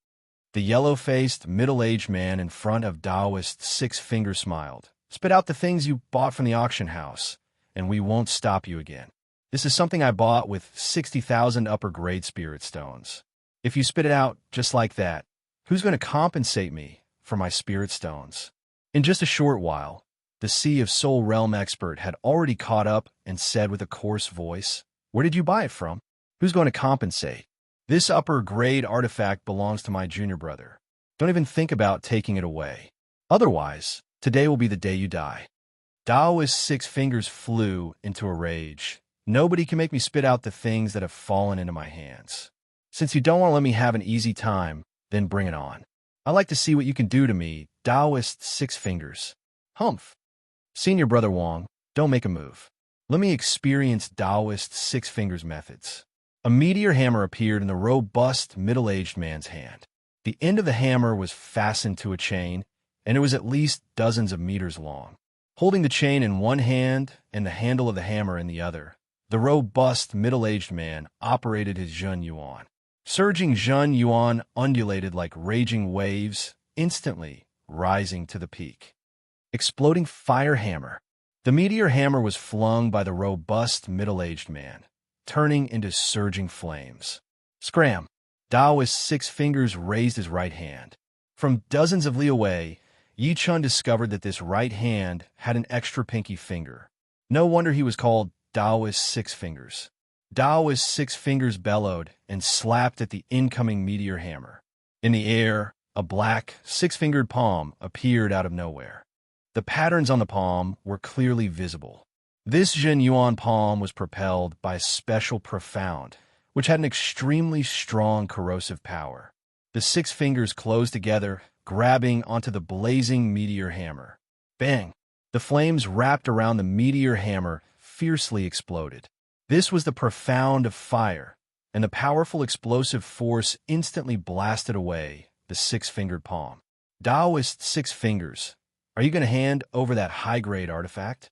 The yellow-faced, middle-aged man in front of Daoist Six Fingers smiled. "Spit out the things you bought from the auction house, and we won't stop you again. This is something I bought with 60,000 upper-grade spirit stones. If you spit it out just like that, who's going to compensate me for my spirit stones?" In just a short while, the Sea of Soul Realm expert had already caught up and said with a coarse voice, "Where did you buy it from? Who's going to compensate? This upper-grade artifact belongs to my junior brother. Don't even think about taking it away. Otherwise, today will be the day you die." Daoist Six Fingers flew into a rage. "Nobody can make me spit out the things that have fallen into my hands. Since you don't want to let me have an easy time, then bring it on. I'd like to see what you can do to me, Daoist Six Fingers." "Humph. Senior Brother Wong, don't make a move. Let me experience Daoist Six Fingers methods." A meteor hammer appeared in the robust, middle-aged man's hand. The end of the hammer was fastened to a chain, and it was at least dozens of meters long. Holding the chain in one hand and the handle of the hammer in the other, the robust, middle-aged man operated his Zhun Yuan. Surging Zhun Yuan undulated like raging waves, instantly rising to the peak. Exploding fire hammer. The meteor hammer was flung by the robust, middle-aged man, turning into surging flames. Scram! Daoist Six Fingers raised his right hand. From dozens of li away, Yi Chun discovered that this right hand had an extra pinky finger. No wonder he was called Daoist Six Fingers. Daoist Six Fingers bellowed and slapped at the incoming meteor hammer. In the air, a black, six-fingered palm appeared out of nowhere. The patterns on the palm were clearly visible. This Zhen Yuan palm was propelled by a special profound, which had an extremely strong corrosive power. The six fingers closed together, grabbing onto the blazing meteor hammer. Bang! The flames wrapped around the meteor hammer fiercely exploded. This was the profound of fire, and the powerful explosive force instantly blasted away the six-fingered palm. Daoist Six Fingers, are you going to hand over that high-grade artifact?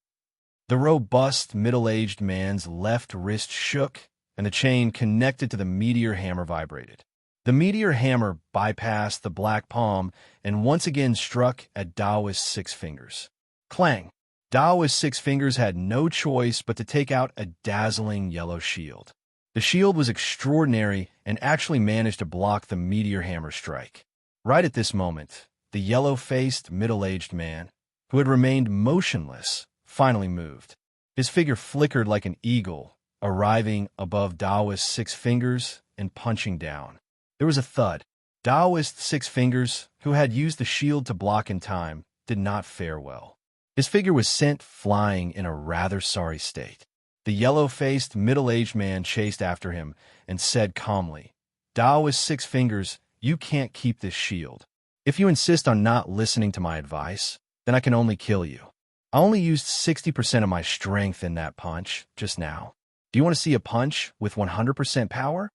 The robust, middle-aged man's left wrist shook, and the chain connected to the meteor hammer vibrated. The meteor hammer bypassed the black palm and once again struck at Daoist Six Fingers. Clang! Daoist Six Fingers had no choice but to take out a dazzling yellow shield. The shield was extraordinary and actually managed to block the meteor hammer strike. Right at this moment, the yellow-faced, middle-aged man, who had remained motionless, finally moved. His figure flickered like an eagle, arriving above Daoist Six Fingers and punching down. There was a thud. Daoist Six Fingers, who had used the shield to block in time, did not fare well. His figure was sent flying in a rather sorry state. The yellow-faced, middle-aged man chased after him and said calmly, "Daoist Six Fingers, you can't keep this shield. If you insist on not listening to my advice, then I can only kill you. I only used 60% of my strength in that punch just now. Do you want to see a punch with 100% power?"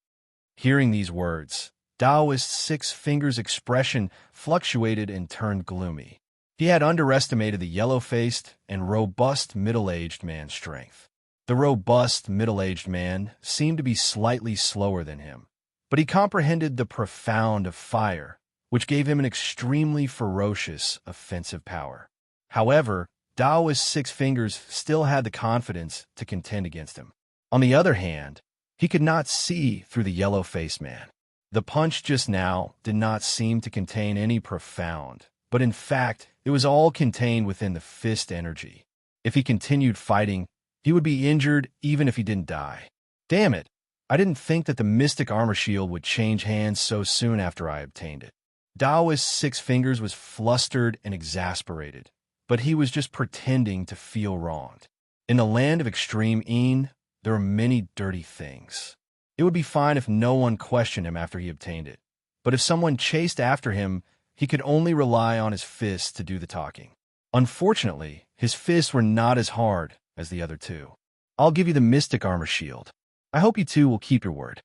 Hearing these words, Daoist Six Fingers' expression fluctuated and turned gloomy. He had underestimated the yellow-faced and robust middle-aged man's strength. The robust middle-aged man seemed to be slightly slower than him, but he comprehended the profound of fire, which gave him an extremely ferocious, offensive power. However, Daoist's 6 fingers still had the confidence to contend against him. On the other hand, he could not see through the yellow-faced man. The punch just now did not seem to contain any profound, but in fact, it was all contained within the fist energy. If he continued fighting, he would be injured even if he didn't die. Damn it! I didn't think that the mystic armor shield would change hands so soon after I obtained it. Daoist's 6 fingers was flustered and exasperated, but he was just pretending to feel wronged. In the land of extreme Een, there are many dirty things. It would be fine if no one questioned him after he obtained it, but if someone chased after him, he could only rely on his fists to do the talking. Unfortunately, his fists were not as hard as the other two. I'll give you the mystic armor shield. I hope you two will keep your word.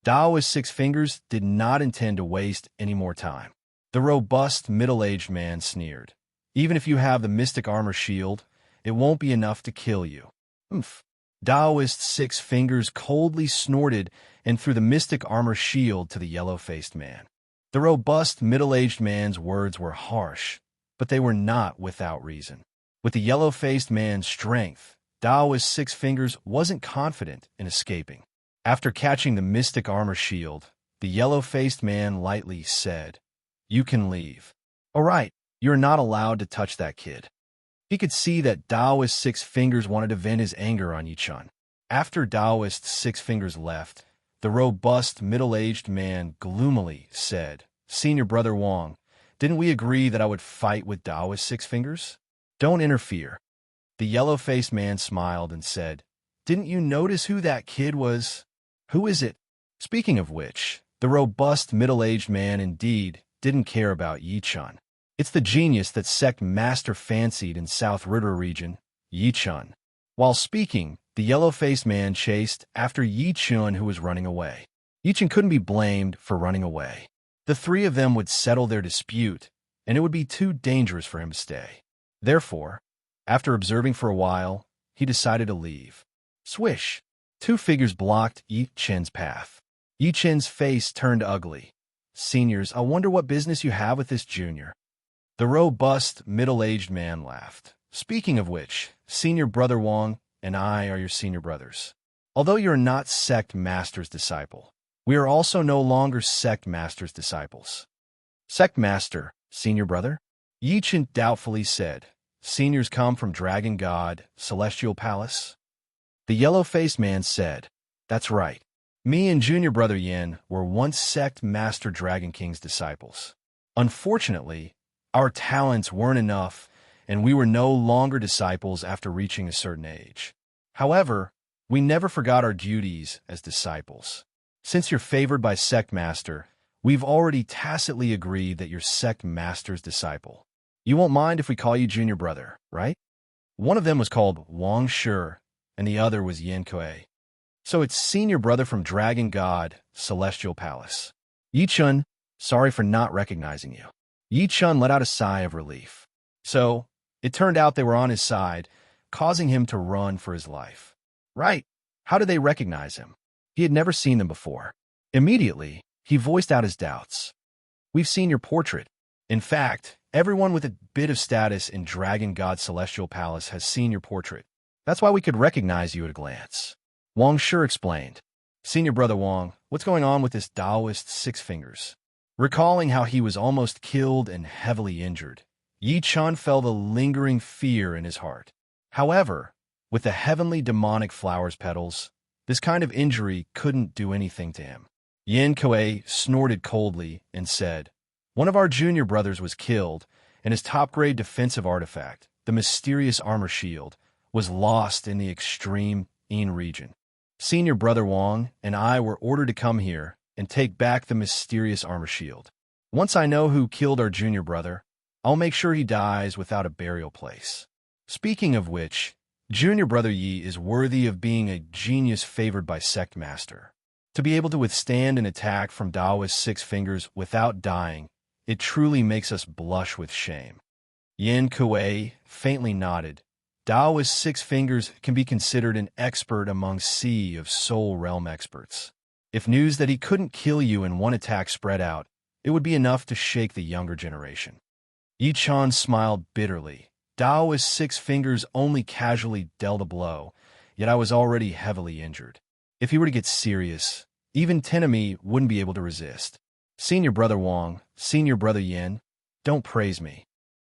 Daoist's 6 fingers did not intend to waste any more time. The robust, middle-aged man sneered. Even if you have the mystic armor shield, it won't be enough to kill you. Oomph. Daoist's 6 fingers coldly snorted and threw the mystic armor shield to the yellow-faced man. The robust, middle-aged man's words were harsh, but they were not without reason. With the yellow-faced man's strength, Daoist's 6 fingers wasn't confident in escaping. After catching the mystic armor shield, the yellow-faced man lightly said, "You can leave." "All right, you're not allowed to touch that kid." He could see that Daoist's 6 fingers wanted to vent his anger on Yichun. After Daoist's 6 fingers left, the robust, middle-aged man gloomily said, "Senior Brother Wong, didn't we agree that I would fight with Daoist's 6 fingers? Don't interfere." The yellow-faced man smiled and said, "Didn't you notice who that kid was? Who is it?" Speaking of which, the robust, middle-aged man indeed didn't care about Yichun. It's the genius that Sect Master fancied in South Ritter region, Yichun. While speaking, the yellow-faced man chased after Yichun, who was running away. Yichun couldn't be blamed for running away. The three of them would settle their dispute, and it would be too dangerous for him to stay. Therefore, after observing for a while, he decided to leave. Swish! 2 figures blocked Yichun's path. Yichun's face turned ugly. "Seniors, I wonder what business you have with this junior." The robust, middle-aged man laughed. "Speaking of which, Senior Brother Wong and I are your senior brothers. Although you're not Sect Master's disciple, we are also no longer Sect Master's disciples." "Sect Master, Senior Brother?" Yichun doubtfully said. "Seniors come from Dragon God, Celestial Palace?" The yellow-faced man said, "That's right. Me and Junior Brother Yin were once Sect Master Dragon King's disciples. Unfortunately, our talents weren't enough, and we were no longer disciples after reaching a certain age. However, we never forgot our duties as disciples. Since you're favored by Sect Master, we've already tacitly agreed that you're Sect Master's disciple. You won't mind if we call you Junior Brother, right?" One of them was called Wang Shi, and the other was Yin Kuei. "So it's Senior Brother from Dragon God, Celestial Palace." "Yichun, sorry for not recognizing you." Yichun let out a sigh of relief. So, it turned out they were on his side, causing him to run for his life. Right. How did they recognize him? He had never seen them before. Immediately, he voiced out his doubts. "We've seen your portrait. In fact, everyone with a bit of status in Dragon God Celestial Palace has seen your portrait. That's why we could recognize you at a glance." Wang Shi explained. "Senior Brother Wang, what's going on with this Daoist 6 fingers?" Recalling how he was almost killed and heavily injured, Yichun felt a lingering fear in his heart. However, with the heavenly demonic flower's petals, this kind of injury couldn't do anything to him. Yin Kuei snorted coldly and said, "One of our junior brothers was killed, and his top-grade defensive artifact, the mysterious armor shield, was lost in the extreme Een region. Senior Brother Wang and I were ordered to come here and take back the mysterious armor shield. Once I know who killed our junior brother, I'll make sure he dies without a burial place. Speaking of which, Junior Brother Yi is worthy of being a genius favored by Sect Master. To be able to withstand an attack from Daoist's 6 fingers without dying, it truly makes us blush with shame." Yin Kuei faintly nodded. Daoist's 6 fingers can be considered an expert among sea of soul realm experts. If news that he couldn't kill you in one attack spread out, it would be enough to shake the younger generation. Yi Chan smiled bitterly. Daoist's 6 fingers only casually dealt a blow, yet I was already heavily injured. If he were to get serious, even Tenemi wouldn't be able to resist. Senior Brother Wang, Senior Brother Yin, don't praise me.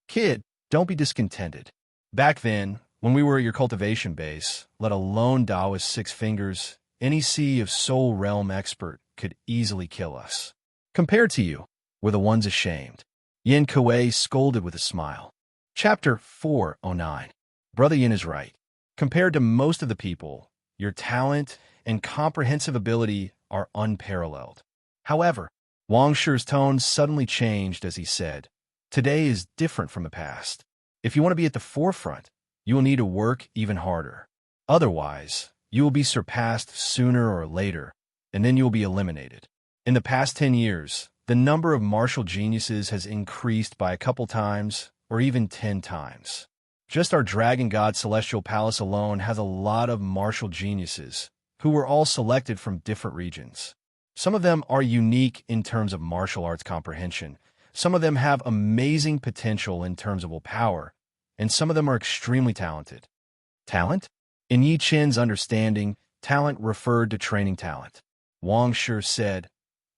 Kid, don't be discontented. Back then, when we were at your cultivation base, let alone Daoist's 6 fingers, any sea of soul realm expert could easily kill us. Compared to you, we're the ones ashamed. Yin Kuei scolded with a smile. Chapter 409. Brother Yin is right. Compared to most of the people, your talent and comprehensive ability are unparalleled. However, Wang Shi's tone suddenly changed as he said, today is different from the past. If you want to be at the forefront, you will need to work even harder. Otherwise, you will be surpassed sooner or later, and then you will be eliminated. In the past 10 years, the number of martial geniuses has increased by a couple times, or even 10 times. Just our Dragon God Celestial Palace alone has a lot of martial geniuses, who were all selected from different regions. Some of them are unique in terms of martial arts comprehension, some of them have amazing potential in terms of willpower, and some of them are extremely talented. Talent? In Yi Chen's understanding, talent referred to training talent. Wang Shi said,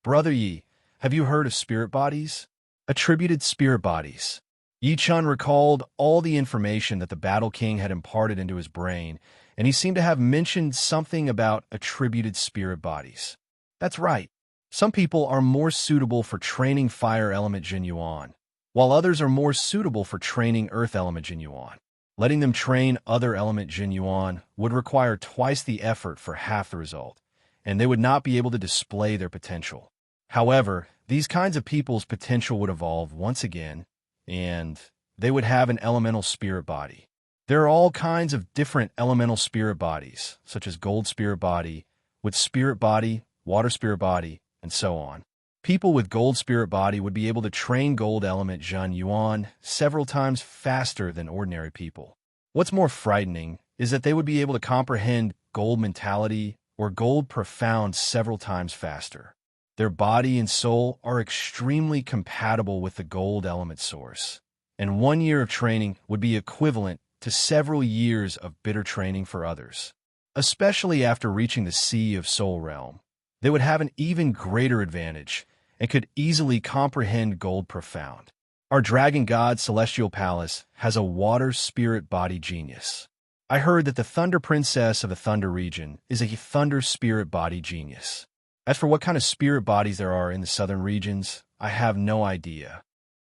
Brother Yi, have you heard of spirit bodies? Attributed spirit bodies. Yi Chen recalled all the information that the Battle King had imparted into his brain, and he seemed to have mentioned something about attributed spirit bodies. That's right. Some people are more suitable for training fire element Jin Yuan, while others are more suitable for training earth element Jin Yuan. Letting them train other element Jin Yuan would require twice the effort for half the result, and they would not be able to display their potential. However, these kinds of people's potential would evolve once again, and they would have an elemental spirit body. There are all kinds of different elemental spirit bodies, such as gold spirit body, with spirit body, water spirit body, and so on. People with gold spirit body would be able to train gold element Jin Yuan several times faster than ordinary people. What's more frightening is that they would be able to comprehend gold mentality or gold profound several times faster. Their body and soul are extremely compatible with the gold element source, and 1 year of training would be equivalent to several years of bitter training for others. Especially after reaching the Sea of Soul Realm, they would have an even greater advantage and could easily comprehend gold profound. Our Dragon God Celestial Palace has a water spirit body genius. I heard that the Thunder Princess of the Thunder region is a thunder spirit body genius. As for what kind of spirit bodies there are in the southern regions, I have no idea.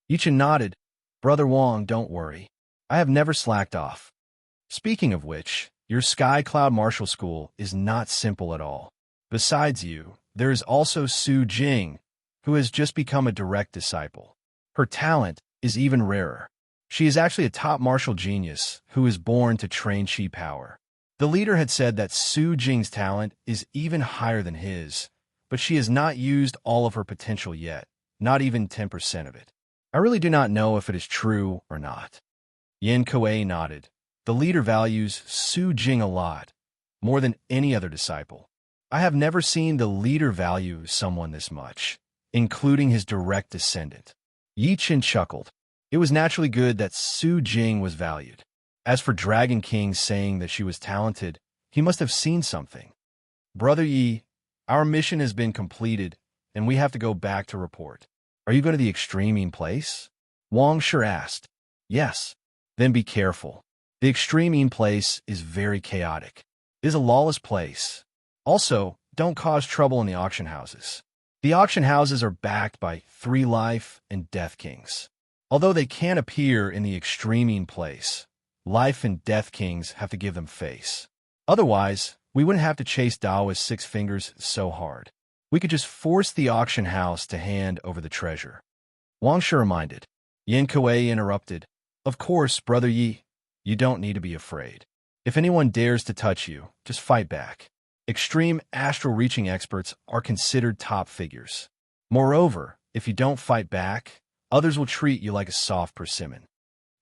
Yi Chen nodded. Brother Wang, don't worry. I have never slacked off. Speaking of which, your Sky Cloud Martial School is not simple at all. Besides you, there is also Su Jing, who has just become a direct disciple. Her talent is even rarer. She is actually a top martial genius who is born to train chi power. The leader had said that Su Jing's talent is even higher than his, but she has not used all of her potential yet, not even 10% of it. I really do not know if it is true or not. Yin Kuei nodded. The leader values Su Jing a lot, more than any other disciple. I have never seen the leader value someone this much, including his direct descendant. Yi Chen chuckled. It was naturally good that Su Jing was valued. As for Dragon King saying that she was talented, he must have seen something. Brother Yi, our mission has been completed, and we have to go back to report. Are you going to the extreme place? Wang Shi asked. Yes. Then be careful. The extreme place is very chaotic. It is a lawless place. Also, don't cause trouble in the auction houses. The auction houses are backed by 3 life and death kings. Although they can appear in the extreme place, life and death kings have to give them face. Otherwise, we wouldn't have to chase Daoist's 6 fingers so hard. We could just force the auction house to hand over the treasure. Wang Shi reminded. Yin Kuei interrupted. Of course, Brother Yi, you don't need to be afraid. If anyone dares to touch you, just fight back. Extreme astral reaching experts are considered top figures. Moreover, if you don't fight back, others will treat you like a soft persimmon.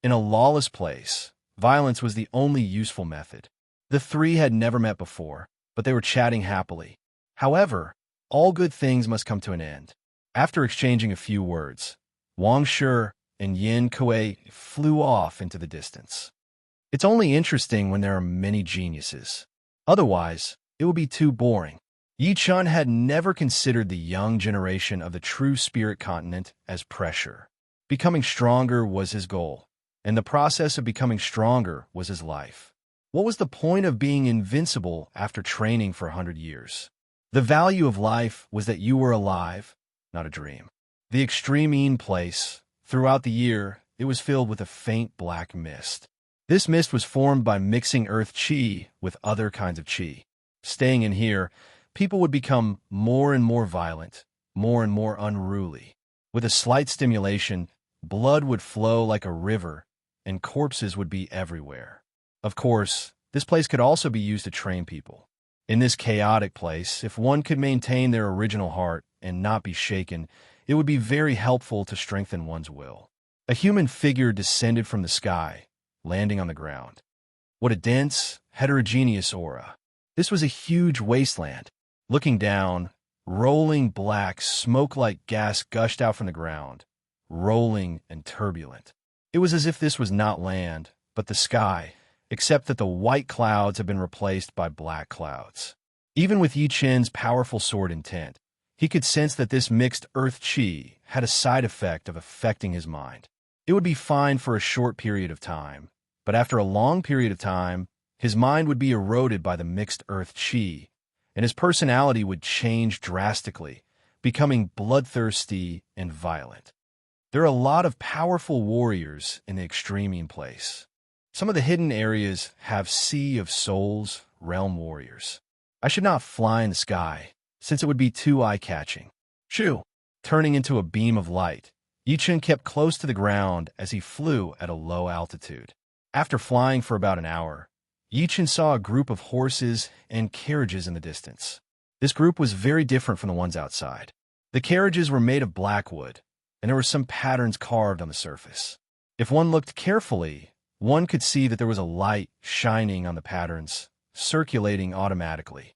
In a lawless place, violence was the only useful method. The 3 had never met before, but they were chatting happily. However, all good things must come to an end. After exchanging a few words, Wang Shi and Yin Kuei flew off into the distance. It's only interesting when there are many geniuses. Otherwise, it would be too boring. Yi Chun had never considered the young generation of the true spirit continent as pressure. Becoming stronger was his goal, and the process of becoming stronger was his life. What was the point of being invincible after training for 100 years? The value of life was that you were alive, not a dream. The extreme place, throughout the year, it was filled with a faint black mist. This mist was formed by mixing earth qi with other kinds of qi. Staying in here, people would become more and more violent, more and more unruly. With a slight stimulation, blood would flow like a river, and corpses would be everywhere. Of course, this place could also be used to train people. In this chaotic place, if one could maintain their original heart and not be shaken, it would be very helpful to strengthen one's will. A human figure descended from the sky, landing on the ground. What a dense, heterogeneous aura. This was a huge wasteland. Looking down, rolling black, smoke-like gas gushed out from the ground, rolling and turbulent. It was as if this was not land, but the sky, except that the white clouds had been replaced by black clouds. Even with Yi Chen's powerful sword intent, he could sense that this mixed earth qi had a side effect of affecting his mind. It would be fine for a short period of time, but after a long period of time, his mind would be eroded by the mixed earth qi, and his personality would change drastically, becoming bloodthirsty and violent. There are a lot of powerful warriors in the extreme place. Some of the hidden areas have Sea of Souls realm warriors. I should not fly in the sky, since it would be too eye-catching. Shoo! Turning into a beam of light, Yi Chen kept close to the ground as he flew at a low altitude. After flying for about an hour, Yi Chen saw a group of horses and carriages in the distance. This group was very different from the ones outside. The carriages were made of black wood, and there were some patterns carved on the surface. If one looked carefully, one could see that there was a light shining on the patterns, circulating automatically.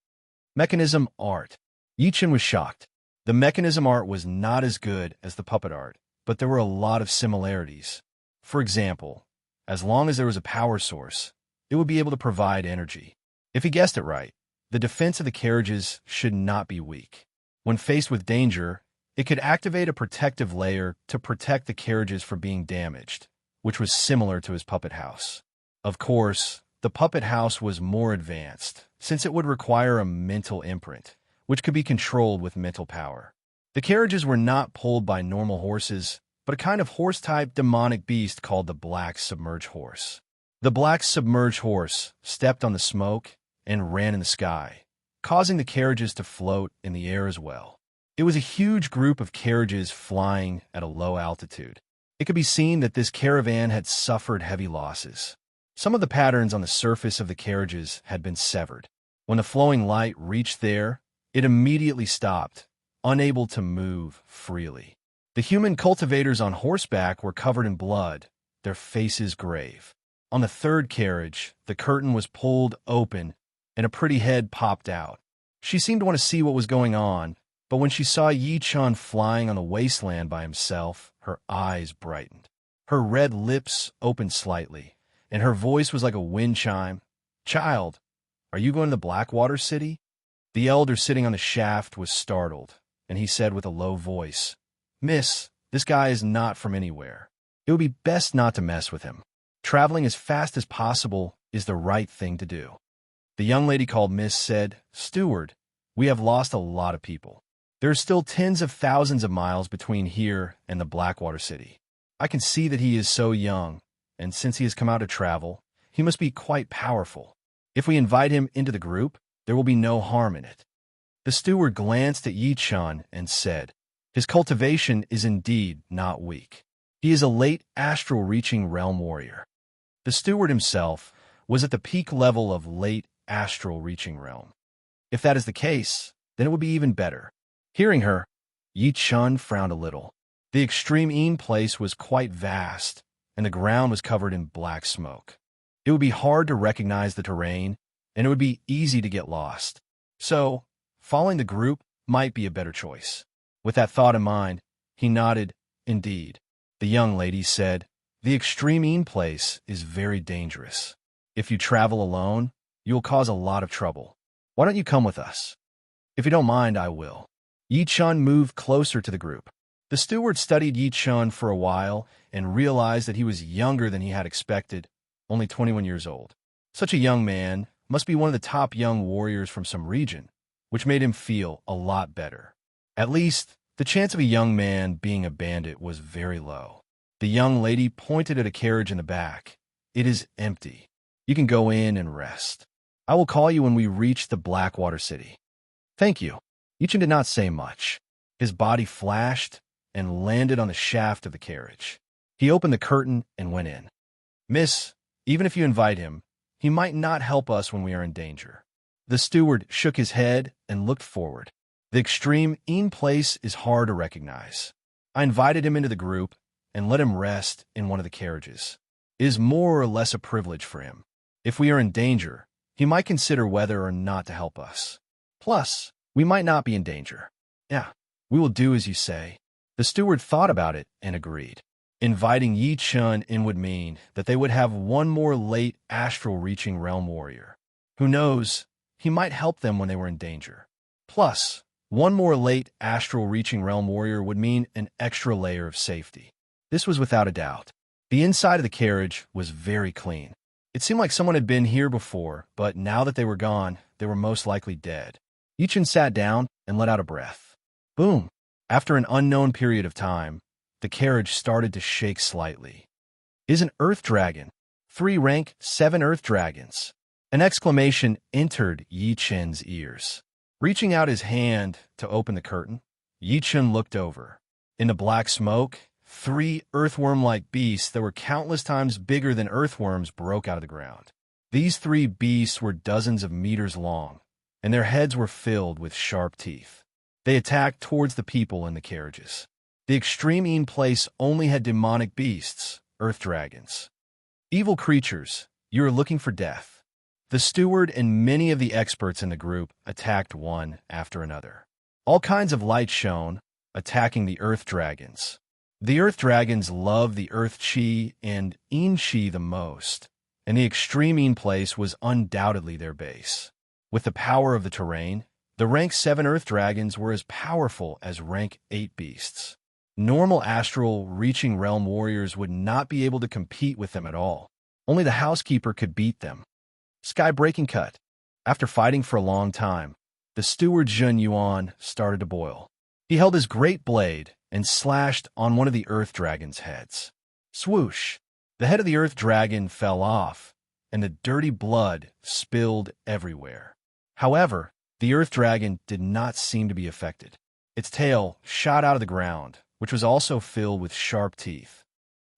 Mechanism art. Yi Chen was shocked. The mechanism art was not as good as the puppet art, but there were a lot of similarities. For example, as long as there was a power source, it would be able to provide energy. If he guessed it right, the defense of the carriages should not be weak. When faced with danger, it could activate a protective layer to protect the carriages from being damaged, which was similar to his puppet house. Of course, the puppet house was more advanced, since it would require a mental imprint, which could be controlled with mental power. The carriages were not pulled by normal horses, but a kind of horse-type demonic beast called the Black Submerged Horse. The Black Submerged Horse stepped on the smoke and ran in the sky, causing the carriages to float in the air as well. It was a huge group of carriages flying at a low altitude. It could be seen that this caravan had suffered heavy losses. Some of the patterns on the surface of the carriages had been severed. When the flowing light reached there, it immediately stopped, unable to move freely. The human cultivators on horseback were covered in blood, their faces grave. On the third carriage, the curtain was pulled open, and a pretty head popped out. She seemed to want to see what was going on, but when she saw Yi Chun flying on the wasteland by himself, her eyes brightened. Her red lips opened slightly, and her voice was like a wind chime. "Child, are you going to the Blackwater City?" The elder sitting on the shaft was startled, and he said with a low voice, "Miss, this guy is not from anywhere. It would be best not to mess with him. Traveling as fast as possible is the right thing to do." The young lady called Miss said, "Steward, we have lost a lot of people. There are still tens of thousands of miles between here and the Blackwater City. I can see that he is so young, and since he has come out to travel, he must be quite powerful. If we invite him into the group, there will be no harm in it." The steward glanced at Yi Chun and said, "His cultivation is indeed not weak. He is a late astral-reaching realm warrior." The steward himself was at the peak level of late astral-reaching realm. If that is the case, then it would be even better. Hearing her, Yi Chun frowned a little. The extreme place was quite vast, and the ground was covered in black smoke. It would be hard to recognize the terrain, and it would be easy to get lost. So, following the group, might be a better choice. With that thought in mind, he nodded. Indeed. The young lady said, the extreme place is very dangerous. If you travel alone, you will cause a lot of trouble. Why don't you come with us? If you don't mind, I will. Yi-chun moved closer to the group. The steward studied Yi-chun for a while and realized that he was younger than he had expected, only 21 years old. Such a young man must be one of the top young warriors from some region, which made him feel a lot better. At least, the chance of a young man being a bandit was very low. The young lady pointed at a carriage in the back. It is empty. You can go in and rest. I will call you when we reach the Blackwater City. Thank you. Yi-chun did not say much. His body flashed and landed on the shaft of the carriage. He opened the curtain and went in. Miss, even if you invite him, he might not help us when we are in danger. The steward shook his head and looked forward. The extreme place is hard to recognize. I invited him into the group and let him rest in one of the carriages. It is more or less a privilege for him. If we are in danger, he might consider whether or not to help us. Plus, we might not be in danger. Yeah, we will do as you say. The steward thought about it and agreed. Inviting Yi-chun in would mean that they would have one more late astral-reaching realm warrior. Who knows, he might help them when they were in danger. Plus, one more late astral-reaching realm warrior would mean an extra layer of safety. This was without a doubt. The inside of the carriage was very clean. It seemed like someone had been here before, but now that they were gone, they were most likely dead. Yi-chun sat down and let out a breath. Boom! After an unknown period of time, the carriage started to shake slightly. Is an earth dragon. 3 rank 7 earth dragons. An exclamation entered Yi-chun's ears. Reaching out his hand to open the curtain, Yi-chun looked over. In the black smoke, 3 earthworm-like beasts that were countless times bigger than earthworms broke out of the ground. These 3 beasts were dozens of meters long, and their heads were filled with sharp teeth. They attacked towards the people in the carriages. The extreme place only had demonic beasts, earth dragons. Evil creatures, you are looking for death. The steward and many of the experts in the group attacked one after another. All kinds of light shone, attacking the earth dragons. The earth dragons love the earth chi and yin chi the most, and the extreme place was undoubtedly their base. With the power of the terrain, the rank 7 earth dragons were as powerful as rank 8 beasts. Normal astral reaching realm warriors would not be able to compete with them at all. Only the housekeeper could beat them. Sky-breaking cut. After fighting for a long time, the steward Zhun Yuan started to boil. He held his great blade and slashed on one of the earth dragon's heads. Swoosh! The head of the earth dragon fell off, and the dirty blood spilled everywhere. However, the earth dragon did not seem to be affected. Its tail shot out of the ground, which was also filled with sharp teeth.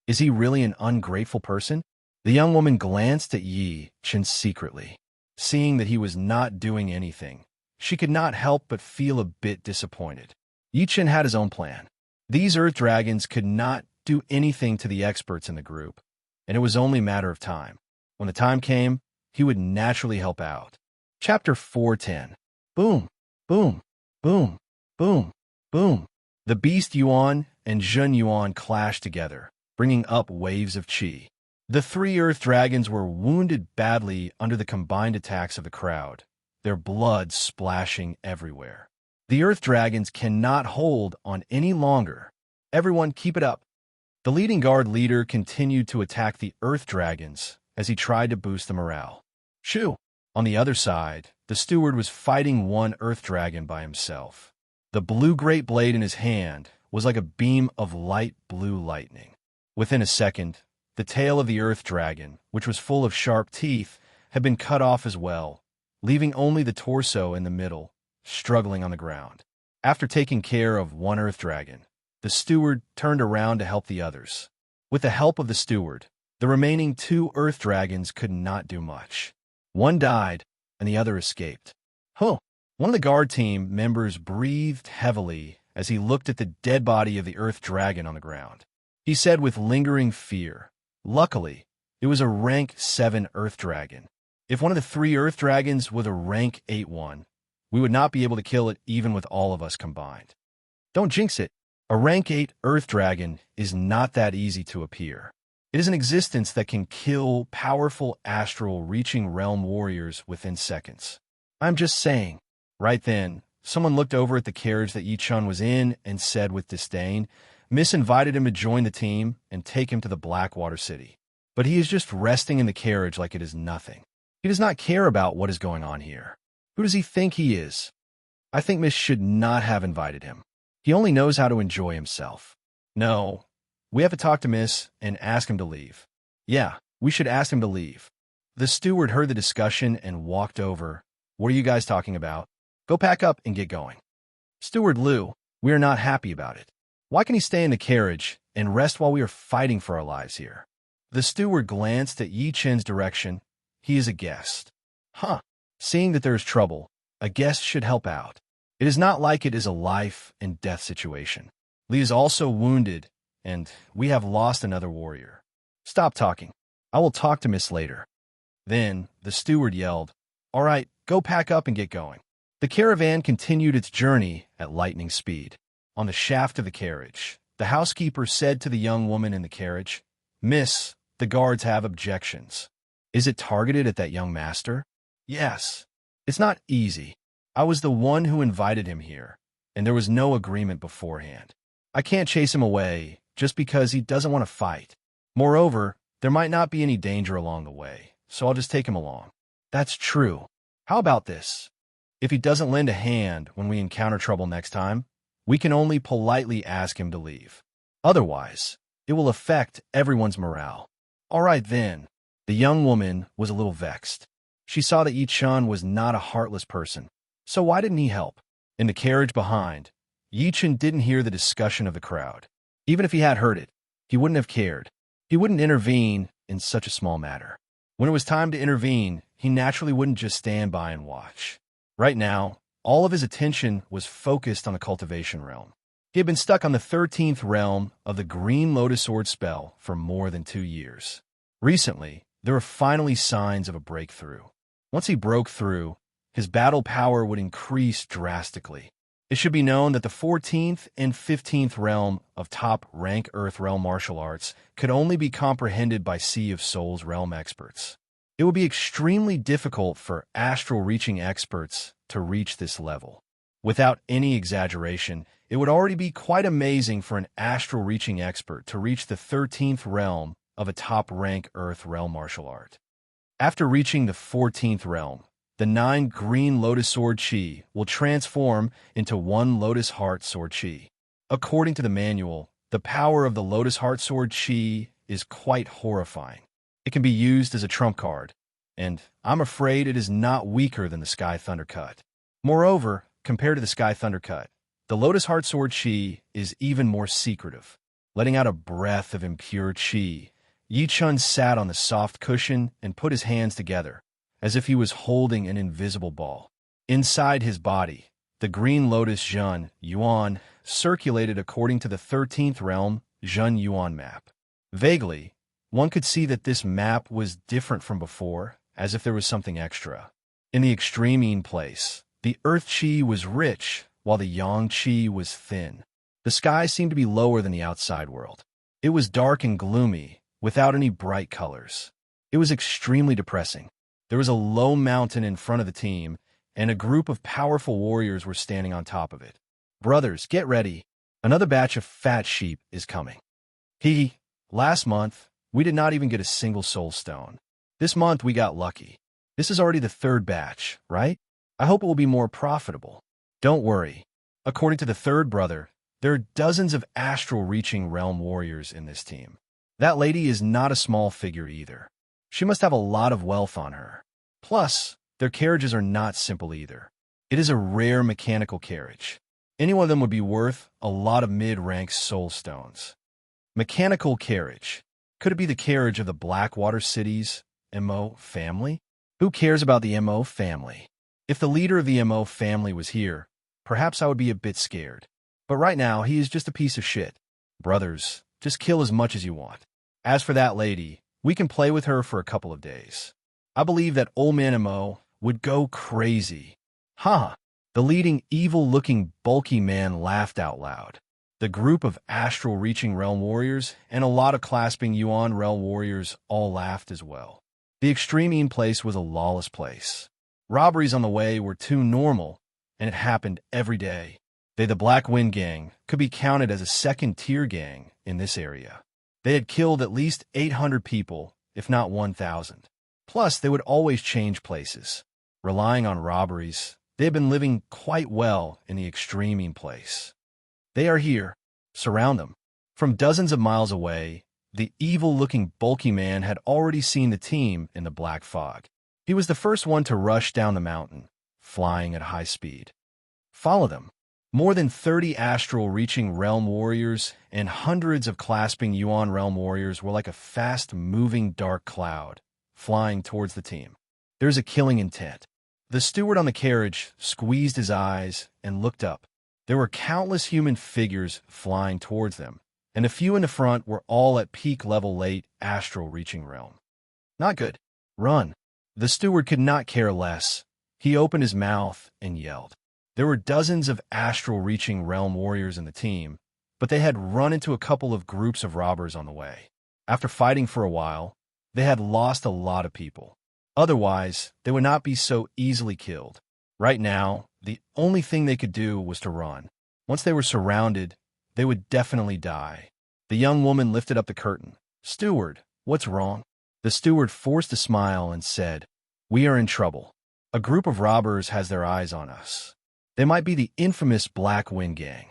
Is he really an ungrateful person? The young woman glanced at Yi-chun secretly. Seeing that he was not doing anything, she could not help but feel a bit disappointed. Yi-chun had his own plan. These earth dragons could not do anything to the experts in the group, and it was only a matter of time. When the time came, he would naturally help out. Chapter 410. Boom, boom, boom, boom, boom. The beast Yuan and Zhun Yuan clashed together, bringing up waves of qi. The 3 earth dragons were wounded badly under the combined attacks of the crowd, their blood splashing everywhere. The earth dragons cannot hold on any longer. Everyone keep it up. The leading guard leader continued to attack the earth dragons as he tried to boost the morale. Shoo! On the other side, the steward was fighting one earth dragon by himself. The blue great blade in his hand was like a beam of light blue lightning. Within a second, the tail of the earth dragon, which was full of sharp teeth, had been cut off as well, leaving only the torso in the middle, struggling on the ground. After taking care of one earth dragon, the steward turned around to help the others. With the help of the steward, the remaining 2 earth dragons could not do much. One died, and the other escaped. One of the guard team members breathed heavily as he looked at the dead body of the earth dragon on the ground. He said with lingering fear, luckily, it was a rank 7 earth dragon. If one of the 3 earth dragons was a rank 8 one, We would not be able to kill it even with all of us combined. Don't jinx it. A rank 8 Earth Dragon is not that easy to appear. It is an existence that can kill powerful astral-reaching realm warriors within seconds. I'm just saying. Right then, someone looked over at the carriage that Yi-chun was in and said with disdain, Miss invited him to join the team and take him to the Blackwater City. But he is just resting in the carriage like it is nothing. He does not care about what is going on here. Who does he think he is? I think Miss should not have invited him. He only knows how to enjoy himself. No, we have to talk to Miss and ask him to leave. Yeah, we should ask him to leave. The steward heard the discussion and walked over. What are you guys talking about? Go pack up and get going. Steward Liu, we are not happy about it. Why can he stay in the carriage and rest while we are fighting for our lives here? The steward glanced at Yi Chen's direction. He is a guest. Huh. Seeing that there is trouble, a guest should help out. It is not like it is a life and death situation. Li is also wounded, and we have lost another warrior. Stop talking. I will talk to Miss later. Then the steward yelled, All right, go pack up and get going. The caravan continued its journey at lightning speed. On the shaft of the carriage, the housekeeper said to the young woman in the carriage, Miss, the guards have objections. Is it targeted at that young master? Yes. It's not easy. I was the one who invited him here, and there was no agreement beforehand. I can't chase him away just because he doesn't want to fight. Moreover, there might not be any danger along the way, so I'll just take him along. That's true. How about this? If he doesn't lend a hand when we encounter trouble next time, we can only politely ask him to leave. Otherwise, it will affect everyone's morale. All right then. The young woman was a little vexed. She saw that Yi-chun was not a heartless person. So why didn't he help? In the carriage behind, Yi-chun didn't hear the discussion of the crowd. Even if he had heard it, he wouldn't have cared. He wouldn't intervene in such a small matter. When it was time to intervene, he naturally wouldn't just stand by and watch. Right now, all of his attention was focused on the cultivation realm. He had been stuck on the 13th realm of the Green Lotus Sword spell for more than 2 years. Recently, there were finally signs of a breakthrough. Once he broke through, his battle power would increase drastically. It should be known that the 14th and 15th realm of top-rank Earth realm martial arts could only be comprehended by Sea of Souls realm experts. It would be extremely difficult for astral-reaching experts to reach this level. Without any exaggeration, it would already be quite amazing for an astral-reaching expert to reach the 13th realm of a top-rank Earth realm martial art. After reaching the 14th realm, the 9 Green Lotus Sword Chi will transform into 1 Lotus Heart Sword Chi. According to the manual, the power of the Lotus Heart Sword Chi is quite horrifying. It can be used as a trump card, and I'm afraid it is not weaker than the Sky Thunder Cut. Moreover, compared to the Sky Thunder Cut, the Lotus Heart Sword Chi is even more secretive. Letting out a breath of impure chi, Yi-chun sat on the soft cushion and put his hands together, as if he was holding an invisible ball. Inside his body, the Green Lotus Zhen Yuan circulated according to the 13th realm Zhen Yuan map. Vaguely, one could see that this map was different from before, as if there was something extra. In the extreme yin place, the Earth Chi was rich, while the Yang Chi was thin. The sky seemed to be lower than the outside world. It was dark and gloomy, without any bright colors. It was extremely depressing. There was a low mountain in front of the team, and a group of powerful warriors were standing on top of it. Brothers, get ready. Another batch of fat sheep is coming. Last month, we did not even get a single soul stone. This month, we got lucky. This is already the 3rd batch, right? I hope it will be more profitable. Don't worry. According to the 3rd brother, there are dozens of astral-reaching realm warriors in this team. That lady is not a small figure either. She must have a lot of wealth on her. Plus, their carriages are not simple either. It is a rare mechanical carriage. Any one of them would be worth a lot of mid-rank soul stones. Mechanical carriage. Could it be the carriage of the Blackwater City's MO family? Who cares about the MO family? If the leader of the MO family was here, perhaps I would be a bit scared. But right now, he is just a piece of shit. Brothers, just kill as much as you want. As for that lady, we can play with her for a couple of days. I believe that old man MO would go crazy. Haha, The leading evil-looking bulky man laughed out loud. The group of astral-reaching realm warriors and a lot of clasping yuan realm warriors all laughed as well. The extreme place was a lawless place. Robberies on the way were too normal, and it happened every day. They, the Black Wind Gang, could be counted as a second-tier gang in this area. They had killed at least 800 people, if not 1,000. Plus, they would always change places. Relying on robberies, they had been living quite well in the extreme place. They are here. Surround them. From dozens of miles away, the evil-looking bulky man had already seen the team in the black fog. He was the first one to rush down the mountain, flying at high speed. Follow them. More than 30 astral-reaching realm warriors and hundreds of clasping yuan realm warriors were like a fast-moving dark cloud, flying towards the team. There's a killing intent. The steward on the carriage squeezed his eyes and looked up. There were countless human figures flying towards them, and a few in the front were all at peak level late astral-reaching realm. Not good. Run. The steward could not care less. He opened his mouth and yelled. There were dozens of astral-reaching realm warriors in the team, but they had run into a couple of groups of robbers on the way. After fighting for a while, they had lost a lot of people. Otherwise, they would not be so easily killed. Right now, the only thing they could do was to run. Once they were surrounded, they would definitely die. The young woman lifted up the curtain. "Steward, what's wrong?" The steward forced a smile and said, "We are in trouble. A group of robbers has their eyes on us. They might be the infamous Black Wind Gang."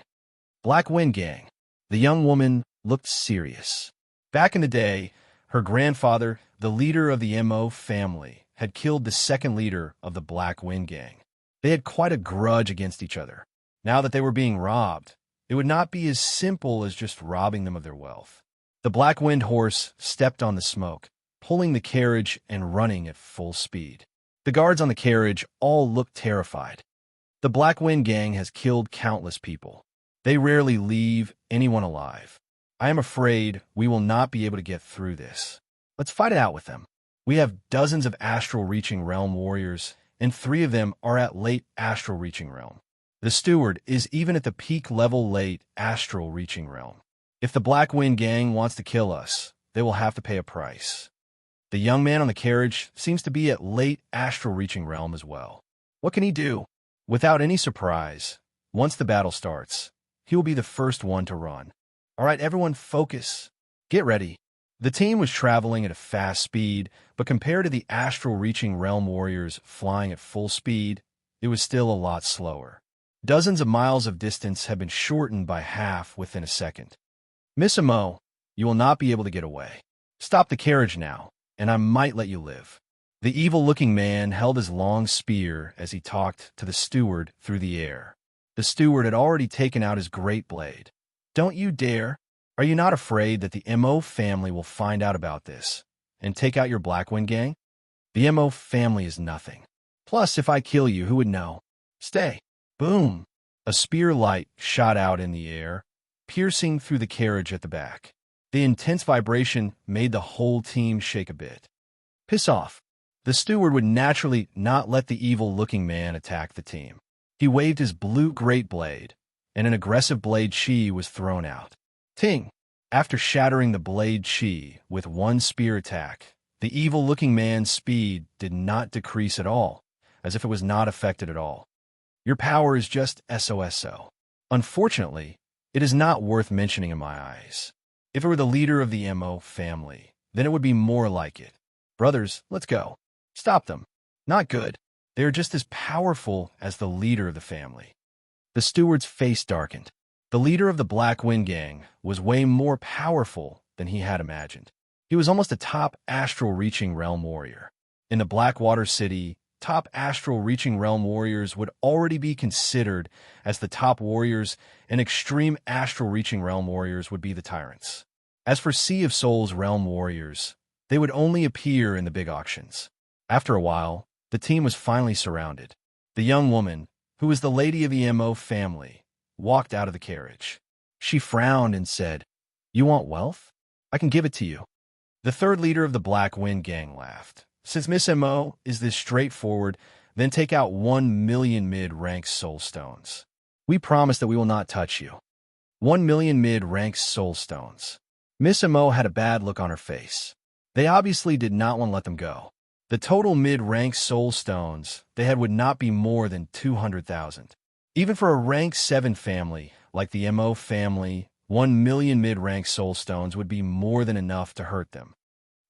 Black Wind Gang. The young woman looked serious. Back in the day, her grandfather, the leader of the MO family, had killed the second leader of the Black Wind Gang. They had quite a grudge against each other. Now that they were being robbed, it would not be as simple as just robbing them of their wealth. The Black Wind horse stepped on the smoke, pulling the carriage and running at full speed. The guards on the carriage all looked terrified. The Black Wind Gang has killed countless people. They rarely leave anyone alive. I am afraid we will not be able to get through this. Let's fight it out with them. We have dozens of astral-reaching realm warriors, and 3 of them are at late astral-reaching realm. The steward is even at the peak level late astral-reaching realm. If the Black Wind Gang wants to kill us, they will have to pay a price. The young man on the carriage seems to be at late astral-reaching realm as well. What can he do? Without any surprise, once the battle starts, he will be the first one to run. All right, everyone, focus. Get ready. The team was traveling at a fast speed, but compared to the astral-reaching realm warriors flying at full speed, it was still a lot slower. Dozens of miles of distance had been shortened by half within a second. "Miss Mo, you will not be able to get away. Stop the carriage now, and I might let you live." The evil-looking man held his long spear as he talked to the steward through the air. The steward had already taken out his great blade. "Don't you dare! Are you not afraid that the MO family will find out about this and take out your Black Wind Gang? The MO family is nothing. Plus, if I kill you, who would know? Stay." Boom! A spear light shot out in the air, piercing through the carriage at the back. The intense vibration made the whole team shake a bit. Piss off. The steward would naturally not let the evil-looking man attack the team. He waved his blue great blade, and an aggressive blade chi was thrown out. Ting! After shattering the blade chi with one spear attack, the evil-looking man's speed did not decrease at all, as if it was not affected at all. Your power is just SOSO. Unfortunately, it is not worth mentioning in my eyes. If it were the leader of the MO family, then it would be more like it. Brothers, let's go. Stop them. Not good. They are just as powerful as the leader of the family. The steward's face darkened. The leader of the Black Wind Gang was way more powerful than he had imagined. He was almost a top astral-reaching realm warrior. In the Blackwater City, top astral-reaching realm warriors would already be considered as the top warriors, and extreme astral-reaching realm warriors would be the tyrants. As for Sea of Souls realm warriors, they would only appear in the big auctions. After a while, the team was finally surrounded. The young woman, who was the lady of the MO family, walked out of the carriage. She frowned and said, "You want wealth? I can give it to you." The third leader of the Black Wind Gang laughed. Since Miss MO is this straightforward, Then take out 1,000,000 mid-rank soul stones. We promise that we will not touch you. 1,000,000 mid-rank soul stones. Miss Mo had a bad look on her face. They obviously did not want to let them go. The total mid-rank soul stones they had would not be more than 200,000. Even for a rank 7 family, like the Mo family, 1,000,000 mid-rank soul stones would be more than enough to hurt them.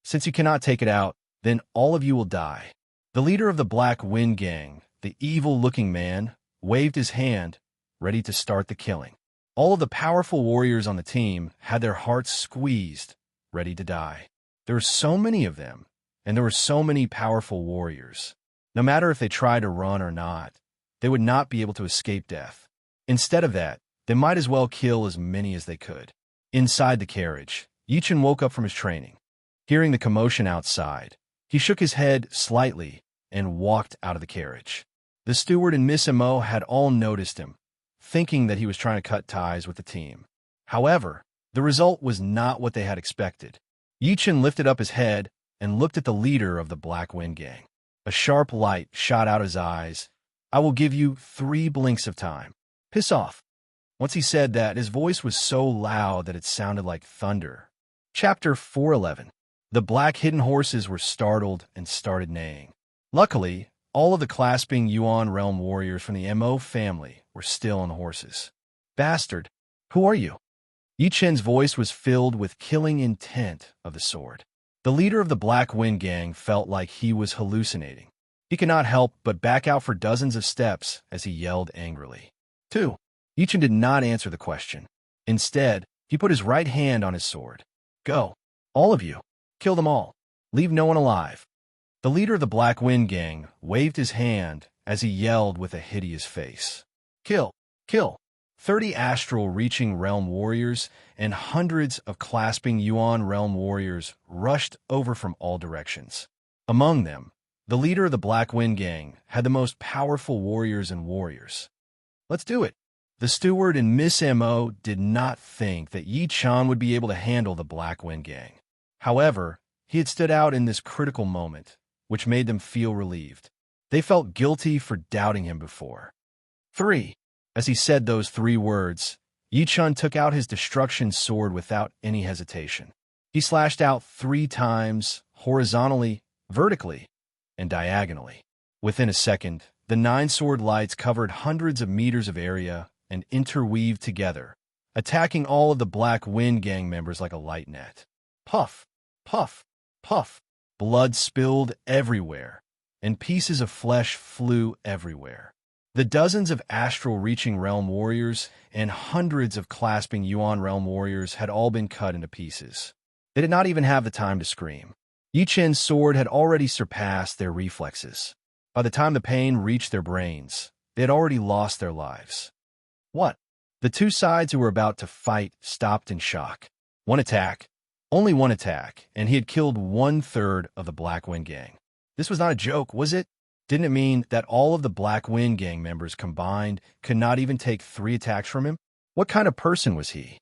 Since you cannot take it out, then all of you will die. The leader of the Black Wind Gang, the evil-looking man, waved his hand, ready to start the killing. All of the powerful warriors on the team had their hearts squeezed, ready to die. There were so many of them, and there were so many powerful warriors. No matter if they tried to run or not, they would not be able to escape death. Instead of that, they might as well kill as many as they could. Inside the carriage, Yichen woke up from his training. Hearing the commotion outside, he shook his head slightly and walked out of the carriage. The steward and Miss Mo had all noticed him, thinking that he was trying to cut ties with the team. However, the result was not what they had expected. Yichen lifted up his head and looked at the leader of the Black Wind Gang. A sharp light shot out his eyes. I will give you 3 blinks of time. Piss off. Once he said that, his voice was so loud that it sounded like thunder. Chapter 411. The black hidden horses were startled and started neighing. Luckily, all of the clasping Yuan realm warriors from the Mo family were still on the horses. Bastard, who are you? Yi Chen's voice was filled with killing intent of the sword. The leader of the Black Wind Gang felt like he was hallucinating. He could not help but back out for dozens of steps as he yelled angrily. 2. Yi Chen did not answer the question. Instead, he put his right hand on his sword. Go. All of you. Kill them all. Leave no one alive. The leader of the Black Wind Gang waved his hand as he yelled with a hideous face. Kill. Kill. 30 astral-reaching realm warriors and hundreds of clasping Yuan realm warriors rushed over from all directions. Among them, the leader of the Black Wind Gang had the most powerful warriors and warriors. Let's do it. The steward and Miss Mo did not think that Yi Chen would be able to handle the Black Wind Gang. However, he had stood out in this critical moment, which made them feel relieved. They felt guilty for doubting him before. 3. As he said those 3 words, Yi Chen took out his destruction sword without any hesitation. He slashed out 3 times, horizontally, vertically, and diagonally. Within a second, the 9 sword lights covered hundreds of meters of area and interweaved together, attacking all of the Black Wind Gang members like a light net. Puff, puff, puff. Blood spilled everywhere, and pieces of flesh flew everywhere. The dozens of astral-reaching realm warriors and hundreds of clasping Yuan realm warriors had all been cut into pieces. They did not even have the time to scream. Yi Chen's sword had already surpassed their reflexes. By the time the pain reached their brains, they had already lost their lives. What? The 2 sides who were about to fight stopped in shock. One attack, only one attack, and he had killed 1/3 of the Black Wind Gang. This was not a joke, was it? Didn't it mean that all of the Black Wind Gang members combined could not even take 3 attacks from him? What kind of person was he?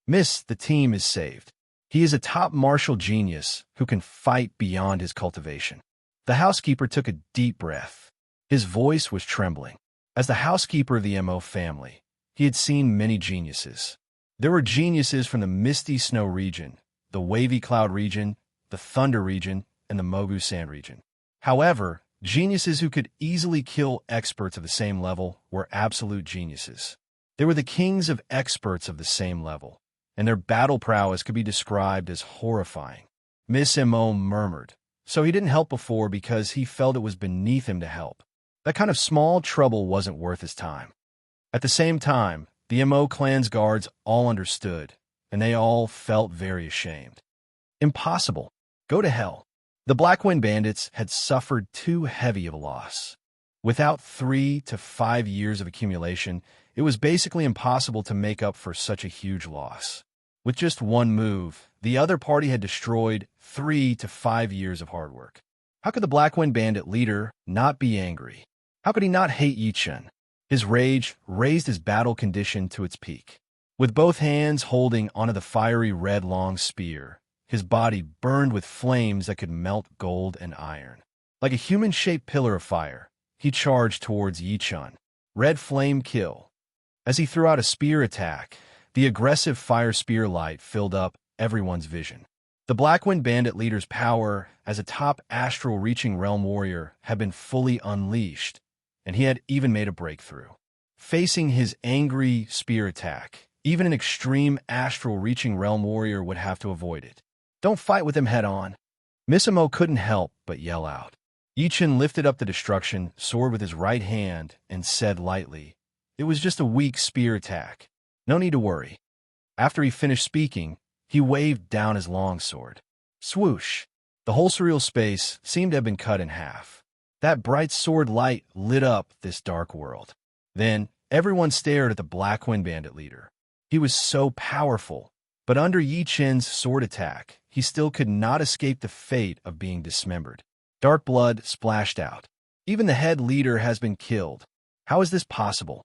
Miss, the team is saved. He is a top martial genius who can fight beyond his cultivation. The housekeeper took a deep breath. His voice was trembling. As the housekeeper of the Mo family, he had seen many geniuses. There were geniuses from the misty snow region, the wavy cloud region, the thunder region, and the Mogu sand region. However, geniuses who could easily kill experts of the same level were absolute geniuses. They were the kings of experts of the same level, and their battle prowess could be described as horrifying. Miss Mo murmured, so he didn't help before because he felt it was beneath him to help. That kind of small trouble wasn't worth his time. At the same time, the Mo clan's guards all understood, and they all felt very ashamed. Impossible. Go to hell. The Black Wind Bandits had suffered too heavy of a loss. Without 3 to 5 years of accumulation, it was basically impossible to make up for such a huge loss. With just one move, the other party had destroyed 3 to 5 years of hard work. How could the Black Wind Bandit leader not be angry? How could he not hate Yi Chen? His rage raised his battle condition to its peak. With both hands holding onto the fiery red long spear, his body burned with flames that could melt gold and iron. Like a human-shaped pillar of fire, he charged towards Yi-chun. Red flame kill. As he threw out a spear attack, the aggressive fire spear light filled up everyone's vision. The Blackwind Bandit leader's power as a top astral-reaching realm warrior had been fully unleashed, and he had even made a breakthrough. Facing his angry spear attack, even an extreme astral-reaching realm warrior would have to avoid it. Don't fight with him head-on. Misamo couldn't help but yell out. Yi-chun lifted up the destruction sword with his right hand and said lightly, "It was just a weak spear attack. No need to worry." After he finished speaking, he waved down his longsword. Swoosh! The whole surreal space seemed to have been cut in half. That bright sword light lit up this dark world. Then, everyone stared at the Blackwind Bandit leader. He was so powerful, but under Yi-chun's sword attack, he still could not escape the fate of being dismembered. Dark blood splashed out. Even the head leader has been killed. How is this possible?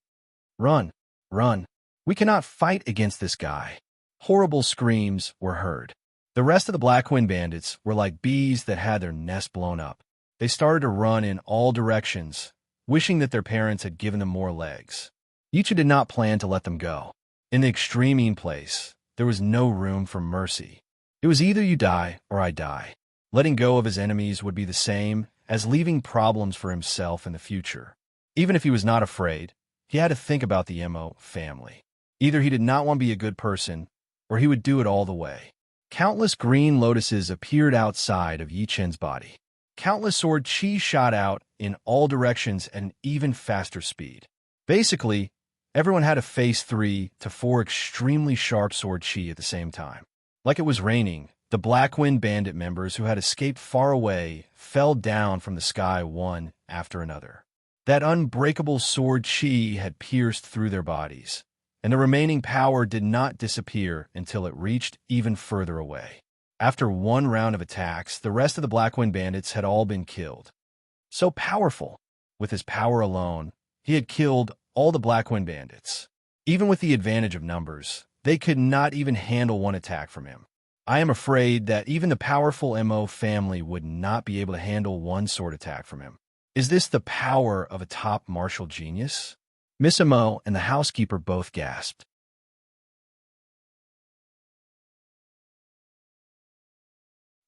Run! Run! We cannot fight against this guy. Horrible screams were heard. The rest of the Blackwind Bandits were like bees that had their nest blown up. They started to run in all directions, wishing that their parents had given them more legs. Yi-chun did not plan to let them go. In the extreme place, there was no room for mercy. It was either you die or I die. Letting go of his enemies would be the same as leaving problems for himself in the future. Even if he was not afraid, he had to think about the Emo family. Either he did not want to be a good person, or he would do it all the way. Countless green lotuses appeared outside of Yi-chun's body. Countless sword chi shot out in all directions at an even faster speed. Basically, everyone had to face 3 to 4 extremely sharp sword chi at the same time. Like it was raining, the Blackwind Bandit members who had escaped far away fell down from the sky one after another. That unbreakable sword chi had pierced through their bodies, and the remaining power did not disappear until it reached even further away. After one round of attacks, the rest of the Blackwind Bandits had all been killed. So powerful. With his power alone, he had killed all the Blackwind Bandits. Even with the advantage of numbers, they could not even handle one attack from him. I am afraid that even the powerful Mo family would not be able to handle one sword attack from him. Is this the power of a top martial genius? Miss Mo and the housekeeper both gasped.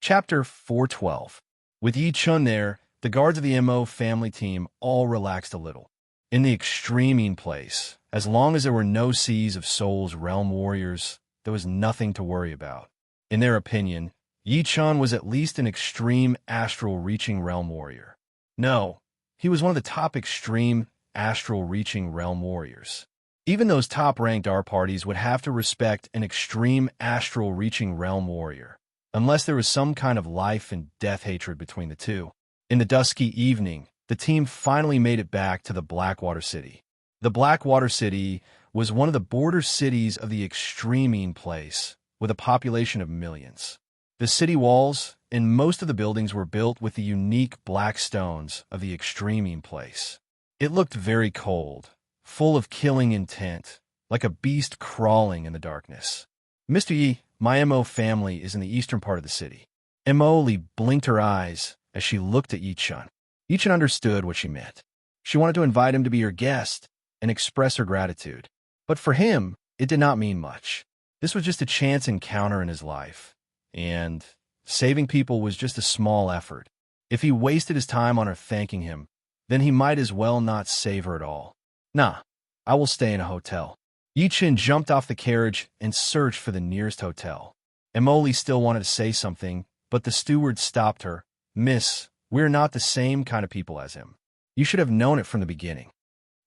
Chapter 412. With Yi-chun there, the guards of the Mo family team all relaxed a little. In the extreme place, as long as there were no seas of souls realm warriors, there was nothing to worry about. In their opinion, Yi-chun was at least an extreme astral-reaching realm warrior. No, he was one of the top extreme astral-reaching realm warriors. Even those top-ranked R parties would have to respect an extreme astral-reaching realm warrior, unless there was some kind of life and death hatred between the two. In the dusky evening, the team finally made it back to the Blackwater City. The Blackwater City was one of the border cities of the extreme place, with a population of millions. The city walls and most of the buildings were built with the unique black stones of the extreme place. It looked very cold, full of killing intent, like a beast crawling in the darkness. Mr. Yi, my Mo family is in the eastern part of the city. Emily blinked her eyes as she looked at Yi-chun. Yi-chun understood what she meant. She wanted to invite him to be her guest and express her gratitude. But for him, it did not mean much. This was just a chance encounter in his life, and saving people was just a small effort. If he wasted his time on her thanking him, then he might as well not save her at all. Nah, I will stay in a hotel. Yi-chun jumped off the carriage and searched for the nearest hotel. Emily still wanted to say something, but the steward stopped her. Miss, we're not the same kind of people as him. You should have known it from the beginning.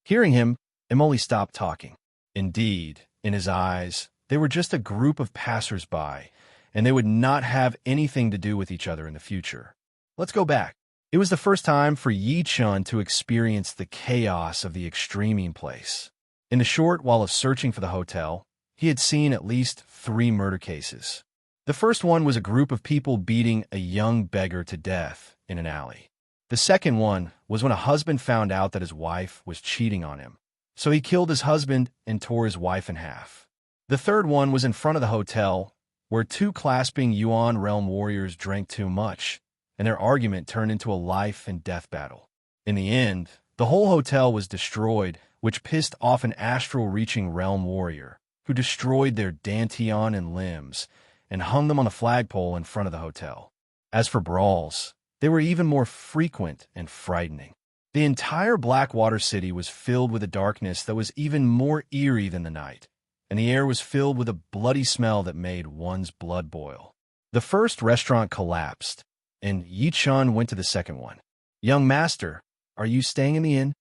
Hearing him, Emily stopped talking. Indeed, in his eyes, they were just a group of passers-by, and they would not have anything to do with each other in the future. Let's go back. It was the first time for Yi-chun to experience the chaos of the extreme place. In the short while of searching for the hotel, he had seen at least 3 murder cases. The first one was a group of people beating a young beggar to death in an alley. The second one was when a husband found out that his wife was cheating on him, so he killed his husband and tore his wife in half. The third one was in front of the hotel, where 2 clasping Yuan realm warriors drank too much, and their argument turned into a life and death battle. In the end, The whole hotel was destroyed, which pissed off an astral-reaching realm warrior, who destroyed their dantian and limbs and hung them on a flagpole in front of the hotel. As for brawls, they were even more frequent and frightening. The entire Blackwater City was filled with a darkness that was even more eerie than the night, and the air was filled with a bloody smell that made one's blood boil. The first restaurant collapsed, and Yi-chun went to the second one. "Young master, are you staying in the inn?"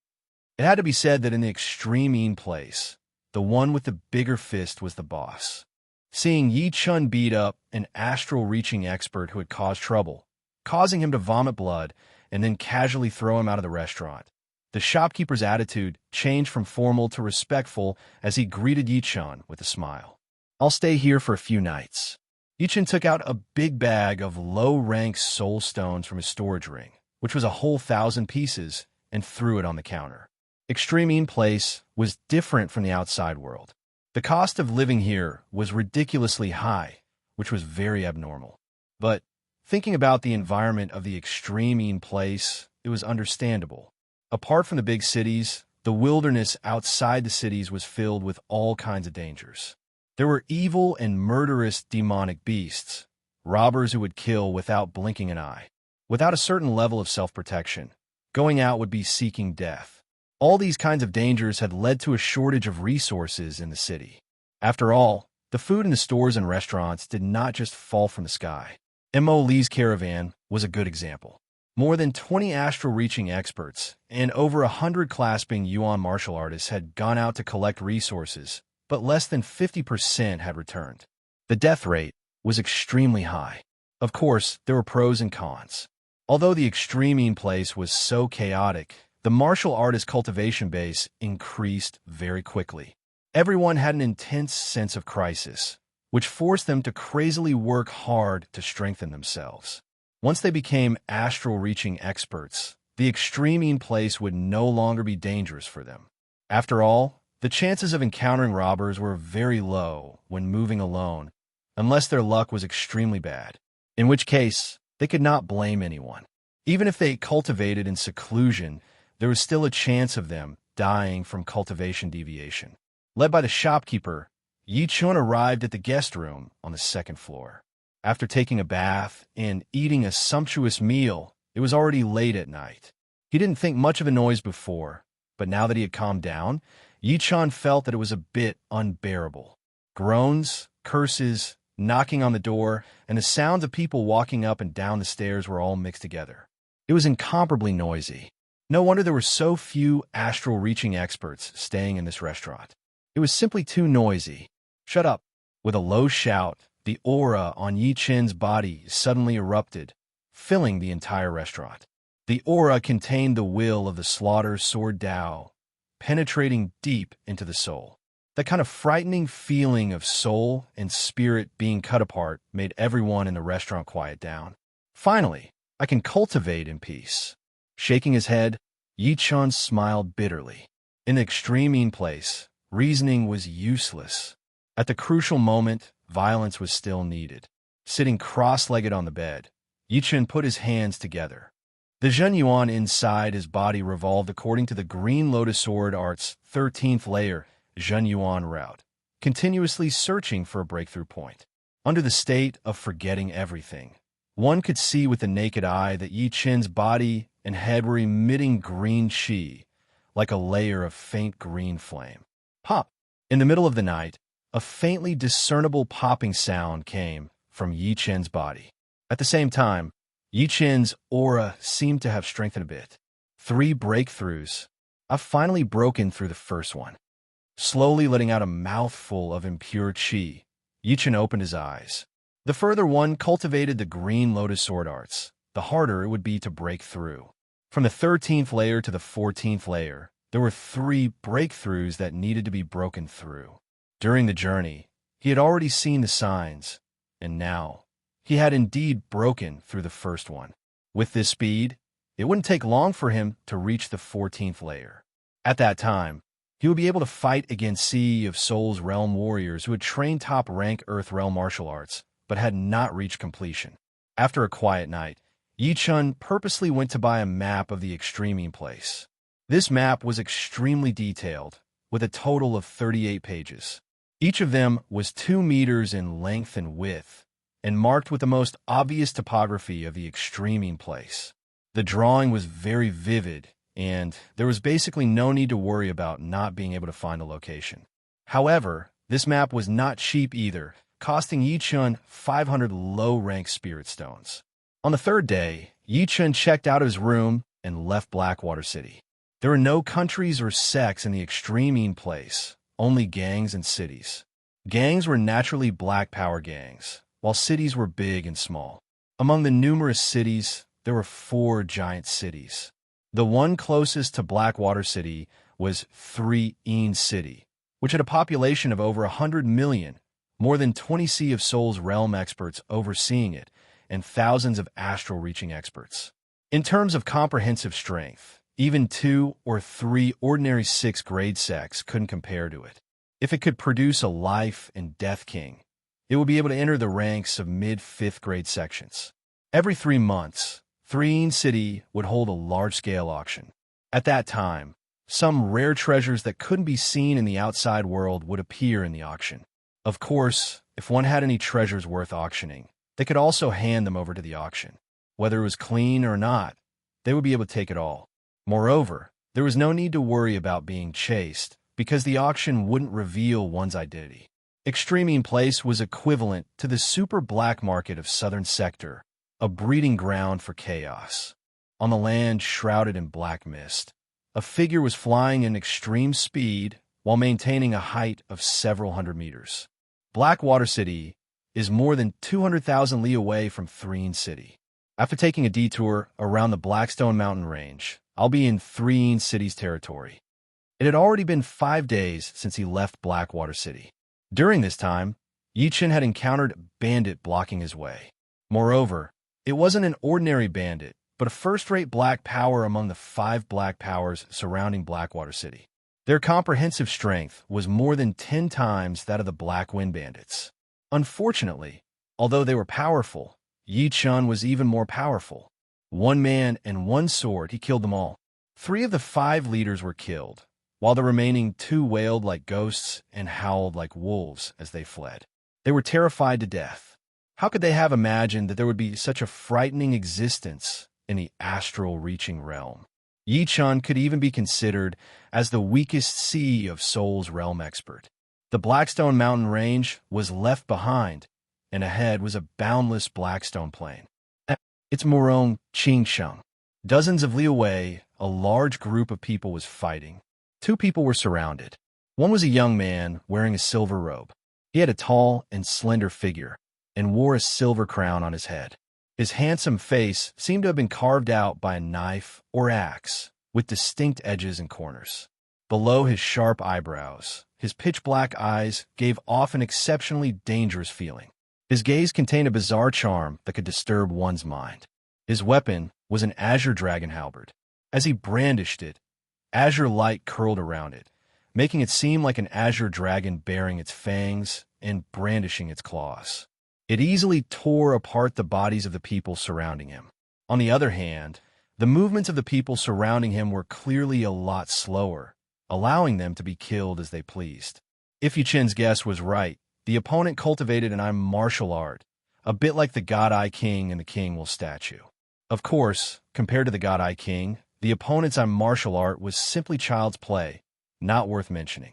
It had to be said that in the extreme place, the one with the bigger fist was the boss. Seeing Yi-chun beat up an astral-reaching expert who had caused trouble, causing him to vomit blood and then casually throw him out of the restaurant, the shopkeeper's attitude changed from formal to respectful as he greeted Yi-chun with a smile. "I'll stay here for a few nights." Yi-chun took out a big bag of low-rank soul stones from his storage ring, which was a whole 1,000 pieces, and threw it on the counter. Extreme Place was different from the outside world. The cost of living here was ridiculously high, which was very abnormal. But thinking about the environment of the Extreme Place, it was understandable. Apart from the big cities, the wilderness outside the cities was filled with all kinds of dangers. There were evil and murderous demonic beasts, robbers who would kill without blinking an eye. Without a certain level of self-protection, going out would be seeking death. All these kinds of dangers had led to a shortage of resources in the city. After all, the food in the stores and restaurants did not just fall from the sky. M.O. Lee's caravan was a good example. More than 20 astral-reaching experts and over 100 clasping yuan martial artists had gone out to collect resources, but less than 50% had returned. The death rate was extremely high. Of course, there were pros and cons. Although the Extreme Place was so chaotic, the martial artist cultivation base increased very quickly. Everyone had an intense sense of crisis, which forced them to crazily work hard to strengthen themselves. Once they became astral-reaching experts, the Extreme Place would no longer be dangerous for them. After all, the chances of encountering robbers were very low when moving alone, unless their luck was extremely bad, in which case they could not blame anyone. Even if they cultivated in seclusion, there was still a chance of them dying from cultivation deviation. Led by the shopkeeper, Yi-chun arrived at the guest room on the second floor. After taking a bath and eating a sumptuous meal, it was already late at night. He didn't think much of the noise before, but now that he had calmed down, Yi-chun felt that it was a bit unbearable. Groans, curses, knocking on the door, and the sounds of people walking up and down the stairs were all mixed together. It was incomparably noisy. No wonder there were so few astral-reaching experts staying in this restaurant. It was simply too noisy. "Shut up!" With a low shout, the aura on Yi-chun's body suddenly erupted, filling the entire restaurant. The aura contained the will of the Slaughter Sword Tao, penetrating deep into the soul. That kind of frightening feeling of soul and spirit being cut apart made everyone in the restaurant quiet down. "Finally, I can cultivate in peace." Shaking his head, Yi-chun smiled bitterly. In the Extreme Place, reasoning was useless. At the crucial moment, violence was still needed. Sitting cross-legged on the bed, Yi-chun put his hands together. The Zhen Yuan inside his body revolved according to the Green Lotus Sword Art's 13th layer, Zhen Yuan route, continuously searching for a breakthrough point. Under the state of forgetting everything, one could see with the naked eye that Yi-chun's body and head were emitting green qi, like a layer of faint green flame. Pop! In the middle of the night, a faintly discernible popping sound came from Yi-chun's body. At the same time, Yi-chun's aura seemed to have strengthened a bit. 3 breakthroughs. I've finally broken through the first one. Slowly letting out a mouthful of impure qi, Yi-chun opened his eyes. The further one cultivated the Green Lotus Sword Arts, the harder it would be to break through. From the 13th layer to the 14th layer, there were 3 breakthroughs that needed to be broken through. During the journey, he had already seen the signs, and now he had indeed broken through the first one. With this speed, it wouldn't take long for him to reach the 14th layer. At that time, he would be able to fight against Sea of Souls realm warriors who had trained top-rank Earth realm martial arts, but had not reached completion. After a quiet night, Yi-chun purposely went to buy a map of the Extreme Place. This map was extremely detailed, with a total of 38 pages. Each of them was 2 meters in length and width, and marked with the most obvious topography of the extreming place. The drawing was very vivid, and there was basically no need to worry about not being able to find a location. However, this map was not cheap either, costing Yi-chun 500 low-rank spirit stones. On the third day, Yi-chun checked out of his room and left Blackwater City. There were no countries or sects in the extreming place, only gangs and cities. Gangs were naturally black power gangs, while cities were big and small. Among the numerous cities, there were 4 giant cities. The one closest to Blackwater City was Serene City, which had a population of over 100 million, more than 20 Sea of Souls realm experts overseeing it, and thousands of astral-reaching experts. In terms of comprehensive strength, even 2 or 3 ordinary 6th-grade sects couldn't compare to it. If it could produce a life and death king, it would be able to enter the ranks of mid-5th-grade sections. Every 3 months, Serene City would hold a large-scale auction. At that time, some rare treasures that couldn't be seen in the outside world would appear in the auction. Of course, if one had any treasures worth auctioning, they could also hand them over to the auction. Whether it was clean or not, they would be able to take it all. Moreover, there was no need to worry about being chased, because the auction wouldn't reveal one's identity. Extreming Place was equivalent to the super black market of Southern Sector, a breeding ground for chaos. On the land shrouded in black mist, a figure was flying in extreme speed while maintaining a height of several hundred meters. Blackwater City is more than 200,000 li away from Serene City. After taking a detour around the Blackstone Mountain Range, I'll be in Serene City's territory. It had already been 5 days since he left Blackwater City. During this time, Yi-chun had encountered a bandit blocking his way. Moreover, it wasn't an ordinary bandit, but a first-rate black power among the 5 black powers surrounding Blackwater City. Their comprehensive strength was more than 10 times that of the Black Wind Bandits. Unfortunately, although they were powerful, Yi-chun was even more powerful. 1 man and 1 sword, he killed them all. 3 of the 5 leaders were killed, while the remaining 2 wailed like ghosts and howled like wolves as they fled. They were terrified to death. How could they have imagined that there would be such a frightening existence in the astral-reaching realm? Yi-chun could even be considered as the weakest Sea of Souls realm expert. The Blackstone Mountain Range was left behind, and ahead was a boundless Blackstone Plain. It's Morong Qingsheng. Dozens of li away, a large group of people was fighting. 2 people were surrounded. One was a young man wearing a silver robe. He had a tall and slender figure and wore a silver crown on his head. His handsome face seemed to have been carved out by a knife or axe, with distinct edges and corners. Below his sharp eyebrows, his pitch-black eyes gave off an exceptionally dangerous feeling. His gaze contained a bizarre charm that could disturb one's mind. His weapon was an azure dragon halberd. As he brandished it, azure light curled around it, making it seem like an azure dragon baring its fangs and brandishing its claws. It easily tore apart the bodies of the people surrounding him. On the other hand, the movements of the people surrounding him were clearly a lot slower, allowing them to be killed as they pleased. If Yi-chun's guess was right, the opponent cultivated an martial art, a bit like the God-Eye King and the King Will statue. Of course, compared to the God-Eye King, the opponent's martial art was simply child's play, not worth mentioning.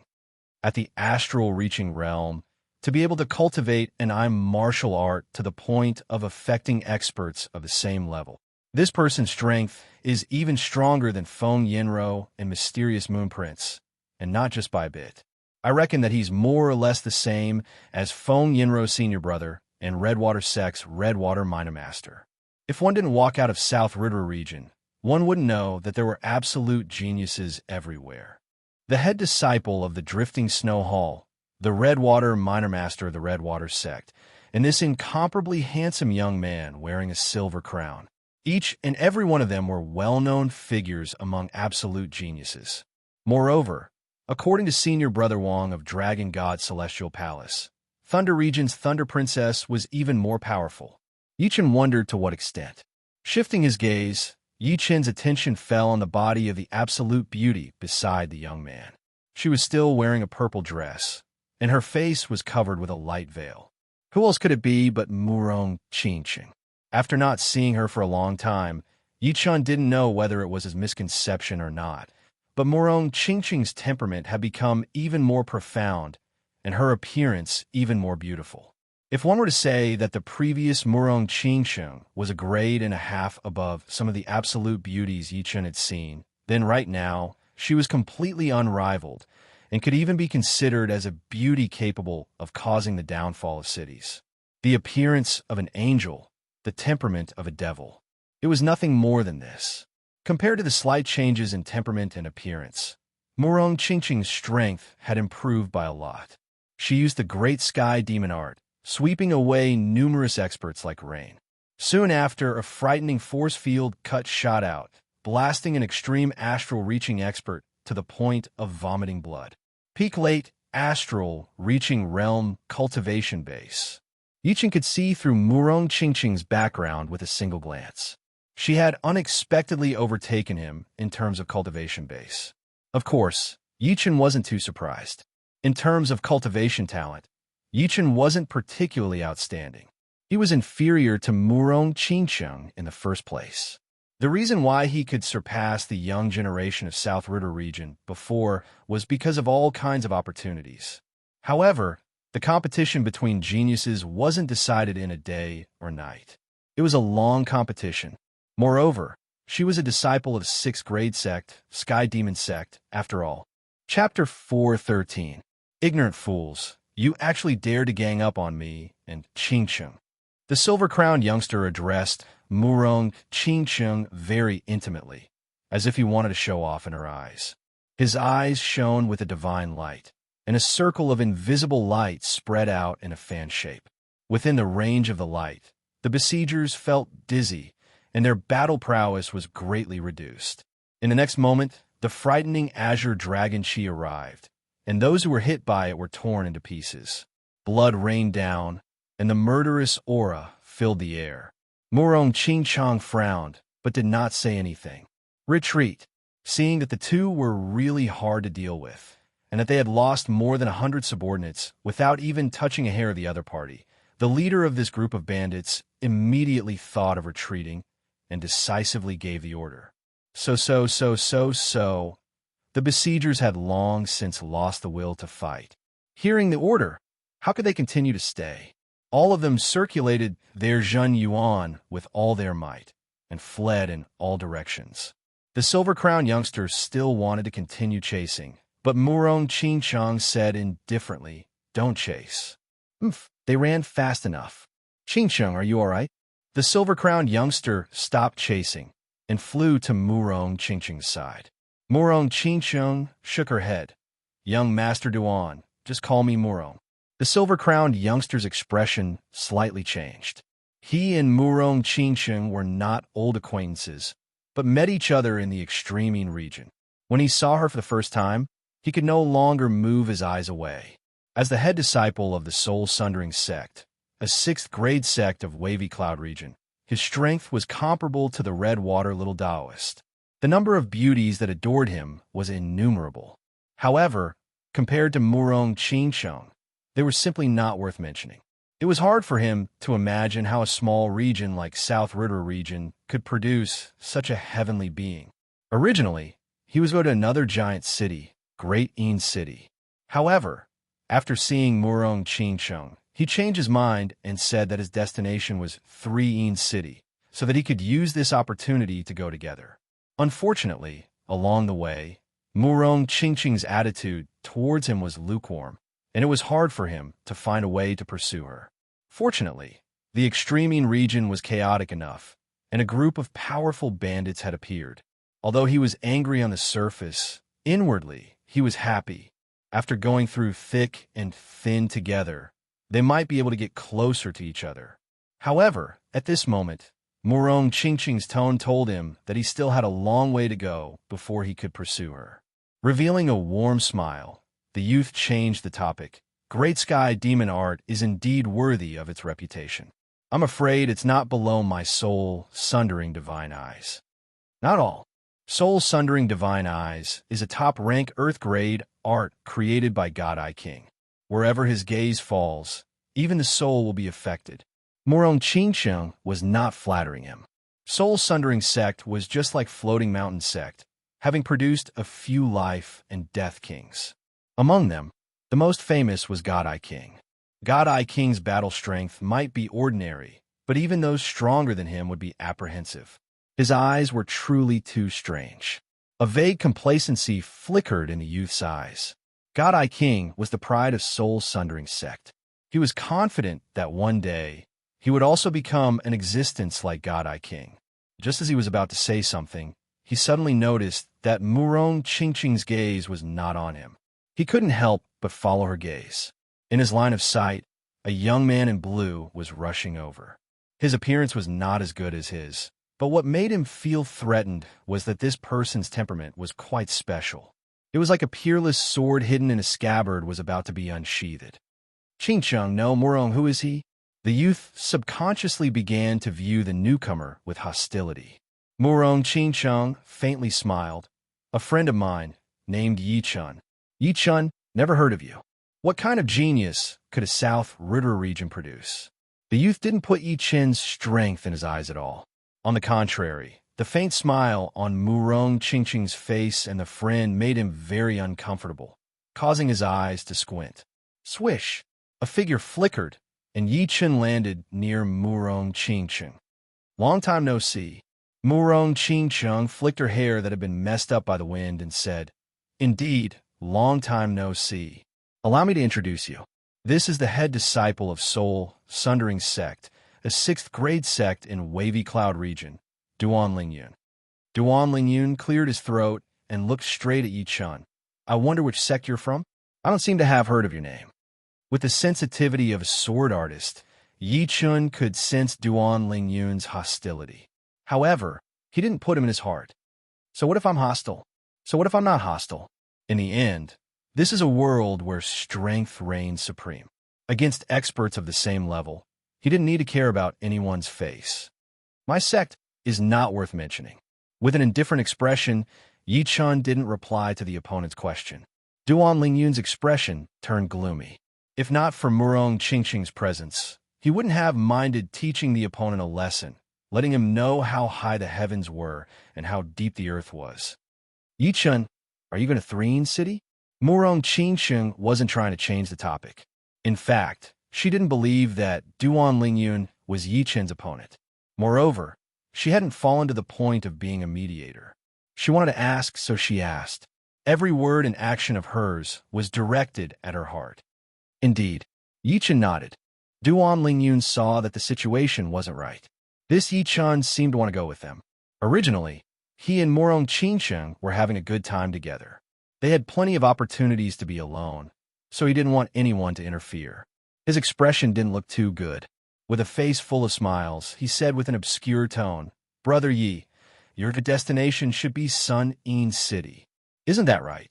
At the astral-reaching realm, to be able to cultivate an martial art to the point of affecting experts of the same level. This person's strength is even stronger than Feng Yinro and Mysterious Moon Prince, and not just by a bit. I reckon that he's more or less the same as Feng Yinro's senior brother and Redwater Sect's Redwater Minor Master. If one didn't walk out of South River region, one wouldn't know that there were absolute geniuses everywhere. The head disciple of the Drifting Snow Hall, the Redwater Minor Master of the Redwater Sect, and this incomparably handsome young man wearing a silver crown. Each and every one of them were well-known figures among absolute geniuses. Moreover, according to Senior Brother Wong of Dragon God Celestial Palace, Thunder Region's Thunder Princess was even more powerful. Yi-chun wondered to what extent. Shifting his gaze, Yi Chen's attention fell on the body of the absolute beauty beside the young man. She was still wearing a purple dress, and her face was covered with a light veil. Who else could it be but Murong Qingqing? After not seeing her for a long time, Yi Chen didn't know whether it was his misconception or not, but Murong Qingqing's temperament had become even more profound, and her appearance even more beautiful. If one were to say that the previous Murong Qingqing was a grade and a half above some of the absolute beauties Yi Chen had seen, then right now, she was completely unrivaled, and could even be considered as a beauty capable of causing the downfall of cities. The appearance of an angel, the temperament of a devil. It was nothing more than this. Compared to the slight changes in temperament and appearance, Murong Qingqing's strength had improved by a lot. She used the great sky demon art, sweeping away numerous experts like rain. Soon after, a frightening force field shot out, blasting an extreme astral reaching expert to the point of vomiting blood. Peak late astral reaching realm cultivation base. Yi Chen could see through Murong Qingqing's background with a single glance. She had unexpectedly overtaken him in terms of cultivation base. Of course, Yi Chen wasn't too surprised. In terms of cultivation talent, Yi Chen wasn't particularly outstanding. He was inferior to Murong Qingqing in the first place. The reason why he could surpass the young generation of South Ritter region before was because of all kinds of opportunities. However, the competition between geniuses wasn't decided in a day or night. It was a long competition. Moreover, she was a disciple of 6th grade sect, Sky Demon sect, after all. Chapter 413. Ignorant fools, you actually dared to gang up on me and Qingqing. The silver-crowned youngster addressed Murong Qingqing very intimately, as if he wanted to show off in her eyes. His eyes shone with a divine light, and a circle of invisible light spread out in a fan shape. Within the range of the light, the besiegers felt dizzy, and their battle prowess was greatly reduced. In the next moment, the frightening azure dragon chi arrived, and those who were hit by it were torn into pieces. Blood rained down, and the murderous aura filled the air. Murong Qingqing frowned, but did not say anything. Retreat. Seeing that the two were really hard to deal with, and that they had lost more than 100 subordinates without even touching a hair of the other party, the leader of this group of bandits immediately thought of retreating and decisively gave the order. So. The besiegers had long since lost the will to fight. Hearing the order, how could they continue to stay? All of them circulated their Zhen Yuan with all their might, and fled in all directions. The silver-crowned youngsters still wanted to continue chasing, but Murong Qingqing said indifferently, "Don't chase." They ran fast enough. "Qingqing, are you all right?" The silver-crowned youngster stopped chasing and flew to Murong Qingqing's side. Murong Qingqing shook her head. "Young Master Duan, just call me Murong." The silver-crowned youngster's expression slightly changed. He and Murong Qingqing were not old acquaintances, but met each other in the extreme region. When he saw her for the first time, he could no longer move his eyes away. As the head disciple of the soul-sundering sect, a 6th grade sect of Wavy Cloud region, his strength was comparable to the Red Water Little Taoist. The number of beauties that adored him was innumerable. However, compared to Murong Qingqing, they were simply not worth mentioning. It was hard for him to imagine how a small region like South Ritter region could produce such a heavenly being. Originally, he was going to another giant city, Great Een City. However, after seeing Murong Qingqing, he changed his mind and said that his destination was 3 Een City, so that he could use this opportunity to go together. Unfortunately, along the way, Murong Qingqing's attitude towards him was lukewarm, and it was hard for him to find a way to pursue her. Fortunately, the extreme region was chaotic enough, and a group of powerful bandits had appeared. Although he was angry on the surface, inwardly, he was happy. After going through thick and thin together, they might be able to get closer to each other. However, at this moment, Murong Qingqing's tone told him that he still had a long way to go before he could pursue her. Revealing a warm smile, the youth changed the topic. "Great Sky Demon art is indeed worthy of its reputation. I'm afraid it's not below my soul-sundering divine eyes." Not all. Soul-sundering divine eyes is a top-rank Earth-grade art created by God I King. Wherever his gaze falls, even the soul will be affected. Murong Qingsheng was not flattering him. Soul-sundering sect was just like floating mountain sect, having produced a few life and death kings. Among them, the most famous was God I King. God I King's battle strength might be ordinary, but even those stronger than him would be apprehensive. His eyes were truly too strange. A vague complacency flickered in the youth's eyes. God I King was the pride of soul-sundering sect. He was confident that one day he would also become an existence like God I King. Just as he was about to say something, he suddenly noticed that Murong Qingqing's gaze was not on him. He couldn't help but follow her gaze. In his line of sight, a young man in blue was rushing over. His appearance was not as good as his, but what made him feel threatened was that this person's temperament was quite special. It was like a peerless sword hidden in a scabbard was about to be unsheathed. Qingcheng, no, Murong, who is he? The youth subconsciously began to view the newcomer with hostility. Murong Qingcheng faintly smiled. A friend of mine, named Yi Chun. Yi Chun, never heard of you. What kind of genius could a South Ritter region produce? The youth didn't put Yi Chun's strength in his eyes at all. On the contrary, the faint smile on Murong Qingqing's face and the friend made him very uncomfortable, causing his eyes to squint. Swish! A figure flickered, and Yi Chun landed near Murong Qingqing. Long time no see. Murong Qingqing flicked her hair that had been messed up by the wind and said, Indeed, long time no see. Allow me to introduce you. This is the head disciple of Soul Sundering Sect, a 6th grade sect in Wavy Cloud region, Duan Lingyun. Duan Lingyun cleared his throat and looked straight at Yi Chun. I wonder which sect you're from? I don't seem to have heard of your name. With the sensitivity of a sword artist, Yi Chun could sense Duan Lingyun's hostility. However, he didn't put him in his heart. So what if I'm hostile? So what if I'm not hostile? In the end, this is a world where strength reigns supreme. Against experts of the same level, he didn't need to care about anyone's face. My sect is not worth mentioning. With an indifferent expression, Yi Chun didn't reply to the opponent's question. Duan Lingyun's expression turned gloomy. If not for Murong Qingqing's presence, he wouldn't have minded teaching the opponent a lesson, letting him know how high the heavens were and how deep the earth was. Yi Chun, are you going to Threen City? Murong Qingqing wasn't trying to change the topic. In fact, she didn't believe that Duan Lingyun was Yi Chun's opponent. Moreover, she hadn't fallen to the point of being a mediator. She wanted to ask, so she asked. Every word and action of hers was directed at her heart. Indeed, Yi Chun nodded. Duan Lingyun saw that the situation wasn't right. This Yi Chun seemed to want to go with them. Originally, he and Murong Qingqing were having a good time together. They had plenty of opportunities to be alone, so he didn't want anyone to interfere. His expression didn't look too good. With a face full of smiles, he said with an obscure tone, Brother Yi, your destination should be Sun-In City. Isn't that right?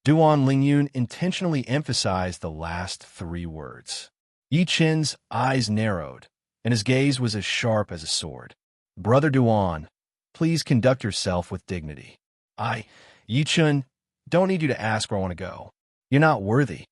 Duan Lingyun intentionally emphasized the last 3 words. Yi Chun's eyes narrowed, and his gaze was as sharp as a sword. Brother Duan, please conduct yourself with dignity. Yi Chun, don't need you to ask where I want to go. You're not worthy.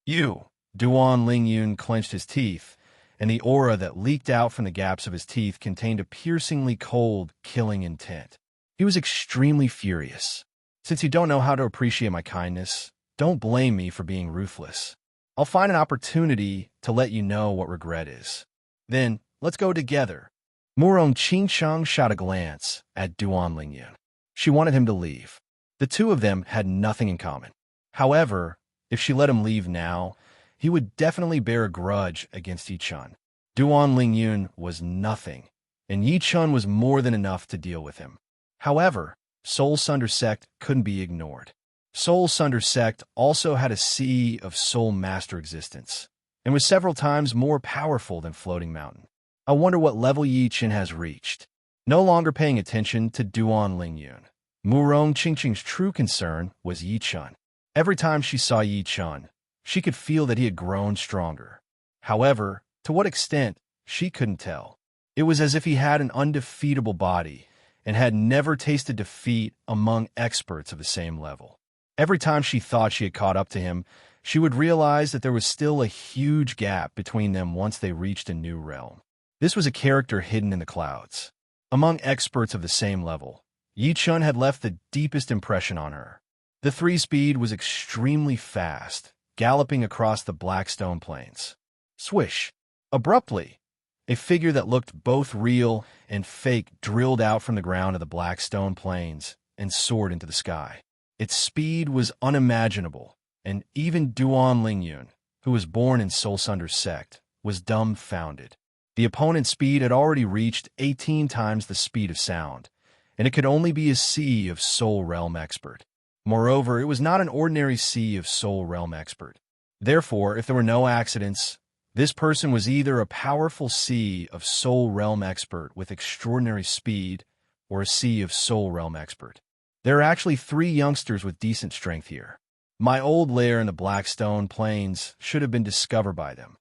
You, Duan Lingyun clenched his teeth, and the aura that leaked out from the gaps of his teeth contained a piercingly cold, killing intent. He was extremely furious. Since you don't know how to appreciate my kindness, don't blame me for being ruthless. I'll find an opportunity to let you know what regret is. Then, let's go together. Murong Qingqing shot a glance at Duan Lingyun. She wanted him to leave. The two of them had nothing in common. However, if she let him leave now, he would definitely bear a grudge against Yi Chun. Duan Lingyun was nothing, and Yi Chun was more than enough to deal with him. However, Soul Sunder Sect couldn't be ignored. Soul Sunder Sect also had a sea of Soul Master existence, and was several times more powerful than Floating Mountain. I wonder what level Yi Chun has reached. No longer paying attention to Duan Lingyun, Murong Qingqing's true concern was Yi Chun. Every time she saw Yi Chun, she could feel that he had grown stronger. However, to what extent, she couldn't tell. It was as if he had an undefeatable body, and had never tasted defeat among experts of the same level. Every time she thought she had caught up to him, she would realize that there was still a huge gap between them once they reached a new realm. This was a character hidden in the clouds. Among experts of the same level, Yi Chun had left the deepest impression on her. The 3-speed was extremely fast, galloping across the black stone plains. Swish! Abruptly, a figure that looked both real and fake drilled out from the ground of the black stone plains and soared into the sky. Its speed was unimaginable, and even Duan Lingyun, who was born in Soul Sunder's sect, was dumbfounded. The opponent's speed had already reached 18 times the speed of sound, and it could only be a Sea of Soul Realm expert. Moreover, it was not an ordinary Sea of Soul Realm expert. Therefore, if there were no accidents, this person was either a powerful Sea of Soul Realm expert with extraordinary speed or a Sea of Soul Realm expert. There are actually 3 youngsters with decent strength here. My old lair in the Blackstone Plains should have been discovered by them.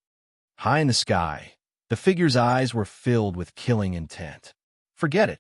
High in the sky, the figure's eyes were filled with killing intent. Forget it.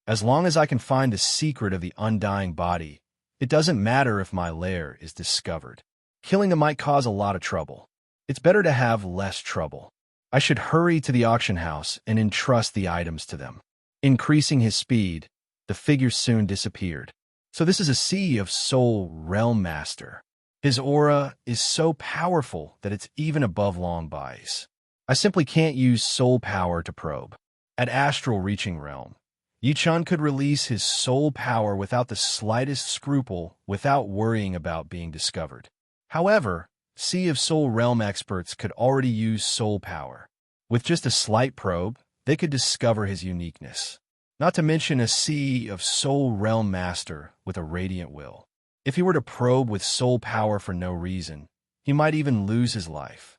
As long as I can find the secret of the undying body, it doesn't matter if my lair is discovered. Killing them might cause a lot of trouble. It's better to have less trouble. I should hurry to the auction house and entrust the items to them. Increasing his speed, the figure soon disappeared. So this is a Sea of Soul Realm Master. His aura is so powerful that it's even above Long Bai's. I simply can't use soul power to probe. At Astral Reaching Realm, Yi Chun could release his soul power without the slightest scruple without worrying about being discovered. However, Sea of Soul Realm experts could already use soul power. With just a slight probe, they could discover his uniqueness. Not to mention a Sea of Soul Realm Master with a radiant will. If he were to probe with soul power for no reason, he might even lose his life.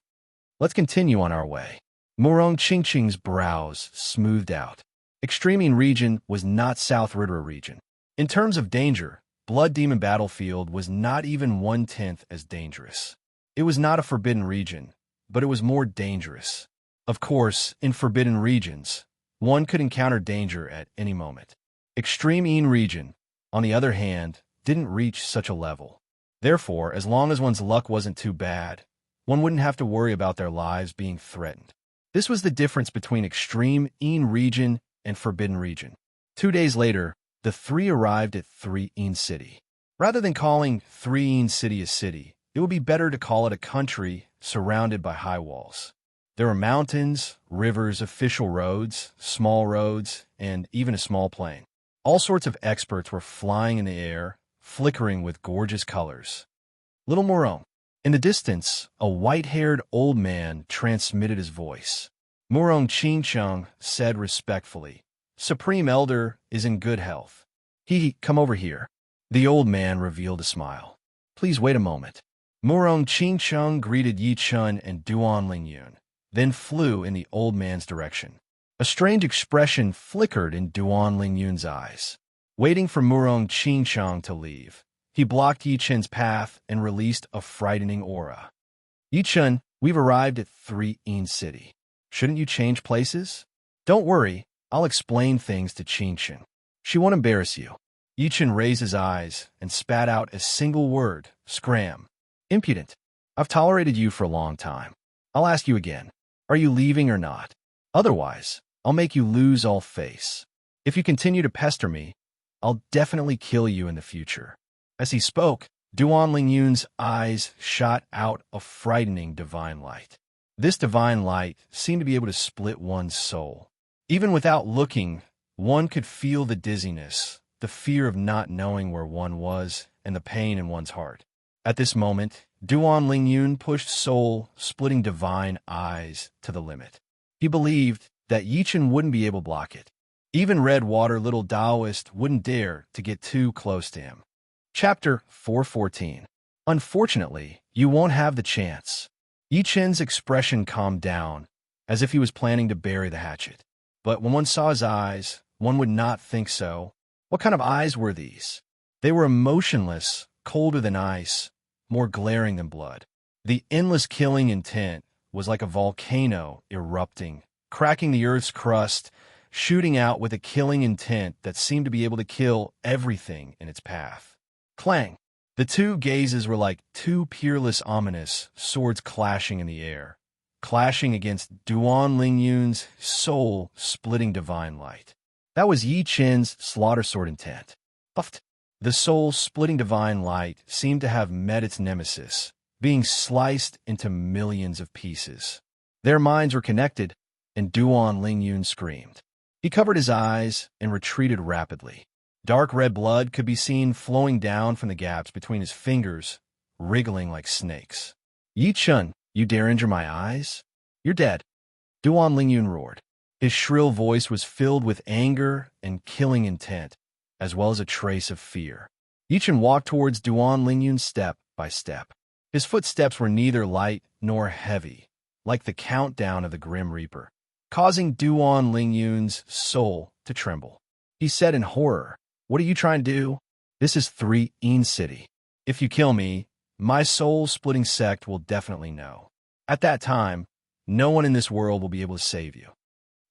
Let's continue on our way. Murong Qingqing's brows smoothed out. Extreme region was not South Ridra region. In terms of danger, Blood Demon Battlefield was not even 1/10 as dangerous. It was not a forbidden region, but it was more dangerous. Of course, in forbidden regions, one could encounter danger at any moment. Extreme region, on the other hand, didn't reach such a level. Therefore, as long as one's luck wasn't too bad, one wouldn't have to worry about their lives being threatened. This was the difference between Extreme region and Forbidden region. 2 days later, the 3 arrived at 3 City. Rather than calling 3 City a city, it would be better to call it a country surrounded by high walls. There were mountains, rivers, official roads, small roads, and even a small plain. All sorts of experts were flying in the air, flickering with gorgeous colors. Little Morong. In the distance, a white-haired old man transmitted his voice. Murong Qingcheng said respectfully, "Supreme Elder is in good health. Come over here." The old man revealed a smile. "Please wait a moment." Murong Qingcheng greeted Yi Chun and Duan Lingyun, then flew in the old man's direction. A strange expression flickered in Duan Lingyun's eyes. Waiting for Murong Qingcheng to leave, he blocked Yi Chun's path and released a frightening aura. "Yi Chun, we've arrived at 3 City. Shouldn't you change places?" "Don't worry, I'll explain things to Qingchen. She won't embarrass you." Yi Chun raised his eyes and spat out a single word, "Scram." "Impudent. I've tolerated you for a long time. I'll ask you again. Are you leaving or not? Otherwise, I'll make you lose all face. If you continue to pester me, I'll definitely kill you in the future." As he spoke, Duan Lingyun's eyes shot out a frightening divine light. This divine light seemed to be able to split one's soul. Even without looking, one could feel the dizziness, the fear of not knowing where one was, and the pain in one's heart. At this moment, Duan Lingyun pushed soul-splitting divine eyes to the limit. He believed that Yi Chun wouldn't be able to block it. Even Red Water Little Taoist wouldn't dare to get too close to him. Chapter 414. Unfortunately, you won't have the chance. Yi Chun's expression calmed down, as if he was planning to bury the hatchet. But when one saw his eyes, one would not think so. What kind of eyes were these? They were emotionless, colder than ice, more glaring than blood. The endless killing intent was like a volcano erupting, cracking the earth's crust, shooting out with a killing intent that seemed to be able to kill everything in its path. Clang! The two gazes were like two peerless, ominous swords clashing in the air, clashing against Duan Lingyun's soul-splitting divine light. That was Yi Qin's slaughter sword intent. Buffed. The soul-splitting divine light seemed to have met its nemesis, being sliced into millions of pieces. Their minds were connected, and Duan Lingyun screamed. He covered his eyes and retreated rapidly. Dark red blood could be seen flowing down from the gaps between his fingers, wriggling like snakes. Yi Chun, you dare injure my eyes? You're dead. Duan Lingyun roared. His shrill voice was filled with anger and killing intent, as well as a trace of fear. Yi Chun walked towards Duan Lingyun step by step. His footsteps were neither light nor heavy, like the countdown of the Grim Reaper, causing Duan Lingyun's soul to tremble. He said in horror, "What are you trying to do? This is 3 Een City. If you kill me, my soul-splitting sect will definitely know. At that time, no one in this world will be able to save you."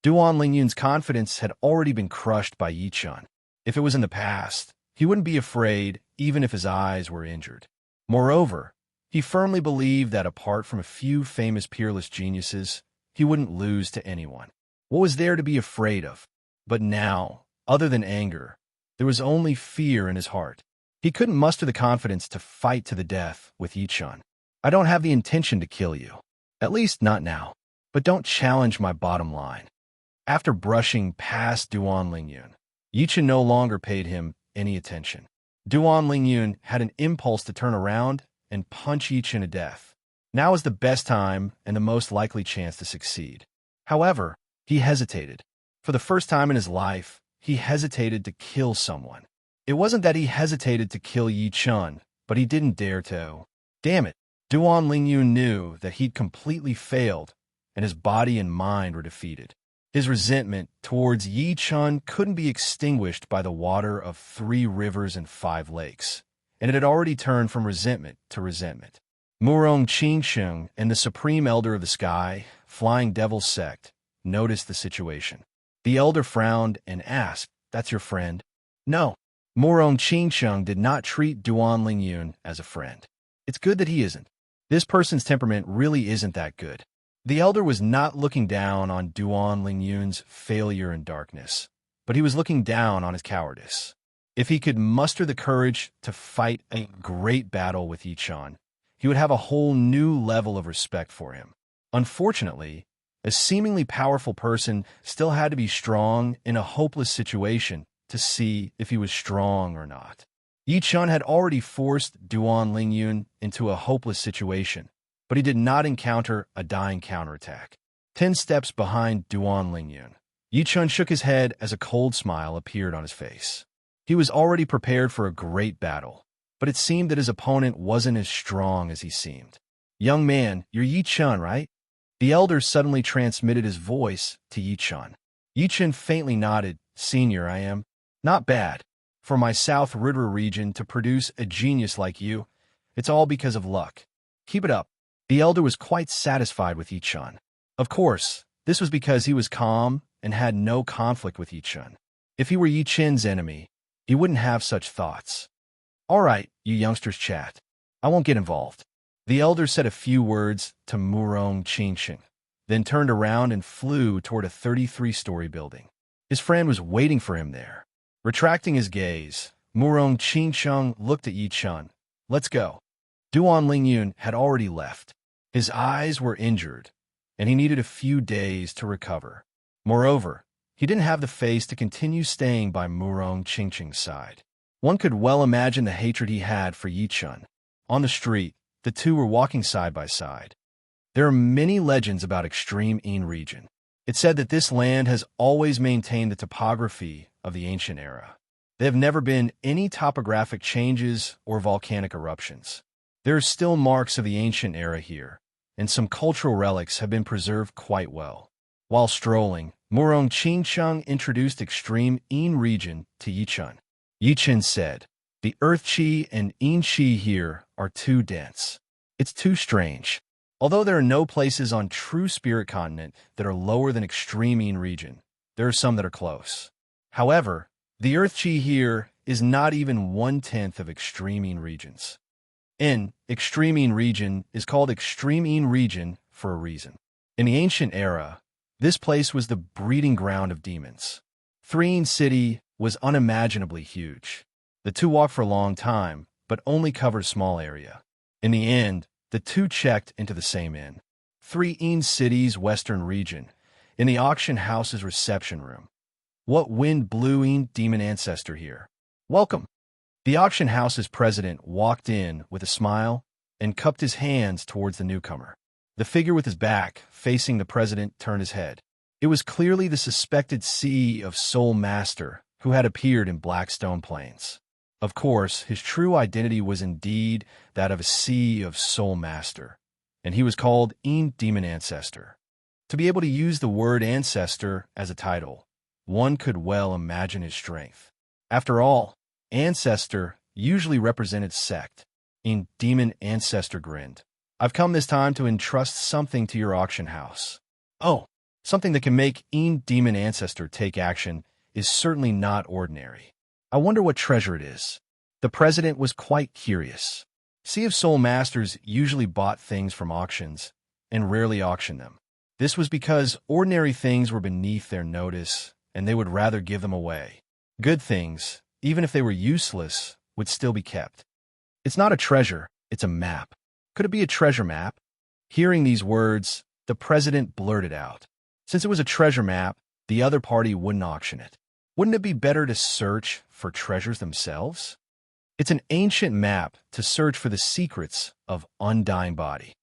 Duan Lingyun's confidence had already been crushed by Yi Chun. If it was in the past, he wouldn't be afraid even if his eyes were injured. Moreover, he firmly believed that apart from a few famous peerless geniuses, he wouldn't lose to anyone. What was there to be afraid of? But now, other than anger, there was only fear in his heart. He couldn't muster the confidence to fight to the death with Yi Chun. "I don't have the intention to kill you. At least not now. But don't challenge my bottom line." After brushing past Duan Lingyun, Yi Chun no longer paid him any attention. Duan Lingyun had an impulse to turn around and punch Yi Chun to death. Now was the best time and the most likely chance to succeed. However, he hesitated. For the first time in his life, he hesitated to kill someone. It wasn't that he hesitated to kill Yi Chun, but he didn't dare to. Damn it, Duan Lingyun knew that he'd completely failed, and his body and mind were defeated. His resentment towards Yi Chun couldn't be extinguished by the water of 3 rivers and 5 lakes, and it had already turned from resentment to resentment. Murong Qingsheng and the Supreme Elder of the Sky, Flying Devil's Sect, noticed the situation. The elder frowned and asked, "That's your friend?" "No." Murong Qingsheng did not treat Duan Lingyun as a friend. "It's good that he isn't. This person's temperament really isn't that good." The elder was not looking down on Duan Lingyun's failure and darkness, but he was looking down on his cowardice. If he could muster the courage to fight a great battle with Yi Chun, he would have a whole new level of respect for him. Unfortunately, a seemingly powerful person still had to be strong in a hopeless situation to see if he was strong or not. Yi Chun had already forced Duan Lingyun into a hopeless situation, but he did not encounter a dying counterattack. 10 steps behind Duan Lingyun, Yi Chun shook his head as a cold smile appeared on his face. He was already prepared for a great battle, but it seemed that his opponent wasn't as strong as he seemed. "Young man, you're Yi Chun, right?" The elder suddenly transmitted his voice to Yi Chun. Yi Chun faintly nodded. "Senior, I am. Not bad. For my South River region to produce a genius like you, it's all because of luck. Keep it up." The elder was quite satisfied with Yi Chun. Of course, this was because he was calm and had no conflict with Yi Chun. If he were Yi Chun's enemy, he wouldn't have such thoughts. "All right, you youngsters chat. I won't get involved." The elder said a few words to Murong Qingsheng, then turned around and flew toward a 33-story building. His friend was waiting for him there. Retracting his gaze, Murong Qingsheng looked at Yi Chun. "Let's go." Duan Lingyun had already left. His eyes were injured, and he needed a few days to recover. Moreover, he didn't have the face to continue staying by Murong Qingsheng's side. One could well imagine the hatred he had for Yi Chun. On the street, the two were walking side by side. There are many legends about extreme Een region. It's said that this land has always maintained the topography of the ancient era. There have never been any topographic changes or volcanic eruptions. There are still marks of the ancient era here, and some cultural relics have been preserved quite well. While strolling, Murong Qingsheng introduced extreme Een region to Yi Chun. Yi Chun said, "The earth chi and Een chi here are too dense. It's too strange. Although there are no places on true spirit continent that are lower than extreme Een region, There are some that are close. However, the Earth Chi here is not even 1/10 of Extremine regions. An Extremine region is called Extremine region for a reason. In the ancient era, this place was the breeding ground of demons. Threne City was unimaginably huge. The two walked for a long time, but only covered a small area. In the end, the two checked into the same inn. Threne City's western region, in the auction house's reception room. What wind blew in demon ancestor here? Welcome. The auction house's president walked in with a smile and cupped his hands towards the newcomer. The figure with his back facing the president turned his head. It was clearly the suspected sea of Soul Master who had appeared in Blackstone Plains. Of course, his true identity was indeed that of a sea of Soul Master, and he was called Demon Ancestor. To be able to use the word ancestor as a title, one could well imagine his strength. After all, ancestor usually represented sect. Demon Ancestor grinned. I've come this time to entrust something to your auction house. Oh, something that can make Demon Ancestor take action is certainly not ordinary. I wonder what treasure it is. The president was quite curious. Sea of Soul Masters usually bought things from auctions and rarely auctioned them. This was because ordinary things were beneath their notice and they would rather give them away. Good things, even if they were useless, would still be kept. It's not a treasure, it's a map. Could it be a treasure map? Hearing these words, the president blurted out. Since it was a treasure map, the other party wouldn't auction it. Wouldn't it be better to search for treasures themselves? It's an ancient map to search for the secrets of Undying Body.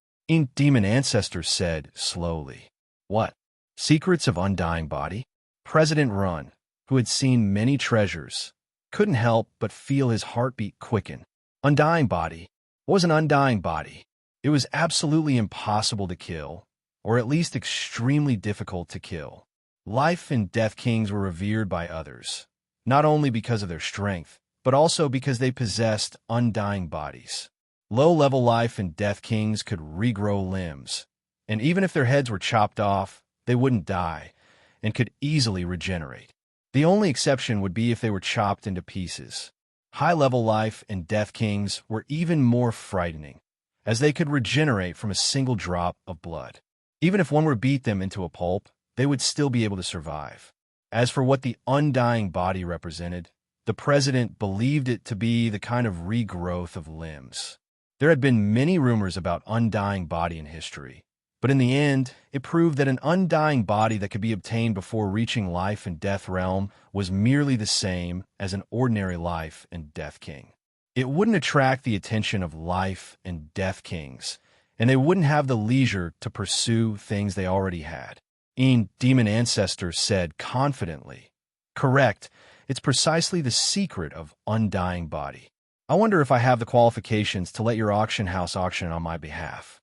Demon Ancestor said slowly. What? Secrets of Undying Body? President Run, who had seen many treasures, couldn't help but feel his heartbeat quicken. Undying Body? What was an Undying Body? It was absolutely impossible to kill, or at least extremely difficult to kill. Life and Death Kings were revered by others, not only because of their strength, but also because they possessed undying bodies. Low-level Life and Death Kings could regrow limbs, and even if their heads were chopped off, they wouldn't die, and could easily regenerate. The only exception would be if they were chopped into pieces. High-level Life and Death Kings were even more frightening, as they could regenerate from a single drop of blood. Even if one were to beat them into a pulp, they would still be able to survive. As for what the undying body represented, the president believed it to be the kind of regrowth of limbs. There had been many rumors about undying body in history, but in the end, it proved that an undying body that could be obtained before reaching Life and Death realm was merely the same as an ordinary Life and Death King. It wouldn't attract the attention of Life and Death Kings, and they wouldn't have the leisure to pursue things they already had. Demon Ancestor said confidently. Correct. It's precisely the secret of Undying Body. I wonder if I have the qualifications to let your auction house auction on my behalf.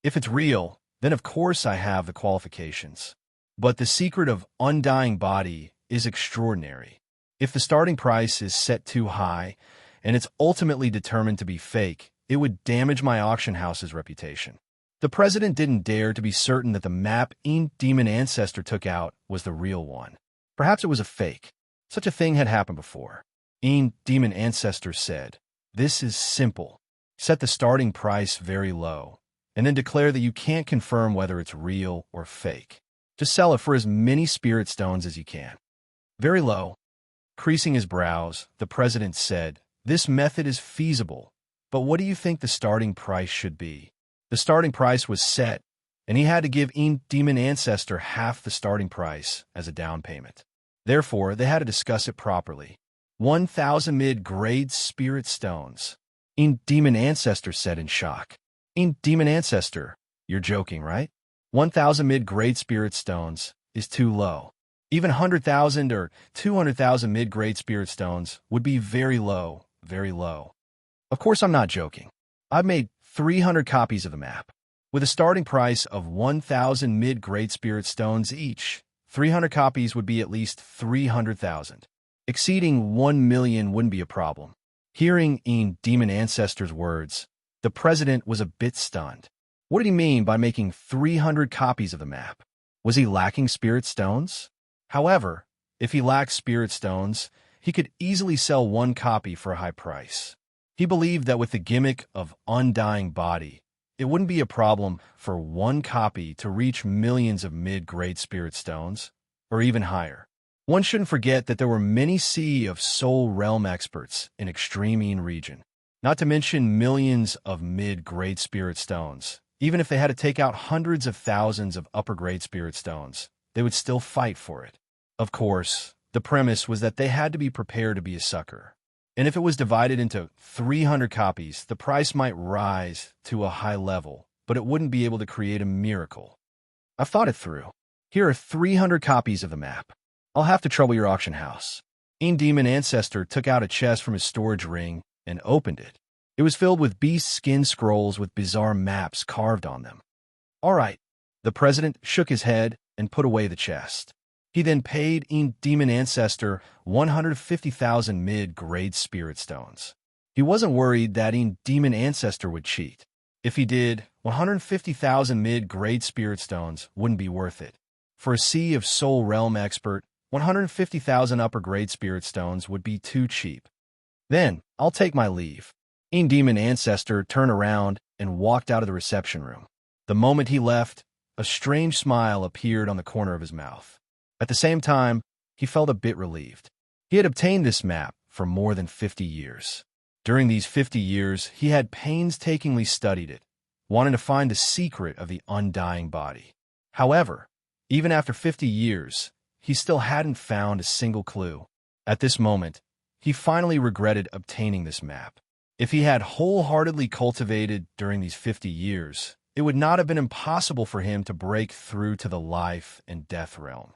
If it's real, then of course I have the qualifications. But the secret of Undying Body is extraordinary. If the starting price is set too high, and it's ultimately determined to be fake, it would damage my auction house's reputation. The president didn't dare to be certain that the map Demon Ancestor took out was the real one. Perhaps it was a fake. Such a thing had happened before. Demon Ancestor said, "This is simple. Set the starting price very low, and then declare that you can't confirm whether it's real or fake. Just sell it for as many spirit stones as you can." Very low. Creasing his brows, the president said, "This method is feasible, but what do you think the starting price should be?" The starting price was set, and he had to give Demon Ancestor half the starting price as a down payment. Therefore, they had to discuss it properly. 1,000 mid-grade spirit stones. Demon Ancestor said in shock. Demon Ancestor, you're joking, right? 1,000 mid-grade spirit stones is too low. Even 100,000 or 200,000 mid-grade spirit stones would be very low, very low. Of course I'm not joking. I've made 300 copies of the map. With a starting price of 1,000 mid-grade spirit stones each, 300 copies would be at least 300,000. Exceeding 1 million wouldn't be a problem. Hearing Demon Ancestor's words, the president was a bit stunned. What did he mean by making 300 copies of the map? Was he lacking spirit stones? However, if he lacked spirit stones, he could easily sell one copy for a high price. He believed that with the gimmick of undying body, it wouldn't be a problem for one copy to reach millions of mid-grade spirit stones, or even higher. One shouldn't forget that there were many Sea of Soul Realm experts in Extreme region, not to mention millions of mid-grade spirit stones. Even if they had to take out hundreds of thousands of upper-grade spirit stones, they would still fight for it. Of course, the premise was that they had to be prepared to be a sucker. And if it was divided into 300 copies, the price might rise to a high level, but it wouldn't be able to create a miracle. I've thought it through. Here are 300 copies of the map. I'll have to trouble your auction house. Demon Ancestor took out a chest from his storage ring and opened it. It was filled with beast skin scrolls with bizarre maps carved on them. All right. The president shook his head and put away the chest. He then paid Demon Ancestor 150,000 mid-grade spirit stones. He wasn't worried that Demon Ancestor would cheat. If he did, 150,000 mid-grade spirit stones wouldn't be worth it. For a Sea of Soul Realm expert, 150,000 upper-grade spirit stones would be too cheap. Then, I'll take my leave. Demon Ancestor turned around and walked out of the reception room. The moment he left, a strange smile appeared on the corner of his mouth. At the same time, he felt a bit relieved. He had obtained this map for more than 50 years. During these 50 years, he had painstakingly studied it, wanting to find the secret of the undying body. However, even after 50 years, he still hadn't found a single clue. At this moment, he finally regretted obtaining this map. If he had wholeheartedly cultivated during these 50 years, it would not have been impossible for him to break through to the life and death realm.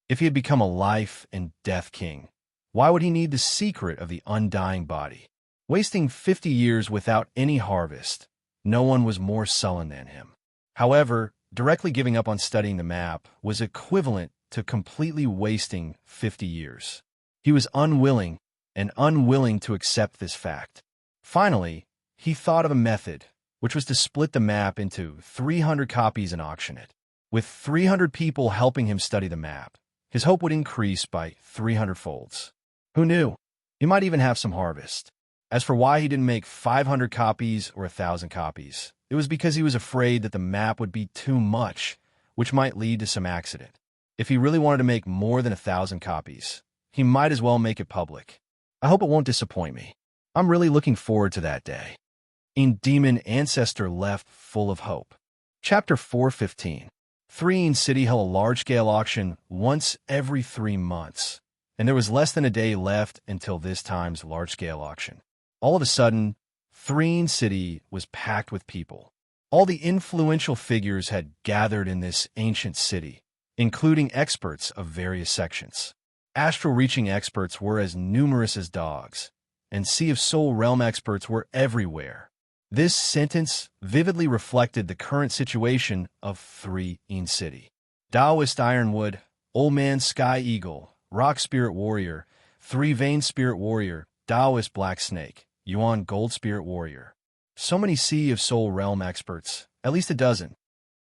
If he had become a life and death king, why would he need the secret of the undying body? Wasting 50 years without any harvest, no one was more sullen than him. However, directly giving up on studying the map was equivalent to completely wasting 50 years. He was unwilling to accept this fact. Finally, he thought of a method, which was to split the map into 300 copies and auction it. With 300 people helping him study the map, his hope would increase by 300 folds. Who knew? He might even have some harvest. As for why he didn't make 500 copies or 1,000 copies, it was because he was afraid that the map would be too much, which might lead to some accident. If he really wanted to make more than 1,000 copies, he might as well make it public. I hope it won't disappoint me. I'm really looking forward to that day. Demon Ancestor left full of hope. Chapter 4:15. Serene City held a large-scale auction once every 3 months, and there was less than a day left until this time's large-scale auction. All of a sudden, Serene City was packed with people. All the influential figures had gathered in this ancient city, including experts of various sections. Astral-reaching experts were as numerous as dogs, and Sea of Soul Realm experts were everywhere. This sentence vividly reflected the current situation of Serene City. Taoist Ironwood, Old Man Sky Eagle, Rock Spirit Warrior, Three Vein Spirit Warrior, Taoist Black Snake, Yuan Gold Spirit Warrior. So many Sea of Soul Realm experts, at least a dozen.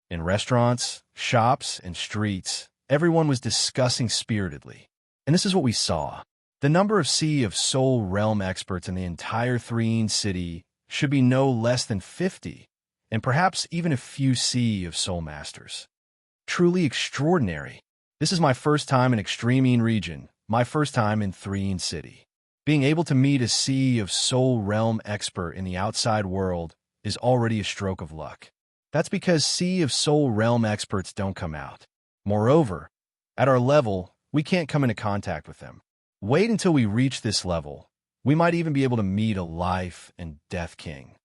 In restaurants, shops, and streets, everyone was discussing spiritedly. And this is what we saw. The number of Sea of Soul Realm experts in the entire Serene City should be no less than 50, and perhaps even a few Sea of Soul Masters. Truly extraordinary. This is my first time in Extreme region, my first time in Serene City. Being able to meet a Sea of Soul Realm expert in the outside world is already a stroke of luck. That's because Sea of Soul Realm experts don't come out. Moreover, at our level, we can't come into contact with them. Wait until we reach this level. We might even be able to meet a life and death king.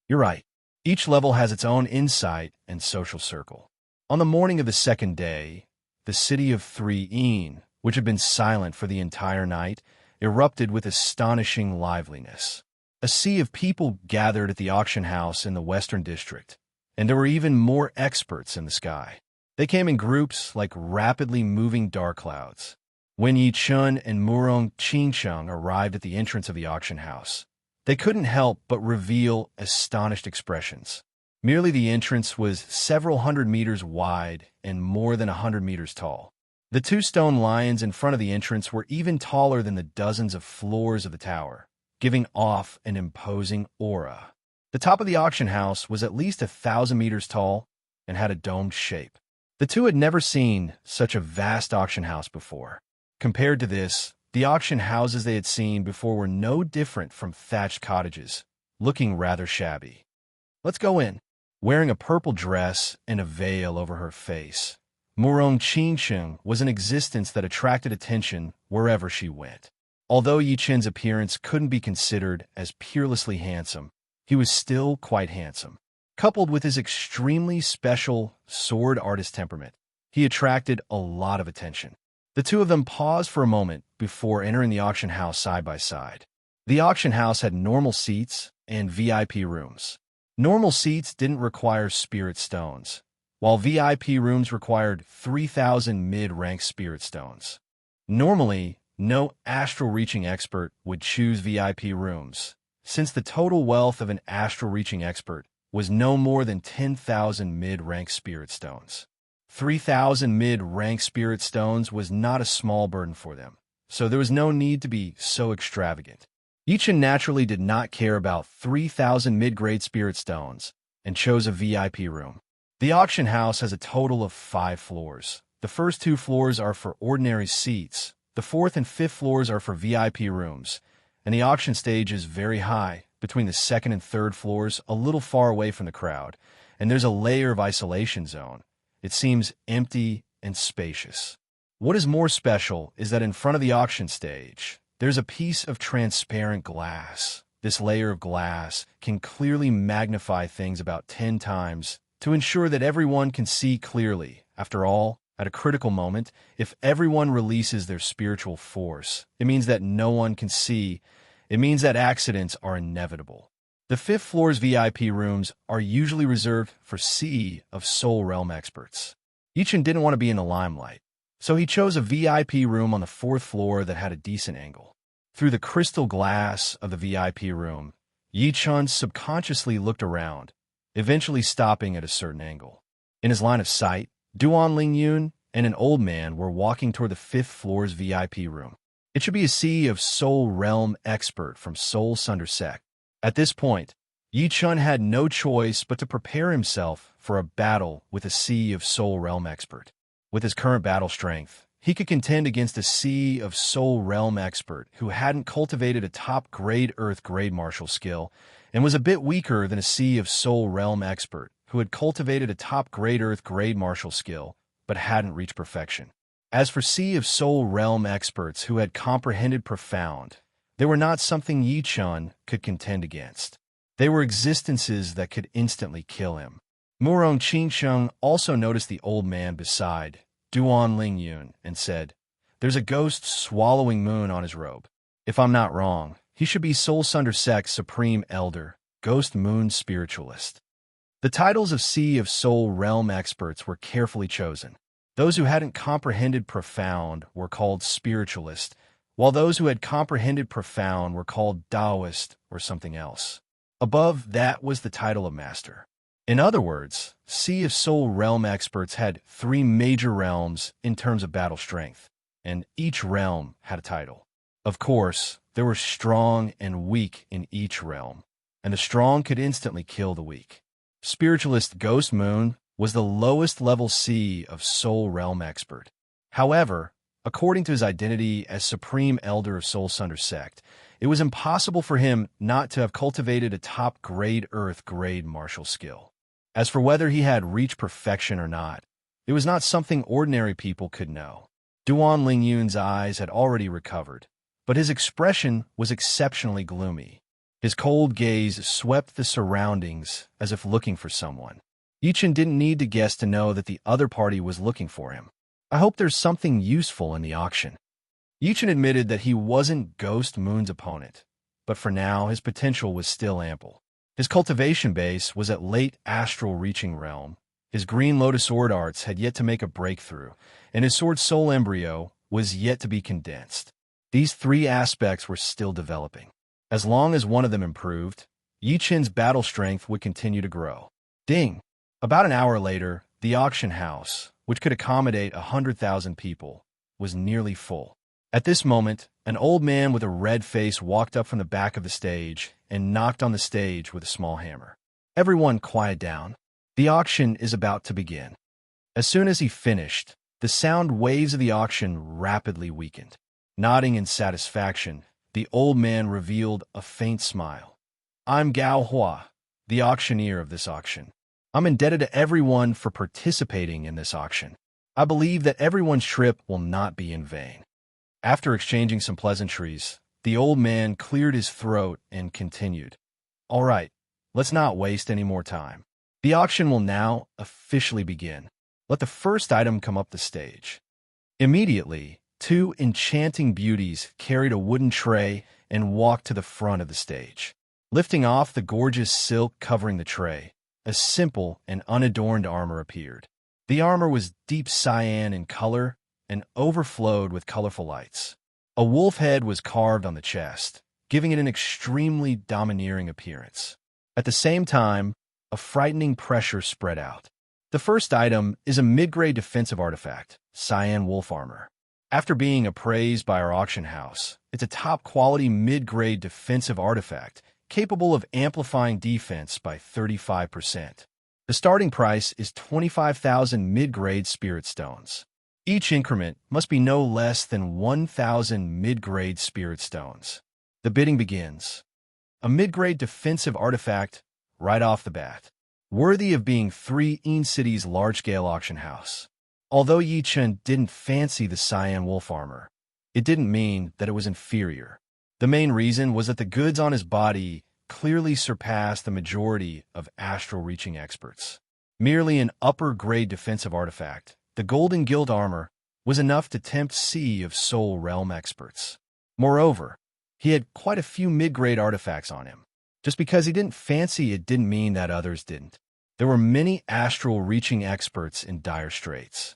You're right. Each level has its own insight and social circle. On the morning of the second day, the city of Serene, which had been silent for the entire night, erupted with astonishing liveliness. A sea of people gathered at the auction house in the Western District, and there were even more experts in the sky. They came in groups like rapidly moving dark clouds. When Yi Chun and Murong Qingcheng arrived at the entrance of the auction house, they couldn't help but reveal astonished expressions. Merely the entrance was several hundred meters wide and more than 100 meters tall. The two stone lions in front of the entrance were even taller than the dozens of floors of the tower, giving off an imposing aura. The top of the auction house was at least 1,000 meters tall and had a domed shape. The two had never seen such a vast auction house before. Compared to this, the auction houses they had seen before were no different from thatched cottages, looking rather shabby. "Let's go in." Wearing a purple dress and a veil over her face, Murong Qingsheng was an existence that attracted attention wherever she went. Although Yi Chen's appearance couldn't be considered as peerlessly handsome, he was still quite handsome. Coupled with his extremely special sword artist temperament, he attracted a lot of attention. The two of them paused for a moment before entering the auction house side by side. The auction house had normal seats and VIP rooms. Normal seats didn't require spirit stones, while VIP rooms required 3,000 mid-rank spirit stones. Normally, no astral-reaching expert would choose VIP rooms, since the total wealth of an astral-reaching expert was no more than 10,000 mid-rank spirit stones. 3,000 mid-rank spirit stones was not a small burden for them, so there was no need to be so extravagant. Yi Chen naturally did not care about 3,000 mid-grade spirit stones and chose a VIP room. The auction house has a total of 5 floors. The first 2 floors are for ordinary seats, the 4th and 5th floors are for VIP rooms, and the auction stage is very high, between the 2nd and 3rd floors, a little far away from the crowd, and there's a layer of isolation zone. It seems empty and spacious. What is more special is that in front of the auction stage, there's a piece of transparent glass. This layer of glass can clearly magnify things about 10 times to ensure that everyone can see clearly. After all, at a critical moment, if everyone releases their spiritual force, it means that no one can see. It means that accidents are inevitable. The 5th floor's VIP rooms are usually reserved for Sea of Soul Realm experts. Yi Chen didn't want to be in the limelight, so he chose a VIP room on the 4th floor that had a decent angle. Through the crystal glass of the VIP room, Yi Chen subconsciously looked around, eventually stopping at a certain angle. In his line of sight, Duan Lingyun and an old man were walking toward the 5th floor's VIP room. It should be a Sea of Soul Realm expert from Soul Sunder Sect. At this point, Yi Chen had no choice but to prepare himself for a battle with a Sea of Soul Realm expert. With his current battle strength, he could contend against a Sea of Soul Realm expert who hadn't cultivated a top-grade Earth-grade martial skill and was a bit weaker than a Sea of Soul Realm expert who had cultivated a top-grade Earth-grade martial skill but hadn't reached perfection. As for Sea of Soul Realm experts who had comprehended profound, they were not something Yi Chen could contend against. They were existences that could instantly kill him. Murong Qingsheng also noticed the old man beside Duan Lingyun and said, "There's a ghost swallowing moon on his robe. If I'm not wrong, he should be Soul Sunder Sect's Supreme Elder, Ghost Moon Spiritualist." The titles of Sea of Soul Realm experts were carefully chosen. Those who hadn't comprehended profound were called Spiritualist, while those who had comprehended profound were called Taoist or something else. Above that was the title of Master. In other words, Sea of Soul Realm experts had 3 major realms in terms of battle strength, and each realm had a title. Of course, there were strong and weak in each realm, and the strong could instantly kill the weak. Spiritualist Ghost Moon was the lowest level Sea of Soul Realm expert. However, according to his identity as Supreme Elder of Soul Sunder Sect, it was impossible for him not to have cultivated a top-grade Earth-grade martial skill. As for whether he had reached perfection or not, it was not something ordinary people could know. Duan Lingyun's eyes had already recovered, but his expression was exceptionally gloomy. His cold gaze swept the surroundings as if looking for someone. Yi Chen didn't need to guess to know that the other party was looking for him. "I hope there's something useful in the auction." Yi Chen admitted that he wasn't Ghost Moon's opponent, but for now his potential was still ample. His cultivation base was at late astral reaching realm, his green lotus sword arts had yet to make a breakthrough, and his sword soul embryo was yet to be condensed. These 3 aspects were still developing. As long as one of them improved, Yi Chen's battle strength would continue to grow. Ding! About an hour later, the auction house, which could accommodate 100,000 people, was nearly full. At this moment, an old man with a red face walked up from the back of the stage and knocked on the stage with a small hammer. Everyone quiet down. The auction is about to begin. As soon as he finished, the sound waves of the auction rapidly weakened. Nodding in satisfaction, the old man revealed a faint smile. I'm Gao Hua, the auctioneer of this auction. I'm indebted to everyone for participating in this auction. I believe that everyone's trip will not be in vain. After exchanging some pleasantries, the old man cleared his throat and continued. All right, let's not waste any more time. The auction will now officially begin. Let the first item come up the stage. Immediately, two enchanting beauties carried a wooden tray and walked to the front of the stage. Lifting off the gorgeous silk covering the tray, a simple and unadorned armor appeared. The armor was deep cyan in color and overflowed with colorful lights. A wolf head was carved on the chest, giving it an extremely domineering appearance. At the same time, a frightening pressure spread out. The first item is a mid-grade defensive artifact, cyan wolf armor. After being appraised by our auction house, it's a top-quality mid-grade defensive artifact capable of amplifying defense by 35%. The starting price is 25,000 mid-grade spirit stones. Each increment must be no less than 1,000 mid-grade spirit stones. The bidding begins. A mid-grade defensive artifact right off the bat, worthy of being 3 City's large-scale auction house. Although Yi Chen didn't fancy the cyan wolf armor, it didn't mean that it was inferior. The main reason was that the goods on his body clearly surpassed the majority of astral-reaching experts. Merely an upper-grade defensive artifact, the Golden Guild armor was enough to tempt Sea of Soul Realm experts. Moreover, he had quite a few mid-grade artifacts on him. Just because he didn't fancy it didn't mean that others didn't. There were many astral-reaching experts in dire straits.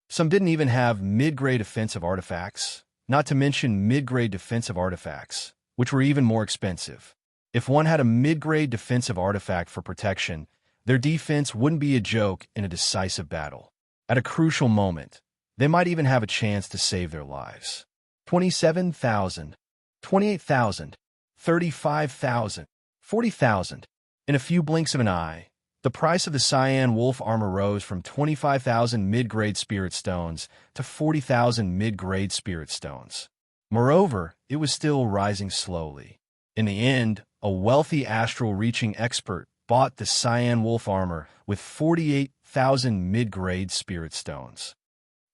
Some didn't even have mid-grade offensive artifacts, not to mention mid-grade defensive artifacts, which were even more expensive. If one had a mid-grade defensive artifact for protection, their defense wouldn't be a joke in a decisive battle. At a crucial moment, they might even have a chance to save their lives. 27,000, 28,000, 35,000, 40,000. In a few blinks of an eye, the price of the cyan wolf armor rose from 25,000 mid-grade spirit stones to 40,000 mid-grade spirit stones. Moreover, it was still rising slowly. In the end, a wealthy astral-reaching expert bought the cyan wolf armor with 48,000 mid-grade spirit stones.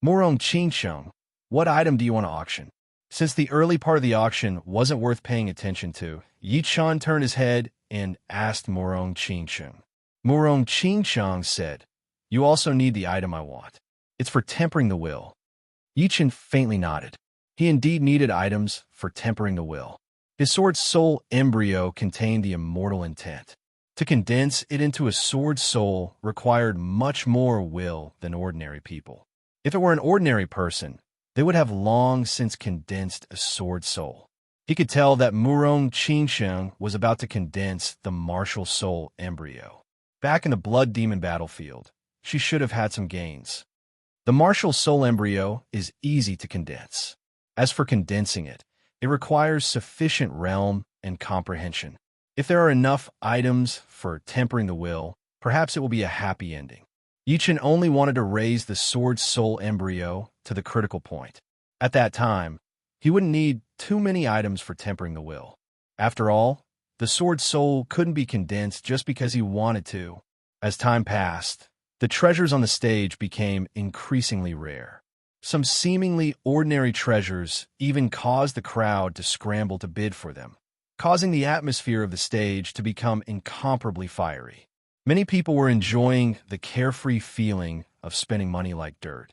Morong Qingsheng, what item do you want to auction? Since the early part of the auction wasn't worth paying attention to, Yi Chan turned his head and asked Morong Qingsheng. Morong Qingsheng said, You also need the item I want. It's for tempering the will. Yi Chen faintly nodded. He indeed needed items for tempering the will. His sword soul embryo contained the immortal intent. To condense it into a sword soul required much more will than ordinary people. If it were an ordinary person, they would have long since condensed a sword soul. He could tell that Morong Qingsheng was about to condense the martial soul embryo. Back in the Blood Demon battlefield, she should have had some gains. The martial soul embryo is easy to condense. As for condensing it, it requires sufficient realm and comprehension. If there are enough items for tempering the will, perhaps it will be a happy ending. Yi Chen only wanted to raise the sword soul embryo to the critical point. At that time, he wouldn't need too many items for tempering the will. After all, the sword soul couldn't be condensed just because he wanted to. As time passed, the treasures on the stage became increasingly rare. Some seemingly ordinary treasures even caused the crowd to scramble to bid for them, causing the atmosphere of the stage to become incomparably fiery. Many people were enjoying the carefree feeling of spending money like dirt.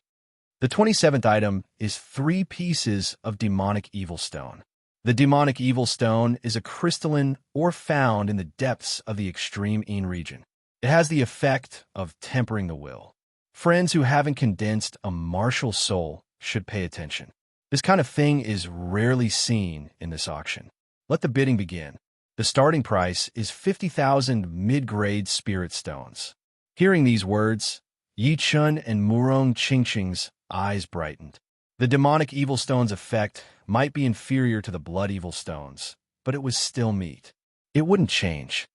The 27th item is 3 pieces of demonic evil stone. The demonic evil stone is a crystalline ore found in the depths of the extreme Yin region. It has the effect of tempering the will. Friends who haven't condensed a martial soul should pay attention. This kind of thing is rarely seen in this auction. Let the bidding begin. The starting price is 50,000 mid-grade spirit stones. Hearing these words, Yi Chun and Murong Qingqing's eyes brightened. The demonic evil stone's effect might be inferior to the blood evil stones, but it was still meat. It wouldn't change.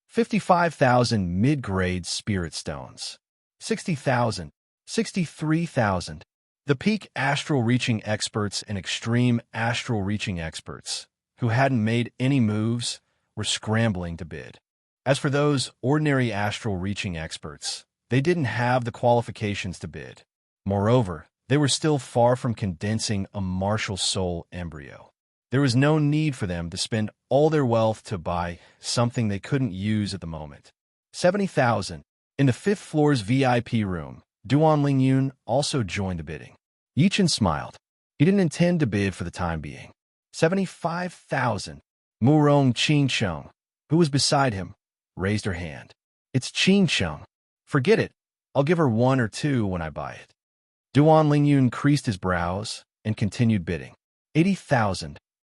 55,000 mid-grade spirit stones. 60,000. 63,000. The peak astral reaching experts and extreme astral reaching experts, who hadn't made any moves, were scrambling to bid. As for those ordinary astral reaching experts, they didn't have the qualifications to bid. Moreover, they were still far from condensing a martial soul embryo. There was no need for them to spend all their wealth to buy something they couldn't use at the moment. 70,000. In the fifth floor's VIP room, Duan Lingyun also joined the bidding. Yichen smiled. He didn't intend to bid for the time being. 75,000. Murong Qingcheng, who was beside him, raised her hand. It's Qingcheng. Forget it. I'll give her 1 or 2 when I buy it. Duan Lingyun creased his brows and continued bidding. 80,000.